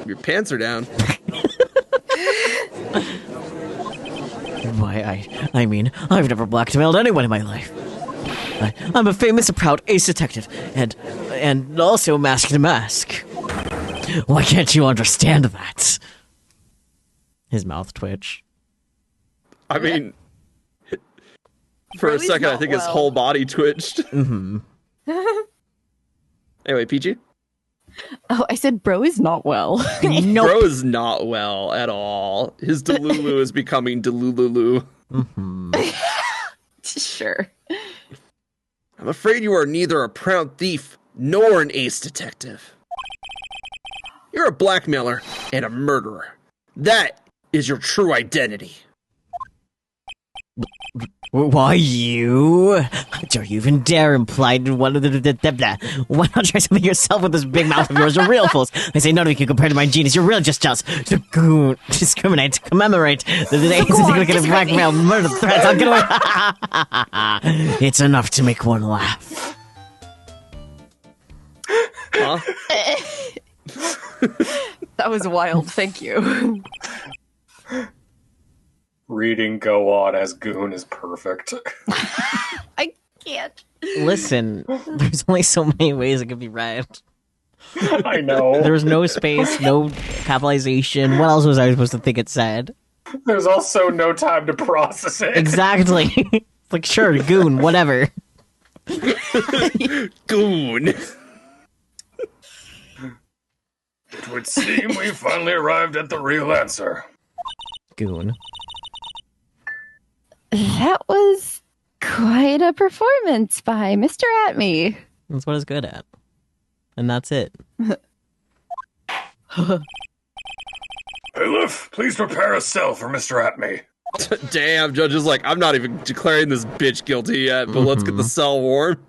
Your pants are down. Why, I mean, I've never blackmailed anyone in my life. I'm a famous and proud ace detective, and also mask to mask. Why can't you understand that? His mouth twitch. I mean, for a second, I think his whole body twitched. Mm-hmm. Anyway, Peachy? Oh, I said bro is not well. Nope. Bro is not well at all. His Delulu is becoming Delululu. Mm-hmm. Sure. I'm afraid you are neither a proud thief nor an ace detective. You're a blackmailer and a murderer. That is your true identity. Why you? How dare you even dare imply one of the why not try something yourself with this big mouth of yours? You're real fools. I say none of you can compare to my genius. You're real just us. Discriminate, commemorate the days of get blackmail, murder threats. I'll get away. It's enough to make one laugh. Huh? That was wild. Thank you. Reading Go On as Goon is perfect. I can't. Listen, there's only so many ways it could be read. I know. There was no space, no capitalization. What else was I supposed to think it said? There's also no time to process it. Exactly. Like, sure, goon, whatever. Goon. It would seem we finally arrived at the real answer. Goon. That was quite a performance by Mr. Atme. That's what it's good at. And that's it. Bailiff, please prepare a cell for Mr. Atme. Damn, Judge is like, I'm not even declaring this bitch guilty yet, but let's get the cell warm.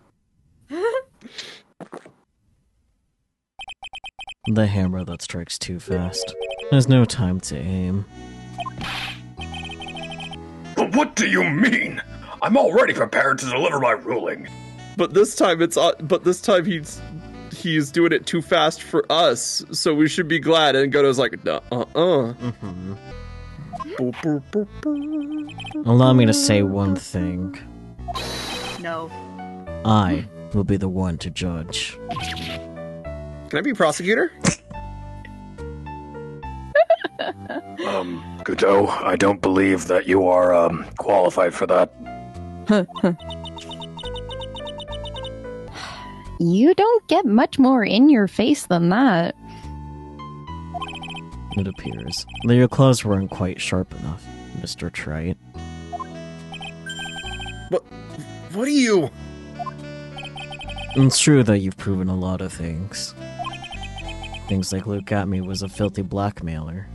The hammer that strikes too fast. There's no time to aim. But what do you mean? I'm already prepared to deliver my ruling. But this time he's doing it too fast for us, so we should be glad. And Goto's like, Allow me to say one thing. No. I will be the one to judge. Can I be prosecutor? Godot, I don't believe that you are, qualified for that. You don't get much more in your face than that. It appears that your claws weren't quite sharp enough, Mr. Trite. What are you? It's true that you've proven a lot of things. Things like Luke Atme was a filthy blackmailer,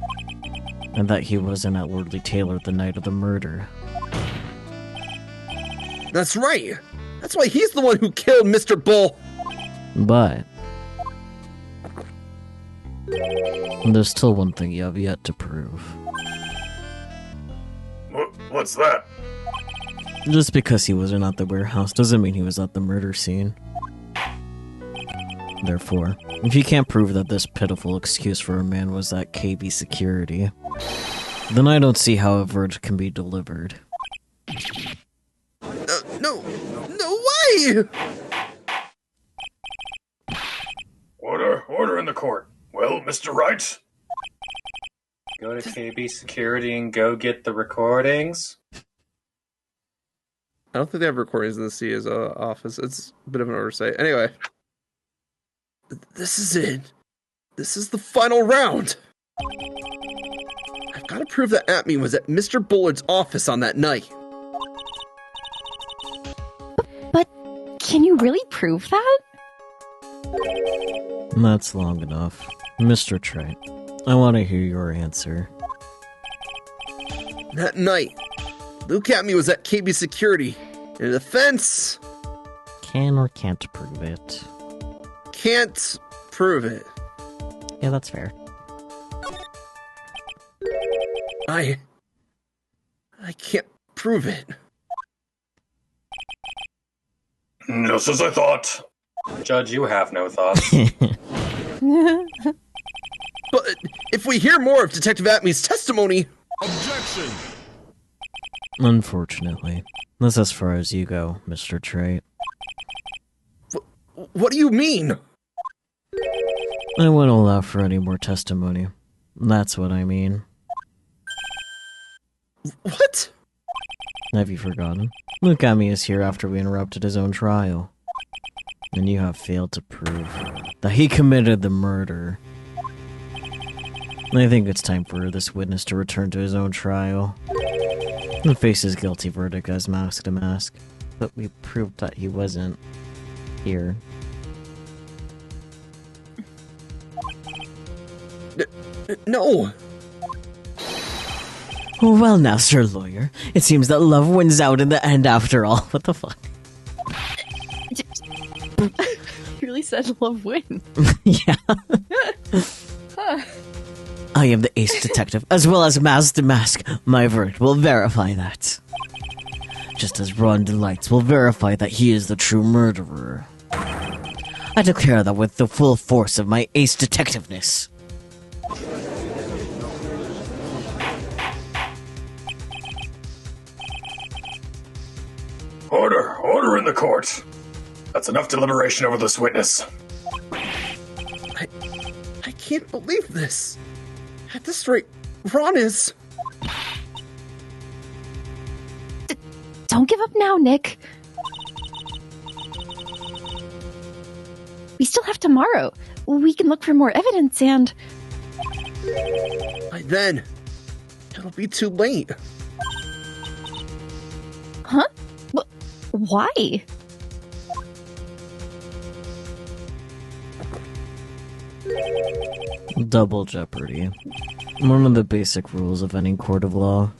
and that he wasn't at Lordly Taylor the night of the murder. That's right. That's why he's the one who killed Mr. Bull. But there's still one thing you have yet to prove. What's that? Just because he wasn't at the warehouse doesn't mean he was at the murder scene. Therefore, if you can't prove that this pitiful excuse for a man was at KB Security, then I don't see how a verdict can be delivered. No way! Order in the court. Well, Mr. Wright? Go to KB Security and go get the recordings. I don't think they have recordings in the CA's office. It's a bit of an oversight. Anyway. This is it. This is the final round. I've got to prove that Atme was at Mr. Bullard's office on that night. But can you really prove that? That's long enough. Mr. Trite, I want to hear your answer. That night, Luke Atme was at KB Security. In defense... Can or can't prove it. Can't prove it. Yeah, that's fair. I can't prove it. Just as I thought. Judge, you have no thoughts. But if we hear more of Detective Atme's testimony... Objection! Unfortunately, that's as far as you go, Mr. Trite. What do you mean? I won't allow for any more testimony. That's what I mean. What? Have you forgotten? Luke Atme is here after we interrupted his own trial. And you have failed to prove that he committed the murder. I think it's time for this witness to return to his own trial and face his guilty verdict as mask to mask. But we proved that he wasn't here. No. Well now, Sir Lawyer, it seems that love wins out in the end after all. What the fuck? You really said love wins. Yeah. I am the ace detective, as well as mask to mask. My verdict will verify that. Just as Ron Delights will verify that he is the true murderer. I declare that with the full force of my ace detectiveness. Order in the court. That's enough deliberation over this witness. I can't believe this. At this rate, Ron is... Don't give up now, Nick. We still have tomorrow. We can look for more evidence and... By then, it'll be too late. Huh? Why? Double jeopardy. One of the basic rules of any court of law.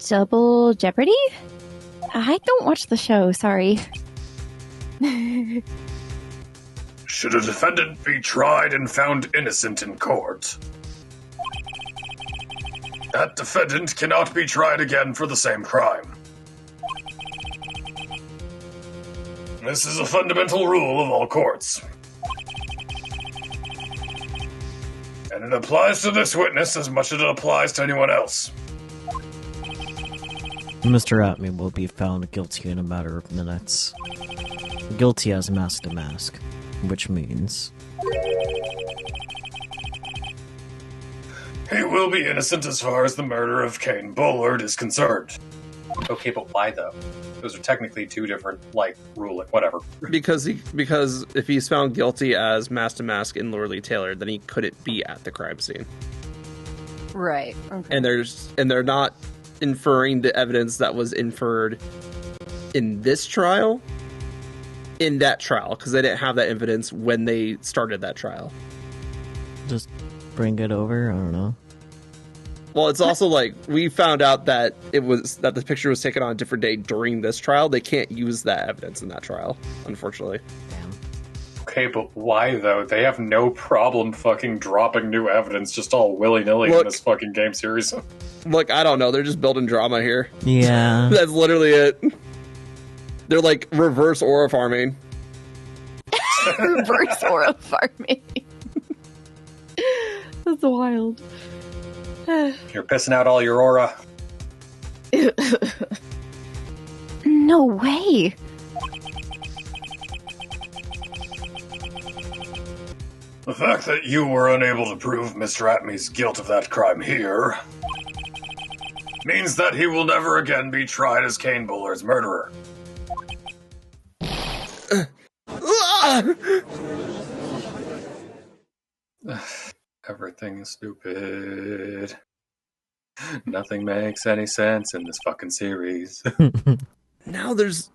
Double Jeopardy? I don't watch the show, sorry. Should a defendant be tried and found innocent in court, that defendant cannot be tried again for the same crime. This is a fundamental rule of all courts. And it applies to this witness as much as it applies to anyone else. Mr. Atme will be found guilty in a matter of minutes. Guilty as mask to mask, which means... he will be innocent as far as the murder of Kane Bullard is concerned. Okay, but why though? Those are technically two different, ruling, whatever. Because if he's found guilty as Master Mask and Laura Lee Taylor, then he couldn't be at the crime scene. Right. Okay. And they're not inferring the evidence that was inferred in this trial in that trial, because they didn't have that evidence when they started that trial. Just bring it over. I don't know. Well, it's also like we found out that the picture was taken on a different day during this trial. They can't use that evidence in that trial, unfortunately. Damn. Okay, but why though? They have no problem fucking dropping new evidence just all willy-nilly in this fucking game series. Look, I don't know. They're just building drama here. Yeah. That's literally it. They're like reverse aura farming. Reverse aura farming. That's wild. You're pissing out all your aura. No way. The fact that you were unable to prove Mr. Atmey's guilt of that crime here means that he will never again be tried as Kane Buller's murderer. Everything is stupid. Nothing makes any sense in this fucking series. Now there's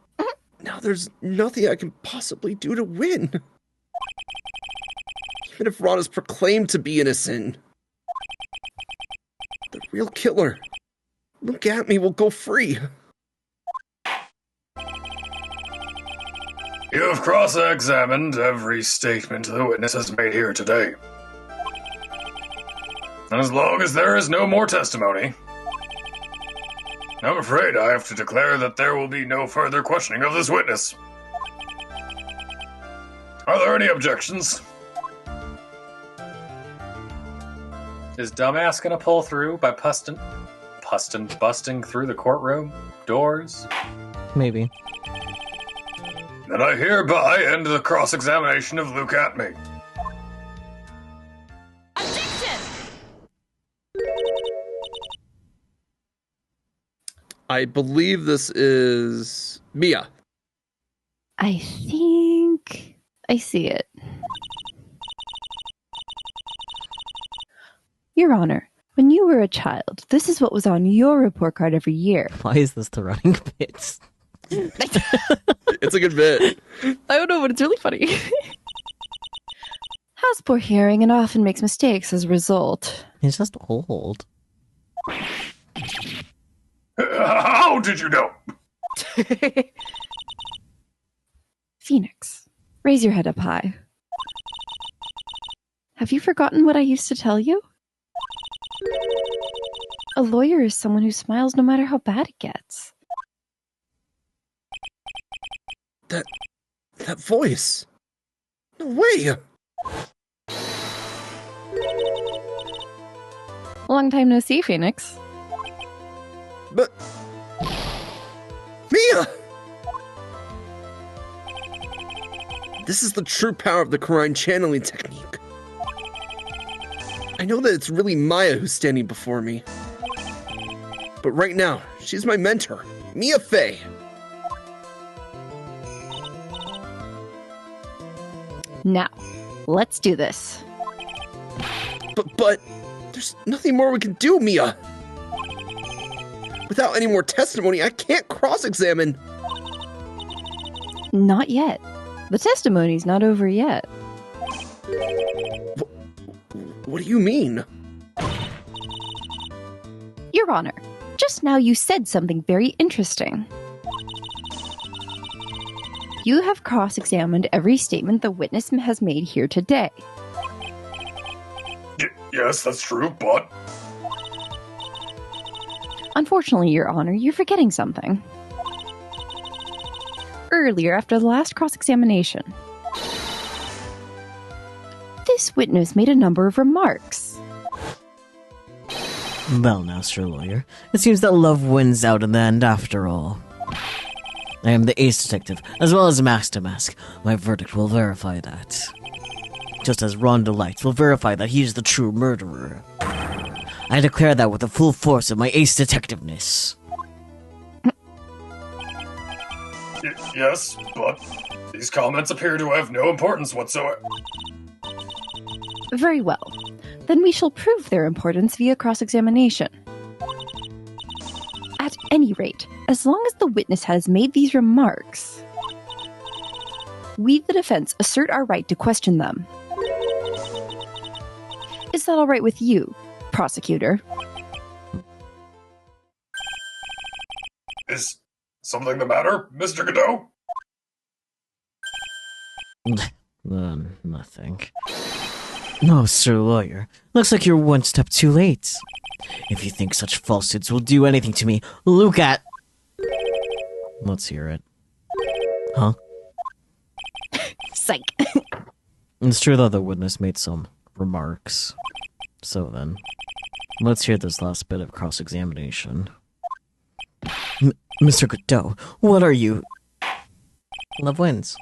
nothing I can possibly do to win. Even if Ron is proclaimed to be innocent, the real killer, Look at me, will go free. You have cross-examined every statement the witness has made here today. And as long as there is no more testimony, I'm afraid I have to declare that there will be no further questioning of this witness. Are there any objections? Is Dumbass gonna pull through by busting through the courtroom doors? Maybe. Then I hereby end the cross-examination of Luke Atmey. I believe this is Mia. I think I see it. Your Honor, when you were a child, this is what was on your report card every year. Why is this the running bit? It's a good bit. I don't know, but it's really funny. Has poor hearing and often makes mistakes as a result. He's just old. How did you know? Phoenix, raise your head up high. Have you forgotten what I used to tell you? A lawyer is someone who smiles no matter how bad it gets. That voice. No way. Long time no see, Phoenix. But Mia! This is the true power of the Quran channeling technique. I know that it's really Maya who's standing before me. But right now, she's my mentor, Mia Fey. Now, let's do this. But there's nothing more we can do, Mia. Without any more testimony, I can't cross-examine. Not yet. The testimony's not over yet. What do you mean? Your Honor, just now you said something very interesting. You have cross-examined every statement the witness has made here today. Yes, that's true, but... Unfortunately, Your Honor, you're forgetting something. Earlier, after the last cross-examination, this witness made a number of remarks. Well now, Sir Lawyer, it seems that love wins out in the end after all. I am the ace detective, as well as Master Mask. My verdict will verify that. Just as Rhonda Lights will verify that he is the true murderer. I declare that with the full force of my ace detectiveness. Yes, but these comments appear to have no importance whatsoever. Very well. Then we shall prove their importance via cross-examination. At any rate, as long as the witness has made these remarks, we, the defense, assert our right to question them. Is that all right with you, prosecutor? Is something the matter, Mr. Godot? Nothing. No, sir lawyer. Looks like you're one step too late. If you think such falsehoods will do anything to me, look at... Let's hear it. Huh? Psych. It's true that the witness made some remarks. So then, let's hear this last bit of cross-examination. Mr. Godot, what are you... Love wins.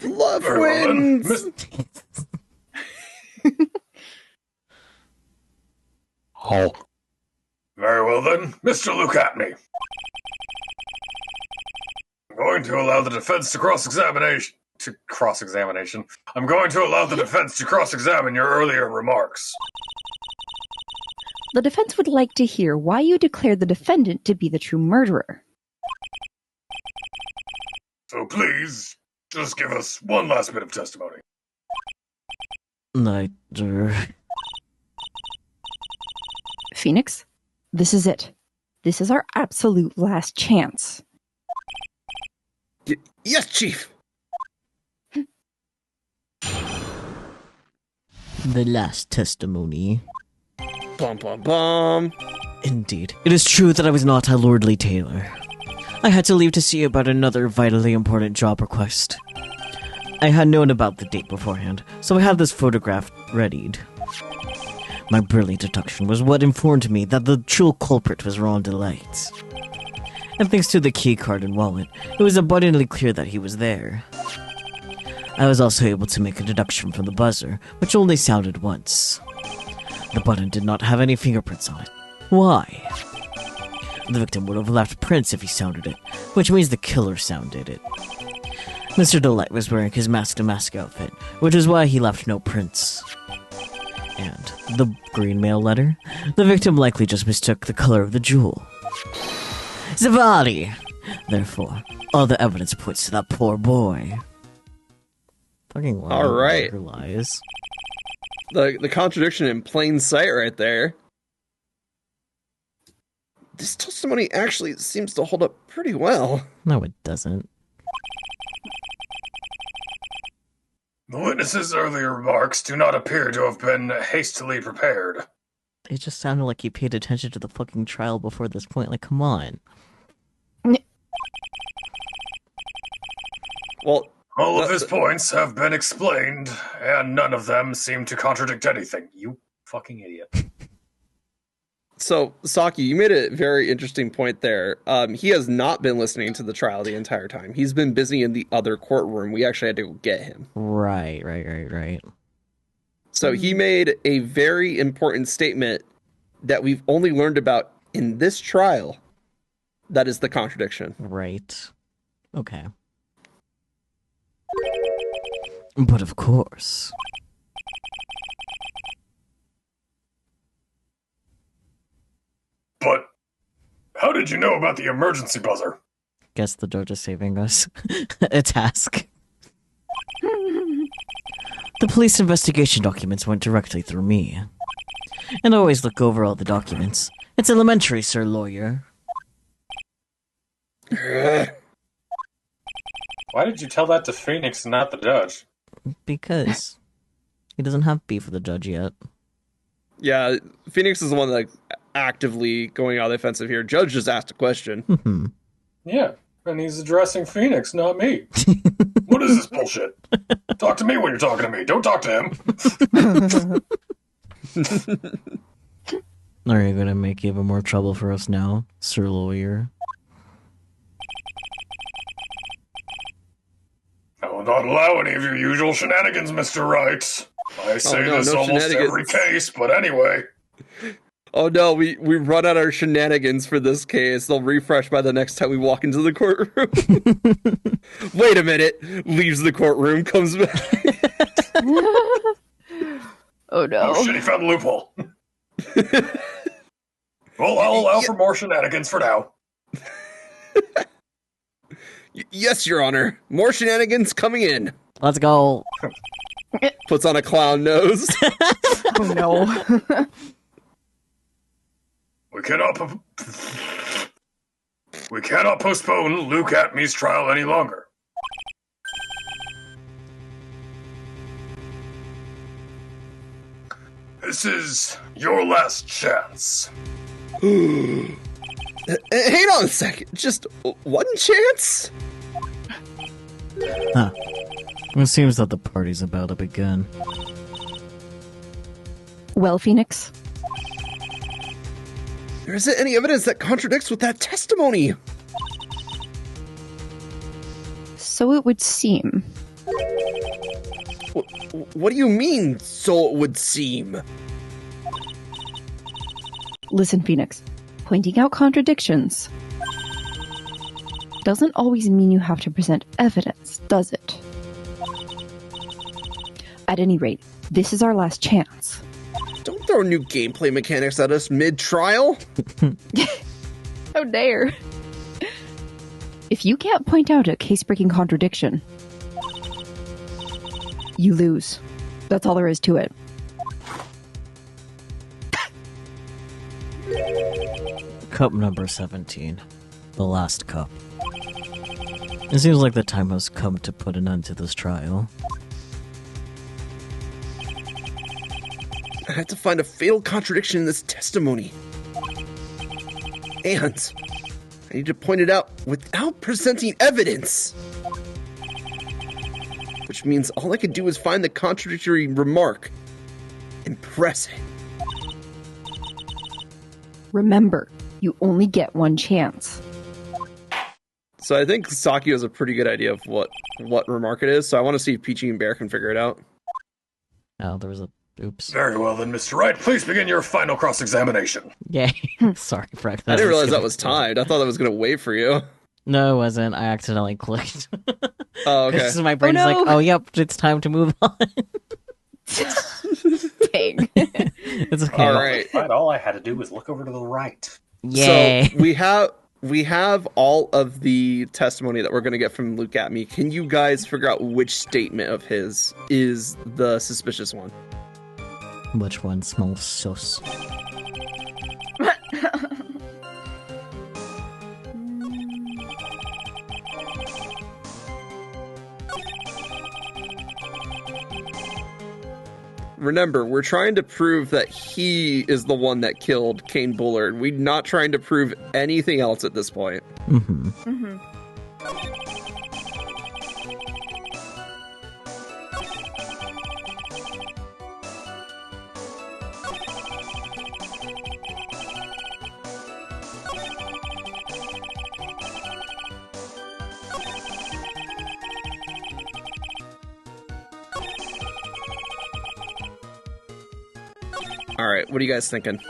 Love wins! Hulk. Very well then, Mr. Luke Atney. I'm going to allow the defense to cross-examination. I'm going to allow the defense to cross-examine your earlier remarks. The defense would like to hear why you declared the defendant to be the true murderer. So please, just give us one last bit of testimony. Phoenix, this is it. This is our absolute last chance. Yes, Chief! The last testimony. Bum bum bum. Indeed. It is true that I was not a Lordly Taylor. I had to leave to see about another vitally important job request. I had known about the date beforehand, so I had this photograph readied. My brilliant deduction was what informed me that the true culprit was Ron Delight. And thanks to the keycard and wallet, it was abundantly clear that he was there. I was also able to make a deduction from the buzzer, which only sounded once. The button did not have any fingerprints on it. Why? The victim would have left prints if he sounded it, which means the killer sounded it. Mr. Delight was wearing his mask-to-mask outfit, which is why he left no prints. And the green mail letter? The victim likely just mistook the color of the jewel. Zavali! Therefore, all the evidence points to that poor boy. Fucking lies. All right. Lies. The contradiction in plain sight right there. This testimony actually seems to hold up pretty well. No, it doesn't. The witness's earlier remarks do not appear to have been hastily prepared. It just sounded like he paid attention to the fucking trial before this point. Like, come on. Well, all of his points have been explained, and none of them seem to contradict anything. You fucking idiot. So, Saki, you made a very interesting point there. He has not been listening to the trial the entire time. He's been busy in the other courtroom. We actually had to go get him. Right. So he made a very important statement that we've only learned about in this trial. That is the contradiction. Right. Okay. But of course... But how did you know about the emergency buzzer? Guess the judge is saving us a task. The police investigation documents went directly through me. And I always look over all the documents. It's elementary, sir lawyer. Why did you tell that to Phoenix and not the judge? Because he doesn't have beef with the judge yet. Yeah, Phoenix is the one that actively going on the offensive here. Judge just asked a question. Yeah, and he's addressing Phoenix, not me. What is this bullshit? Talk to me when you're talking to me. Don't talk to him. Are you gonna make even more trouble for us now, sir lawyer? I will not allow any of your usual shenanigans, Mr. Wright. I say no this almost shenanigans. every case, but anyway. Oh no, we run out our shenanigans for this case. They'll refresh by the next time we walk into the courtroom. Wait a minute. Leaves the courtroom, comes back. Oh no. Oh shit, he found the loophole. Well, I'll allow for more shenanigans for now. Yes, Your Honor. More shenanigans coming in. Let's go. Puts on a clown nose. Oh no. We cannot postpone Luke Atmey's trial any longer. This is your last chance. Hang on a second. Just one chance? Huh. It seems that the party's about to begin. Well, Phoenix. There isn't any evidence that contradicts with that testimony. So it would seem. What do you mean, so it would seem? Listen, Phoenix. Pointing out contradictions doesn't always mean you have to present evidence, does it? At any rate, this is our last chance. Don't throw new gameplay mechanics at us mid-trial. How dare. If you can't point out a case-breaking contradiction, you lose. That's all there is to it. Cup number 17. The last cup. It seems like the time has come to put an end to this trial. I had to find a fatal contradiction in this testimony. And I need to point it out without presenting evidence. Which means all I could do is find the contradictory remark and press it. Remember, you only get one chance. So I think Saki has a pretty good idea of what remark it is, so I want to see if Peachy and Bear can figure it out. Oh, there was a... Oops. Very well then, Mr. Wright. Please begin your final cross-examination. Yay. Sorry, Frank. I didn't realize that was timed. I thought that was going to wait for you. No, it wasn't. I accidentally clicked. Oh, okay. This is my brain is no. like, oh, yep, it's time to move on. Dang. It's okay. All right. All I had to do was look over to the right. Yay. So we have all of the testimony that we're going to get from Luke Atmey. Can you guys figure out which statement of his is the suspicious one? Which one smells sus? Remember, we're trying to prove that he is the one that killed Kane Bullard. We're not trying to prove anything else at this point. Mm-hmm. Mm-hmm. All right, what are you guys thinking?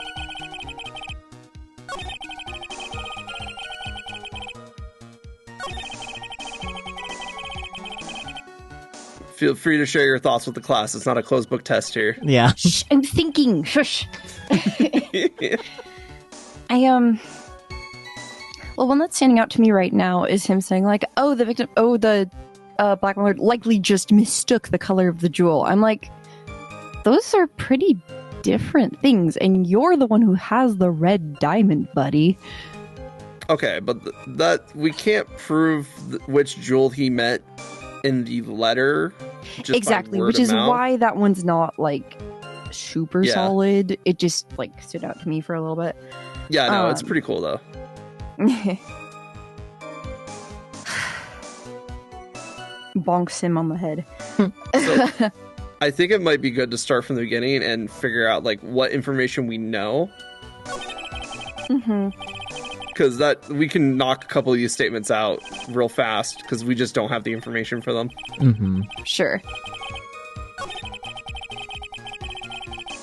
Feel free to share your thoughts with the class. It's not a closed book test here. Yeah. Shh, I'm thinking. Shush. Well, one that's standing out to me right now is him saying, like, oh, the victim, the Black Lord likely just mistook the color of the jewel. I'm like, those are pretty different things, and you're the one who has the red diamond, buddy. Okay, but that we can't prove which jewel he meant in the letter. Just Exactly, by word which of is mouth. why that one's not, like, super Yeah. solid. It just, like, stood out to me for a little bit. Yeah, no, it's Um, pretty cool though. Bonks him on the head. So, I think it might be good to start from the beginning and figure out like what information we know, Mm-hmm. because that we can knock a couple of these statements out real fast because we just don't have the information for them. Mm-hmm. Sure.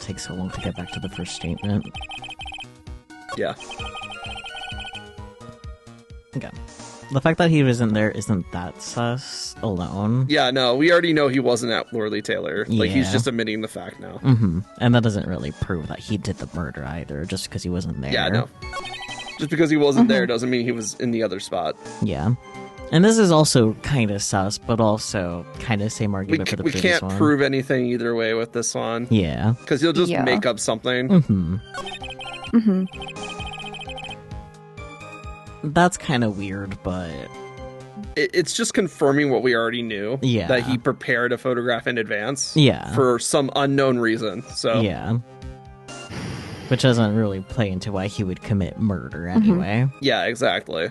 Takes so long to get back to the first statement. Yeah. Okay. The fact that he wasn't there isn't that sus alone. Yeah, no, we already know he wasn't at Lorley Taylor. Like, he's Yeah. just admitting the fact now. Mm-hmm. And that doesn't really prove that he did the murder either, just because he wasn't there. Yeah, no. Just because he wasn't there doesn't mean he was in the other spot. Yeah. And this is also kind of sus, but also kind of same argument for the We previous can't one. prove anything either way with this one. Yeah. Because he'll just Yeah. make up something. Mm-hmm. Mm-hmm. That's kind of weird, but It's just confirming what we already knew. Yeah. That he prepared a photograph in advance. yeah. For some unknown reason. So Yeah. Which doesn't really play into why he would commit murder anyway. yeah, exactly.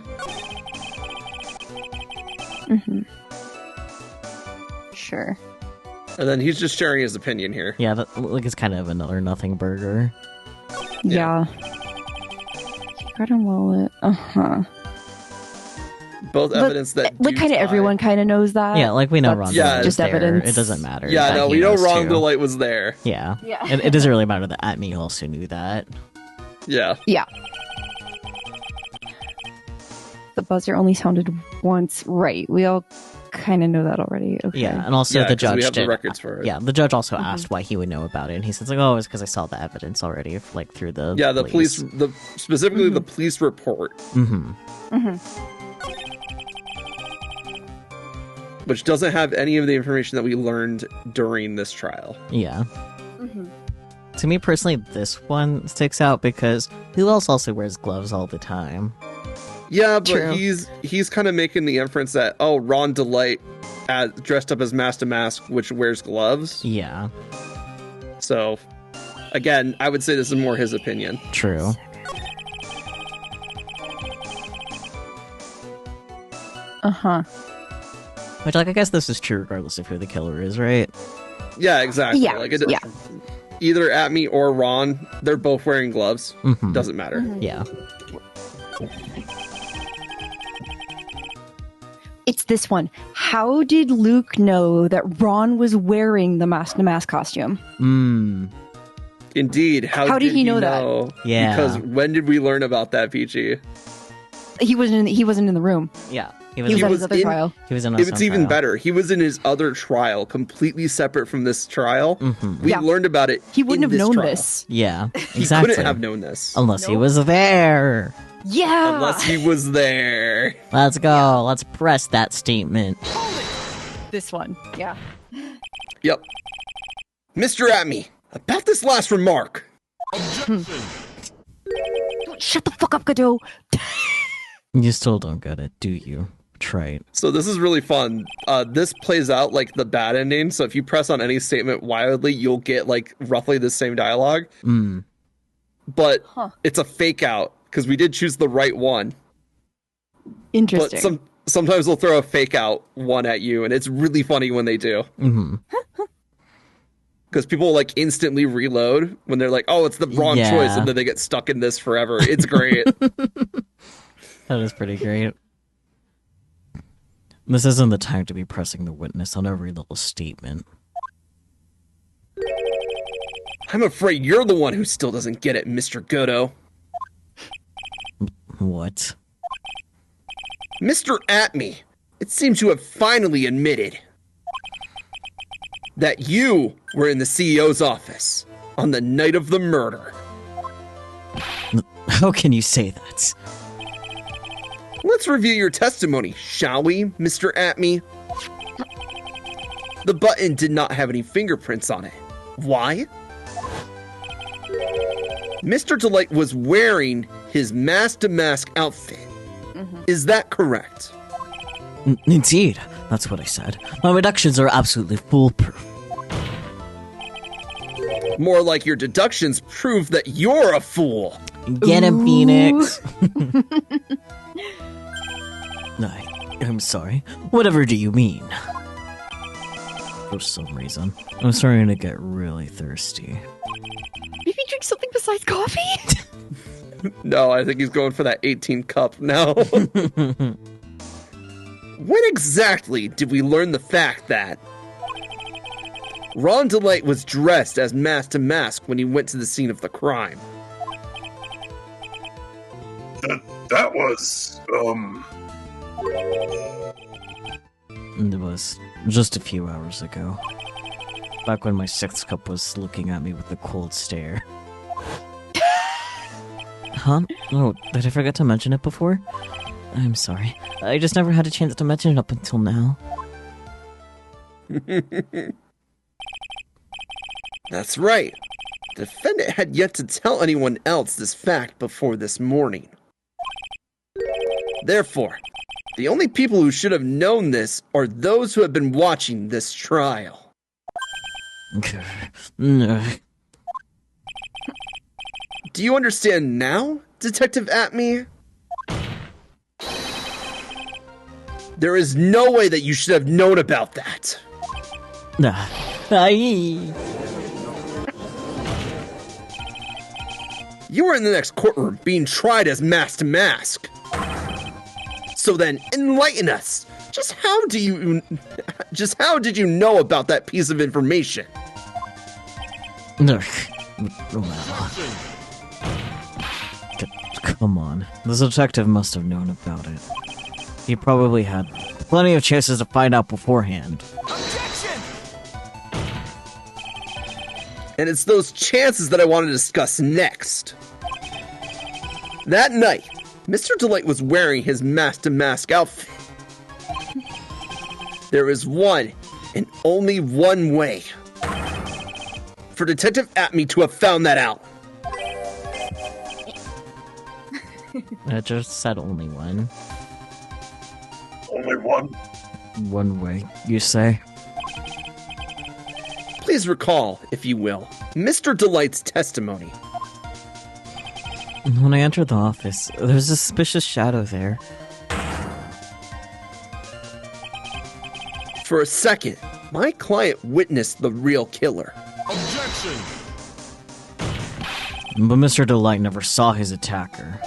Mm-hmm. Sure. And then he's just sharing his opinion here. Yeah, that, like it's kind of another nothing burger. Yeah. Got a wallet. Uh-huh. Both But, evidence that like, do kind of tie. everyone kind of knows that. Yeah, like we know That's Ron yeah, Delight just was there. evidence. It doesn't matter. Yeah, that no, he we know knows Ron too. Delight was there. Yeah. Yeah. It doesn't really matter that Atme also knew that. Yeah. Yeah. The buzzer only sounded once. Right. We all kind of know that already. Okay. Yeah, and also Yeah, the 'cause judge we have the did. records for it. Yeah, the judge also asked why he would know about it, and he says like, "Oh, it's because I saw the evidence already, like through the Yeah, the police, specifically the police report, Mm-hmm. Mm-hmm. which doesn't have any of the information that we learned during this trial. Yeah. Mm-hmm. To me personally, this one sticks out because who else also wears gloves all the time? Yeah, but True. he's kind of making the inference that, oh, Ron Delight dressed up as Mask to Mask, which wears gloves. Yeah, So, again, I would say this is more his opinion. true. Uh-huh. Which, like, I guess this is true regardless of who the killer is, right? Yeah, exactly. Yeah, Like yeah. Either Atme or Ron, they're both wearing gloves. Mhm. Doesn't matter. Yeah. It's this one. How did Luke know that Ron was wearing the Mask to Mask costume? Mm. Indeed. How did he know that? Yeah. Because when did we learn about that, Peachy? He wasn't in the room. Yeah. He was at his other trial. He was in. If it's even better, he was in his other trial, completely separate from this trial. Mhm. We Yeah. learned about it. He wouldn't in have known trial. this. Yeah. He Exactly. couldn't have known this Unless he Nope. was there. Yeah. unless he was there. Let's go. Let's press that statement. This one. Yeah. Yep. Mr. Atme, about this last remark. Shut the fuck up, Godot. You still don't get it, do you? Try it. So this is really fun. This plays out like the bad ending. So if you press on any statement wildly, you'll get like roughly the same dialogue. Mm. But Huh. it's a fake out because we did choose the right one. Interesting. But sometimes they'll throw a fake out one at you, and it's really funny when they do. Hmm. Because people like instantly reload when they're like, "Oh, it's the wrong Yeah. choice," and then they get stuck in this forever. It's great. That is pretty great. This isn't the time to be pressing the witness on every little statement. I'm afraid you're the one who still doesn't get it, Mr. Godot. What? Mr. Atme, it seems you have finally admitted that you were in the CEO's office on the night of the murder. How can you say that? Let's review your testimony, shall we, Mr. Atme? The button did not have any fingerprints on it. Why? Mr. Delight was wearing his Mask to Mask outfit. Is that correct? Indeed, that's what I said. My reductions are absolutely foolproof. More like your deductions prove that you're a fool. Get him, Ooh. Phoenix. I'm sorry. Whatever do you mean? For some reason, I'm starting to get really thirsty. Maybe drink something besides coffee? No, I think he's going for that 18 cup now. When exactly did we learn the fact that Ron Delight was dressed as Mask to Mask when he went to the scene of the crime? that was, It was just a few hours ago. Back when my sixth cup was looking at me with a cold stare. Huh? Oh, did I forget to mention it before? I'm sorry. I just never had a chance to mention it up until now. That's right. The defendant had yet to tell anyone else this fact before this morning. Therefore, the only people who should have known this are those who have been watching this trial. No. Do you understand now, Detective Atme? There is no way that you should have known about that. You were in the next courtroom being tried as mask to mask. So then, enlighten us. Just how did you know about that piece of information? Well, come on. The detective must have known about it. He probably had plenty of chances to find out beforehand. Objection! And it's those chances that I want to discuss next. That night, Mr. Delight was wearing his mask-to-mask outfit. There is one and only one way for Detective Atme to have found that out. I just said only one. only one. One way, you say? Please recall, if you will, Mr. Delight's testimony. When I entered the office, there was a suspicious shadow there. For a second, my client witnessed the real killer. Objection! But Mr. Delight never saw his attacker.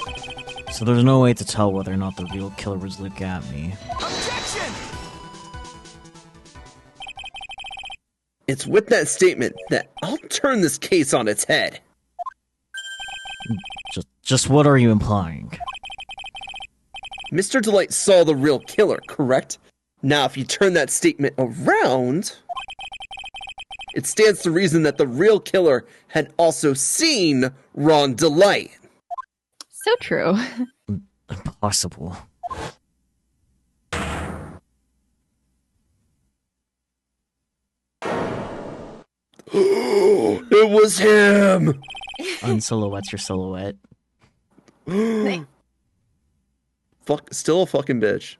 So there's no way to tell whether or not the real killer was Luke Atme. Objection! It's with that statement that I'll turn this case on its head. Just what are you implying? Mr. Delight saw the real killer, correct? Now, if you turn that statement around, it stands to reason that the real killer had also seen Ron Delight. So true. Impossible. It was him! Unsilhouette's your silhouette. Still a fucking bitch.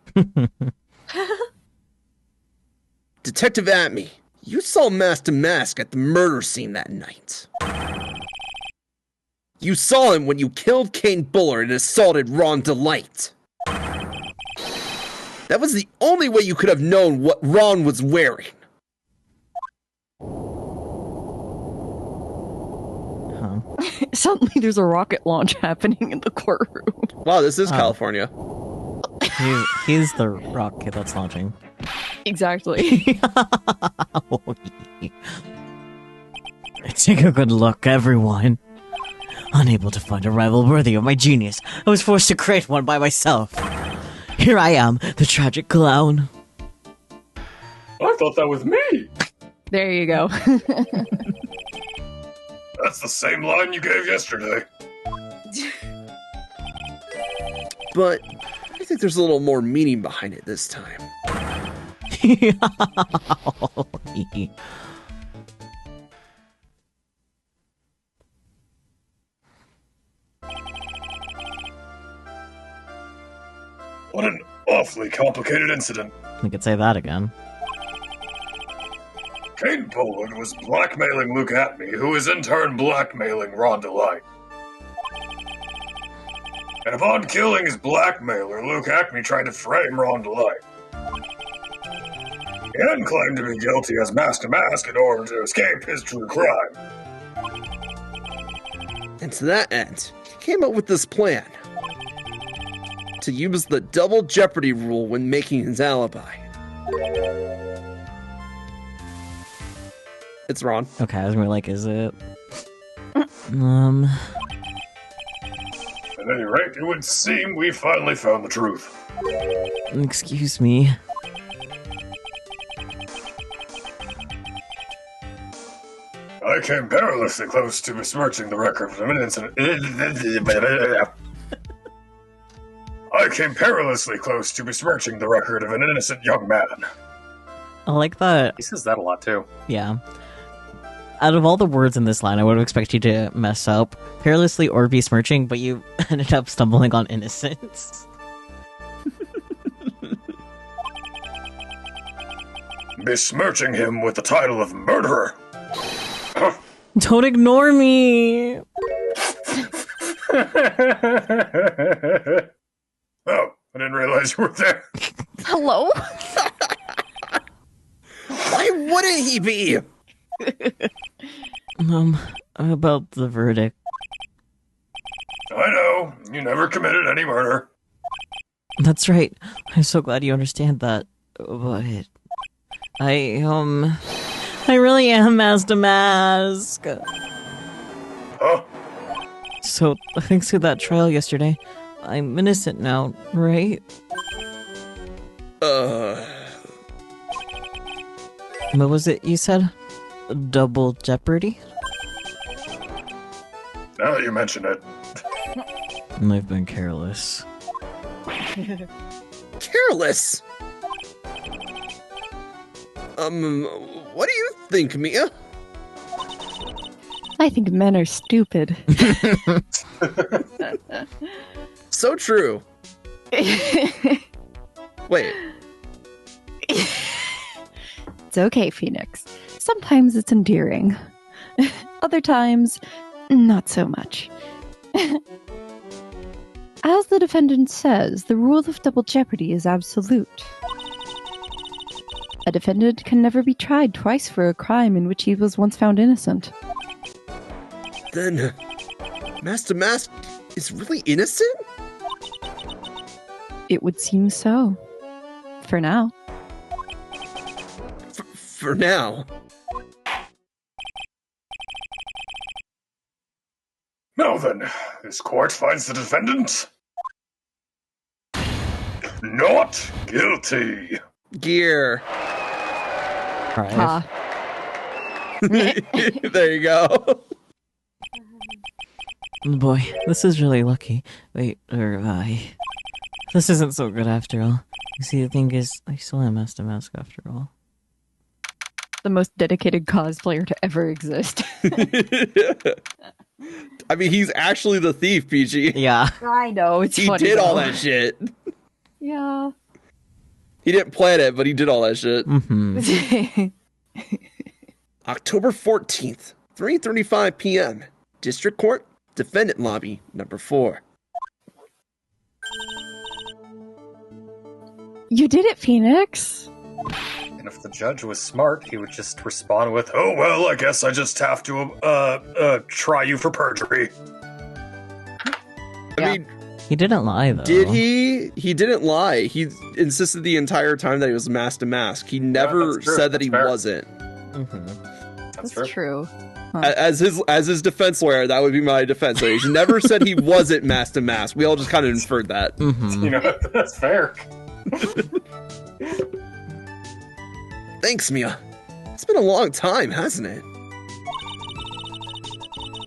Detective Atme, you saw Mask to Mask at the murder scene that night. You saw him when you killed Kane Bullard and assaulted Ron Delight. That was the only way you could have known what Ron was wearing. Huh? Suddenly there's a rocket launch happening in the courtroom. Wow, this is California. He's the rocket that's launching. Exactly. Take a good look, everyone. Unable to find a rival worthy of my genius, I was forced to create one by myself. Here I am, the tragic clown. I thought that was me. There you go. That's the same line you gave yesterday. But I think there's a little more meaning behind it this time. What an awfully complicated incident. We could say that again. Kane Bullard was blackmailing Luke Atme, who was in turn blackmailing Ron Delight. And upon killing his blackmailer, Luke Atme tried to frame Ron Delight. He then claimed to be guilty as Mask to Mask in order to escape his true crime. And to that end, he came up with this plan. To use the double jeopardy rule when making his alibi. It's Ron. Okay, I was gonna be like, is it? And At any rate, it would seem we finally found the truth. Excuse me. I came perilously close to besmirching the record of an innocent. I came perilously close to besmirching the record of an innocent young man. I like that. He says that a lot too. Yeah. Out of all the words in this line, I would expect you to mess up perilously or besmirching, but you ended up stumbling on innocence. Besmirching him with the title of murderer. Don't ignore me! Oh, I didn't realize you were there. Hello? Why wouldn't he be? About the verdict. I know, you never committed any murder. That's right. I'm so glad you understand that. But I really am Master Mask. Huh? So, thanks to that trial yesterday, I'm innocent now, right? What was it you said? Double jeopardy? Now that you mention it. I've been careless. Careless. What do you think, Mia? I think men are stupid. So true. Wait. It's okay, Phoenix. Sometimes it's endearing. Other times, not so much. As the defendant says, the rule of double jeopardy is absolute. A defendant can never be tried twice for a crime in which he was once found innocent. Then, Master Mask is really innocent? It would seem so. For now. For now. Now then, this court finds the defendant not guilty. Gear. Right. There you go. Boy, this is really lucky. Wait, this isn't so good after all. You see, the thing is, I still am Master Mask after all. The most dedicated cosplayer to ever exist. I mean, he's actually the thief, PG. Yeah. I know, it's He funny. did all though. that shit. Yeah. He didn't plan it, but he did all that shit. Mm-hmm. October 14th, 3:35 p.m. District Court, Defendant Lobby, number 4. You did it, Phoenix. And if the judge was smart, he would just respond with, Oh well, I guess I just have to try you for perjury. I mean, He didn't lie, though. did he? He didn't lie. He insisted the entire time that he was Master Mask. He never that's true. said that he That's fair. wasn't. That's That's true. As his defense lawyer, that would be my defense lawyer. He never said he wasn't Master Mask. We all just kind of inferred that. Mm-hmm. You know, that's fair. Thanks, Mia. It's been a long time, hasn't it?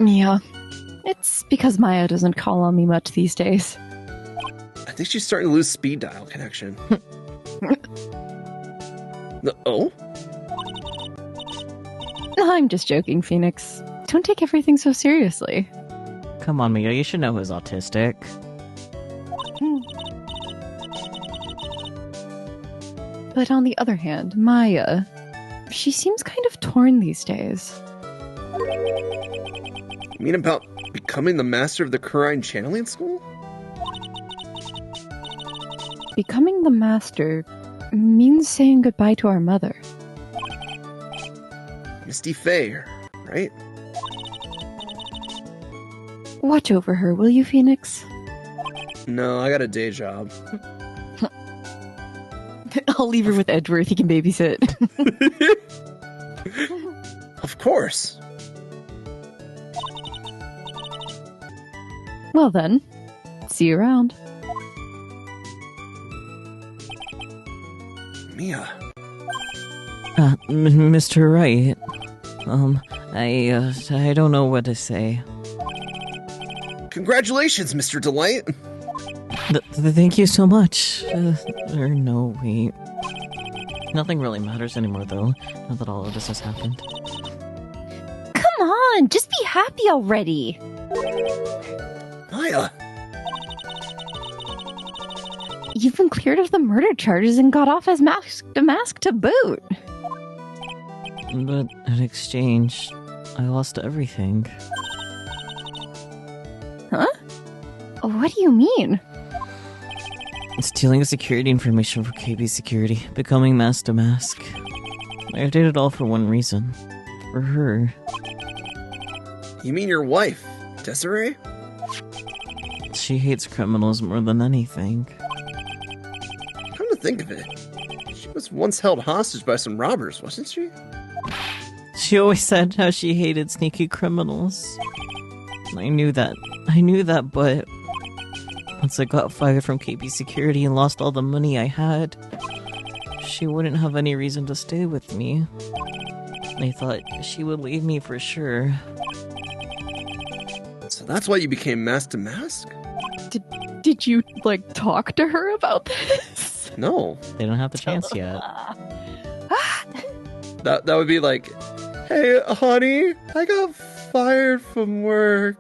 Yeah. It's because Maya doesn't call on me much these days. I think she's starting to lose speed dial connection. Oh? I'm just joking, Phoenix. Don't take everything so seriously. Come on, Mia, you should know who's autistic. But on the other hand, Maya, she seems kind of torn these days. You mean about becoming the master of the Kurine channeling school? Becoming the master means saying goodbye to our mother. Misty Faye, right? Watch over her, will you, Phoenix? No, I got a day job. I'll leave her with Edgeworth. He can babysit. Of course. Well then, See you around. Mia. Mr. Wright. I don't know what to say. Congratulations, Mr. Delight. Thank you so much. No, wait. Nothing really matters anymore, though, now that all of this has happened. Come on, just be happy already. Maya. You've been cleared of the murder charges and got off as mask to boot. But in exchange, I lost everything. Huh? What do you mean? Stealing security information for KB Security, becoming mask to mask. I did it all for one reason. For her. You mean your wife, Desiree? She hates criminals more than anything. Come to think of it, she was once held hostage by some robbers, wasn't she? She always said how she hated sneaky criminals. I knew that, but once I got fired from KB Security and lost all the money I had, she wouldn't have any reason to stay with me. I thought she would leave me for sure. So that's why you became mask to mask? Did you, talk to her about this? No. They don't have the chance yet. That would be like, hey, honey, I got fired from work.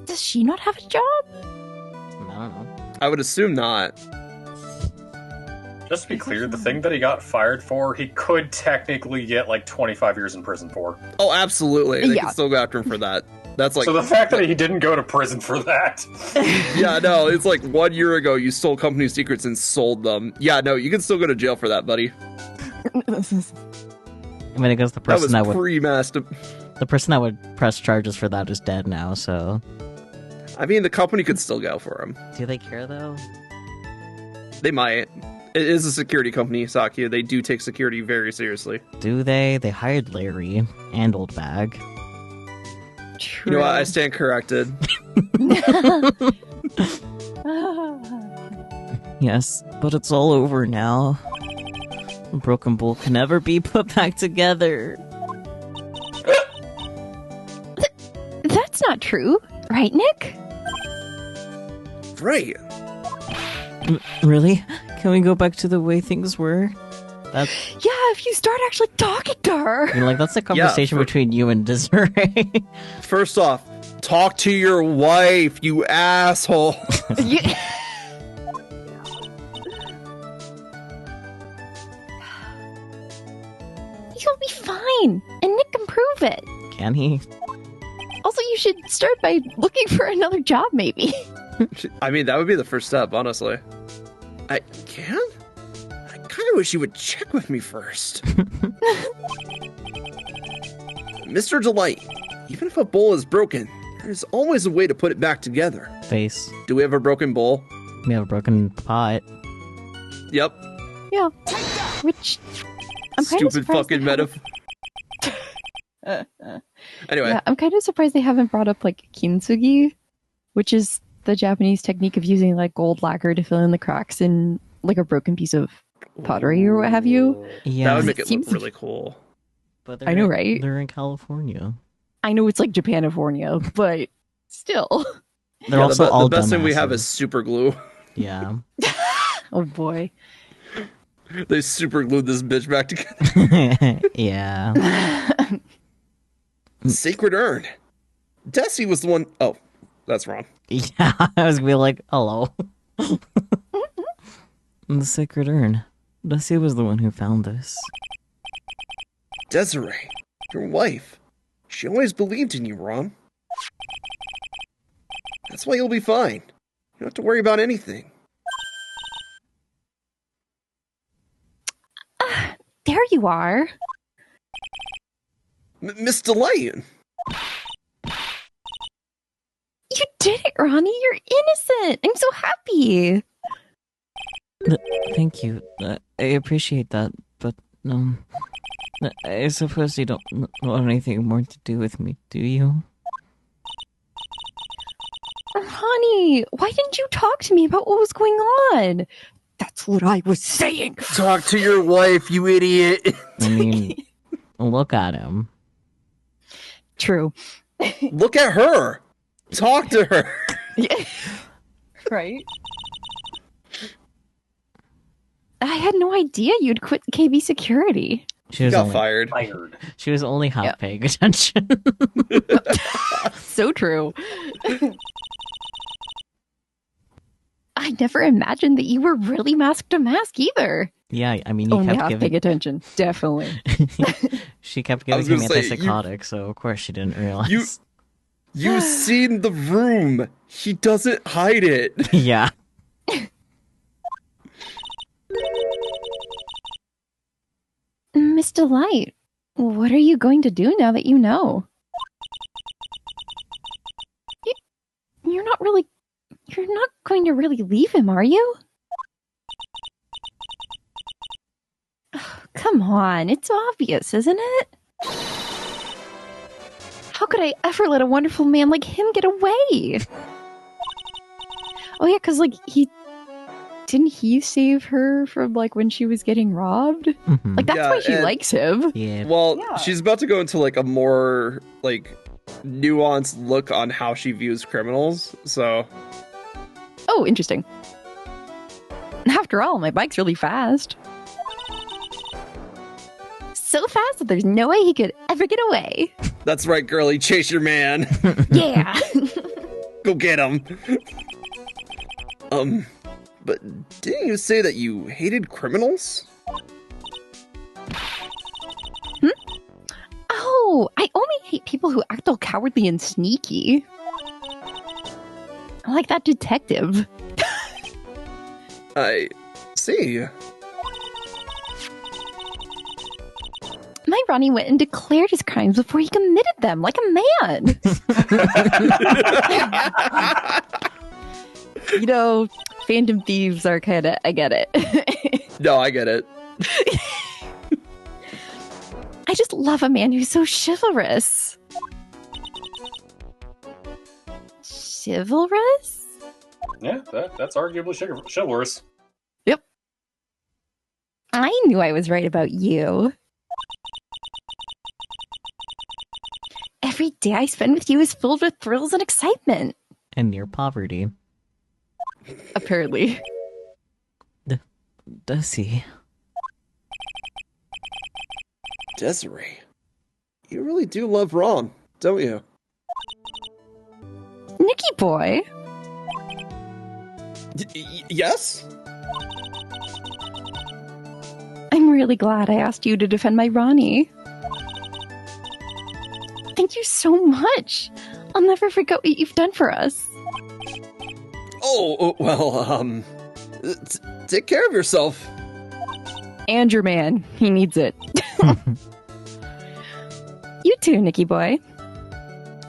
Does she not have a job? I don't know. I would assume not. Just to be clear, the thing that he got fired for, he could technically get 25 years in prison for. Oh, absolutely. They Yeah. can still go after him for that. That's like. So the fact that he didn't go to prison for that. Yeah, no, it's like 1 year ago you stole company secrets and sold them. Yeah, no, you can still go to jail for that, buddy. I mean, I guess the That person was that would pre-master. the person that would press charges for that is dead now. So, I mean, the company could still go for him. do they care though? They might. It is a security company, Sakia. They do take security very seriously. Do they? They hired Larry and Old Bag. You know what? I stand corrected. Yes, but it's all over now. Broken Bull can never be put back together. That's not true, right, Nick? Right. Really? Can we go back to the way things were? That's Yeah, if you start actually talking to her. I mean, that's a conversation between you and Desiree. First off, talk to your wife, you asshole. Yeah. You'll be fine, and Nick can prove it. Can he? Also, you should start by looking for another job, maybe. I mean, that would be the first step, honestly. I can? I kind of wish you would check with me first. Mr. Delight, even if a bowl is broken, there's always a way to put it back together. Face. Do we have a broken bowl? We have a broken pot. Yep. Yeah. Which I'm kind of Stupid surprised fucking they metaphor. Anyway, Yeah, I'm kind of surprised they haven't brought up kintsugi, which is the Japanese technique of using gold lacquer to fill in the cracks in a broken piece of pottery or what have you. Yeah, that would make it Seems- look really cool. but I know, right? They're in California. I know it's Japanifornia, but still. They're Yeah, also all the best thing we have dumbasses. is super glue. Yeah. Oh boy. They super glued this bitch back together. Yeah. Sacred Urn. Desi was the one oh, that's wrong. Yeah, I was gonna be like, hello. The Sacred Urn. Desi was the one who found this. Desiree, your wife. She always believed in you, Ron. That's why you'll be fine. You don't have to worry about anything. There you are. Miss Delight. You did it, Ronnie. You're innocent. I'm so happy. Thank you. I appreciate that, but I suppose you don't want anything more to do with me, do you? Ronnie, why didn't you talk to me about what was going on? That's what I was saying. Talk to your wife, you idiot. I mean, look at him. True. Look at her. Talk to her. Yeah. Right? I had no idea you'd quit KB Security. She was Got only, fired. She was only half paying attention. So true. I never imagined that you were really mask to mask either. Yeah, I mean, you Only kept half giving. paying attention. Definitely. She kept I was giving him gonna say, antipsychotics, so of course she didn't realize. You've seen the room. He doesn't hide it. Yeah. Miss Delight, what are you going to do now that you know? You're not going to really leave him, are you? Come on, it's obvious, isn't it? How could I ever let a wonderful man like him get away? Oh yeah, because didn't he save her from when she was getting robbed? Mhm. That's Yeah, why she and- likes him. Yeah. Well, Yeah. she's about to go into a more nuanced look on how she views criminals. So Oh, interesting. After all, my bike's really fast. So fast that there's no way he could ever get away. that's right, girlie. Chase your man. Yeah. Go get him. But didn't you say that you hated criminals? Oh, I only hate people who act all cowardly and sneaky. I like that detective. I see. My Ronnie went and declared his crimes before he committed them, like a man. Phantom thieves are I get it. No, I get it. I just love a man who's so chivalrous. Chivalrous? Yeah, that's arguably chivalrous. Yep. I knew I was right about you. Every day I spend with you is filled with thrills and excitement. And near poverty. Apparently. Does he? Desiree, you really do love Ron, don't you? Nicky boy. Yes? I'm really glad I asked you to defend my Ronnie. Thank you so much. I'll never forget what you've done for us. Oh, well, take care of yourself. And your man. He needs it. You too, Nicky boy.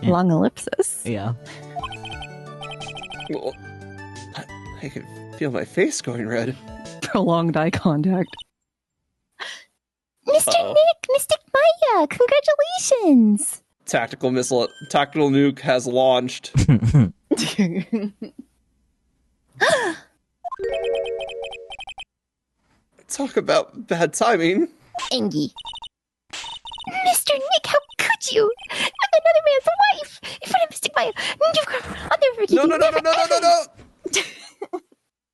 Yeah. Long ellipsis. Yeah. Well, I can feel my face going red. Prolonged eye contact. Mr. Uh-oh. Nick, Mystic Maya, congratulations! Tactical nuke has launched. Talk about bad timing. Engie. Mr. Nick, how could you? Another man's wife! In front of Mystic Maya! I'll never forgive No, you. no, no, no, no, no, no, no!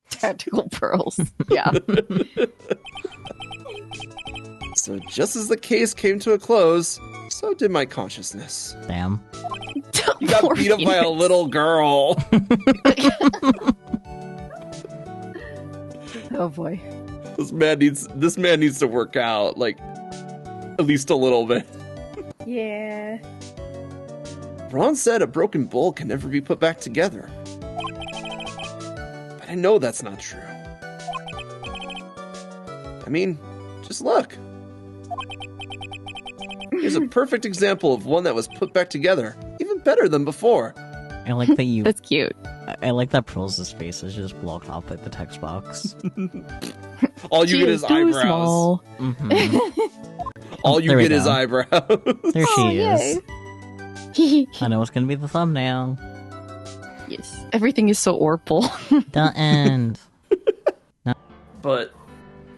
Tactical pearls. Yeah. So just as the case came to a close, so did my consciousness. Damn. You got beat up by a little girl. Oh boy. This man needs to work out, at least a little bit. Yeah. Ron said a broken bowl can never be put back together. But I know that's not true. I mean, just look. Here's a perfect example of one that was put back together, even better than before. I like that you. That's cute. I like that Pearl's face is just blocked off by the text box. All you She get is is too eyebrows. small. Mhm. All you There we get is go. eyebrows. There Oh, she is. yay. I know it's gonna be the thumbnail. Yes, everything is so Orpal. The end. But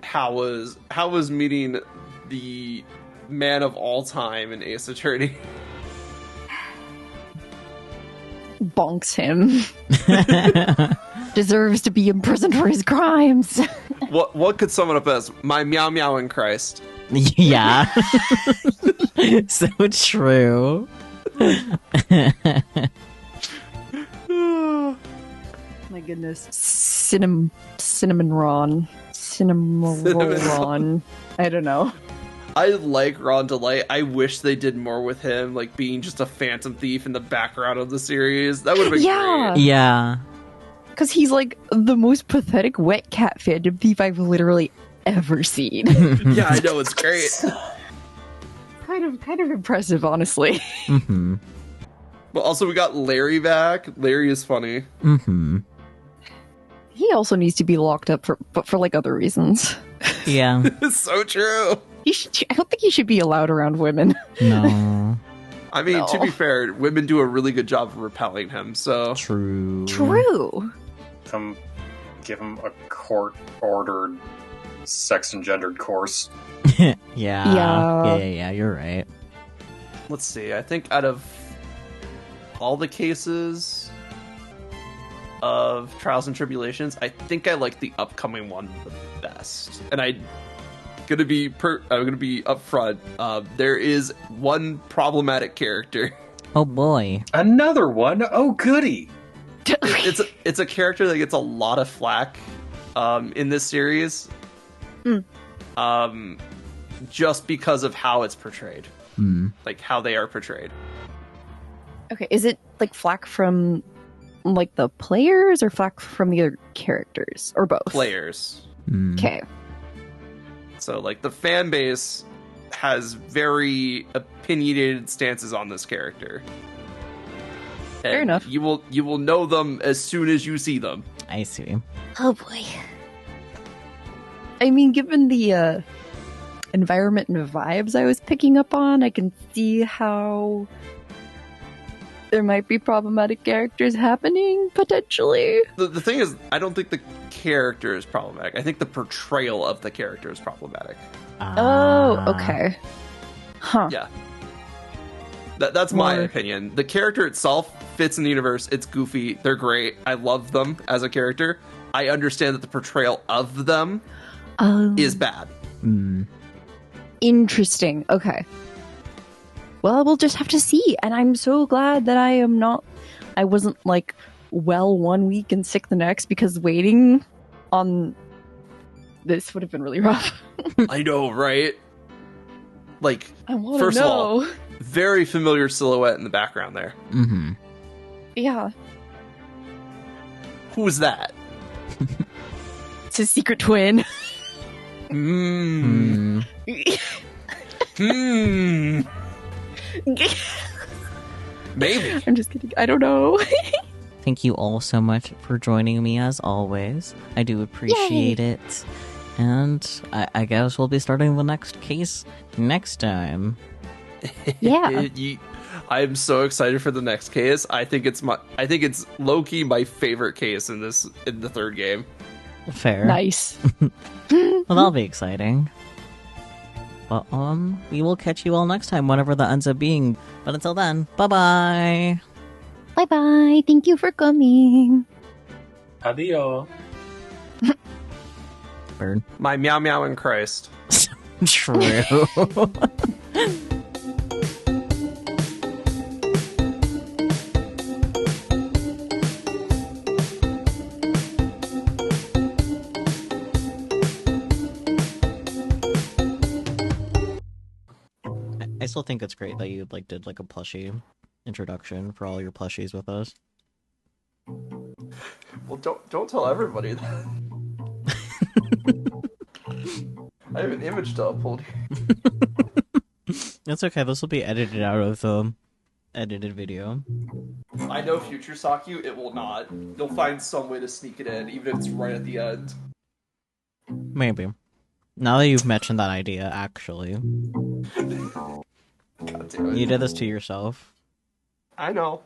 how was meeting the man of all time in Ace Attorney? Bonks him. Deserves to be imprisoned for his crimes. What could sum it up as? My meow meow in Christ. Yeah. So true. My goodness. Cinnamon Ron. Cinnamon Ron. I don't know. I like Ron DeLay. I wish they did more with him, like being just a phantom thief in the background of the series. That would have been great. Yeah. Because he's like the most pathetic wet cat phantom thief I've literally ever seen. Yeah, I know, it's great. kind of impressive, honestly. Mm-hmm. But also we got Larry back. Larry is funny. Mm-hmm. He also needs to be locked up for like other reasons. Yeah. It's so true. I don't think he should be allowed around women. No. I mean, No. to be fair, women do a really good job of repelling him, so... True. True. Give him a court-ordered, sex-engendered course. Yeah, you're right. Let's see, I think out of all the cases of Trials and Tribulations, I think I like the upcoming one the best. And I'm gonna be upfront. There is one problematic character. Oh boy. Another one? Oh, goody! It's a character that gets a lot of flack in this series. Just because of how it's portrayed. Like how they are portrayed. Okay, is it like flack from like the players or flack from the other characters or both? Players. Okay. So like the fan base has very opinionated stances on this character. Fair enough. You will know them as soon as you see them. I see. Oh boy. I mean, given the environment and vibes I was picking up on, I can see how there might be problematic characters happening, potentially. The thing is, I don't think the character is problematic. I think the portrayal of the character is problematic. Oh, okay. Huh. Yeah. That's my More- opinion. The character itself fits in the universe. It's goofy. They're great. I love them as a character. I understand that the portrayal of them is bad. Interesting. Okay. Well, we'll just have to see. And I'm so glad that I wasn't like well 1 week and sick the next, because waiting on this would have been really rough. I know, right? Like, I want to first of all, know. very familiar silhouette in the background there. Mm-hmm. Yeah. Who's that? It's his secret twin. Hmm. Hmm. Maybe. I'm just kidding. I don't know. Thank you all so much for joining me as always. I do appreciate it. And I guess we'll be starting the next case next time. Yeah. I'm so excited for the next case. I think it's low-key my favorite case in the third game. Fair. Nice. Well, that'll be exciting. Well, we will catch you all next time, whenever that ends up being. But until then, bye-bye! Bye-bye. Thank you for coming. Adios. Bird. My meow meow in Christ. True. I still think it's great that you did a plushie introduction for all your plushies with us. Well, don't tell everybody that. I have an image to upload here. It's okay, this will be edited out of the edited video. I know Future Saku, it will not. They'll find some way to sneak it in, even if it's right at the end. Maybe. Now that you've mentioned that idea, actually. God damn it. You did this to yourself. I know.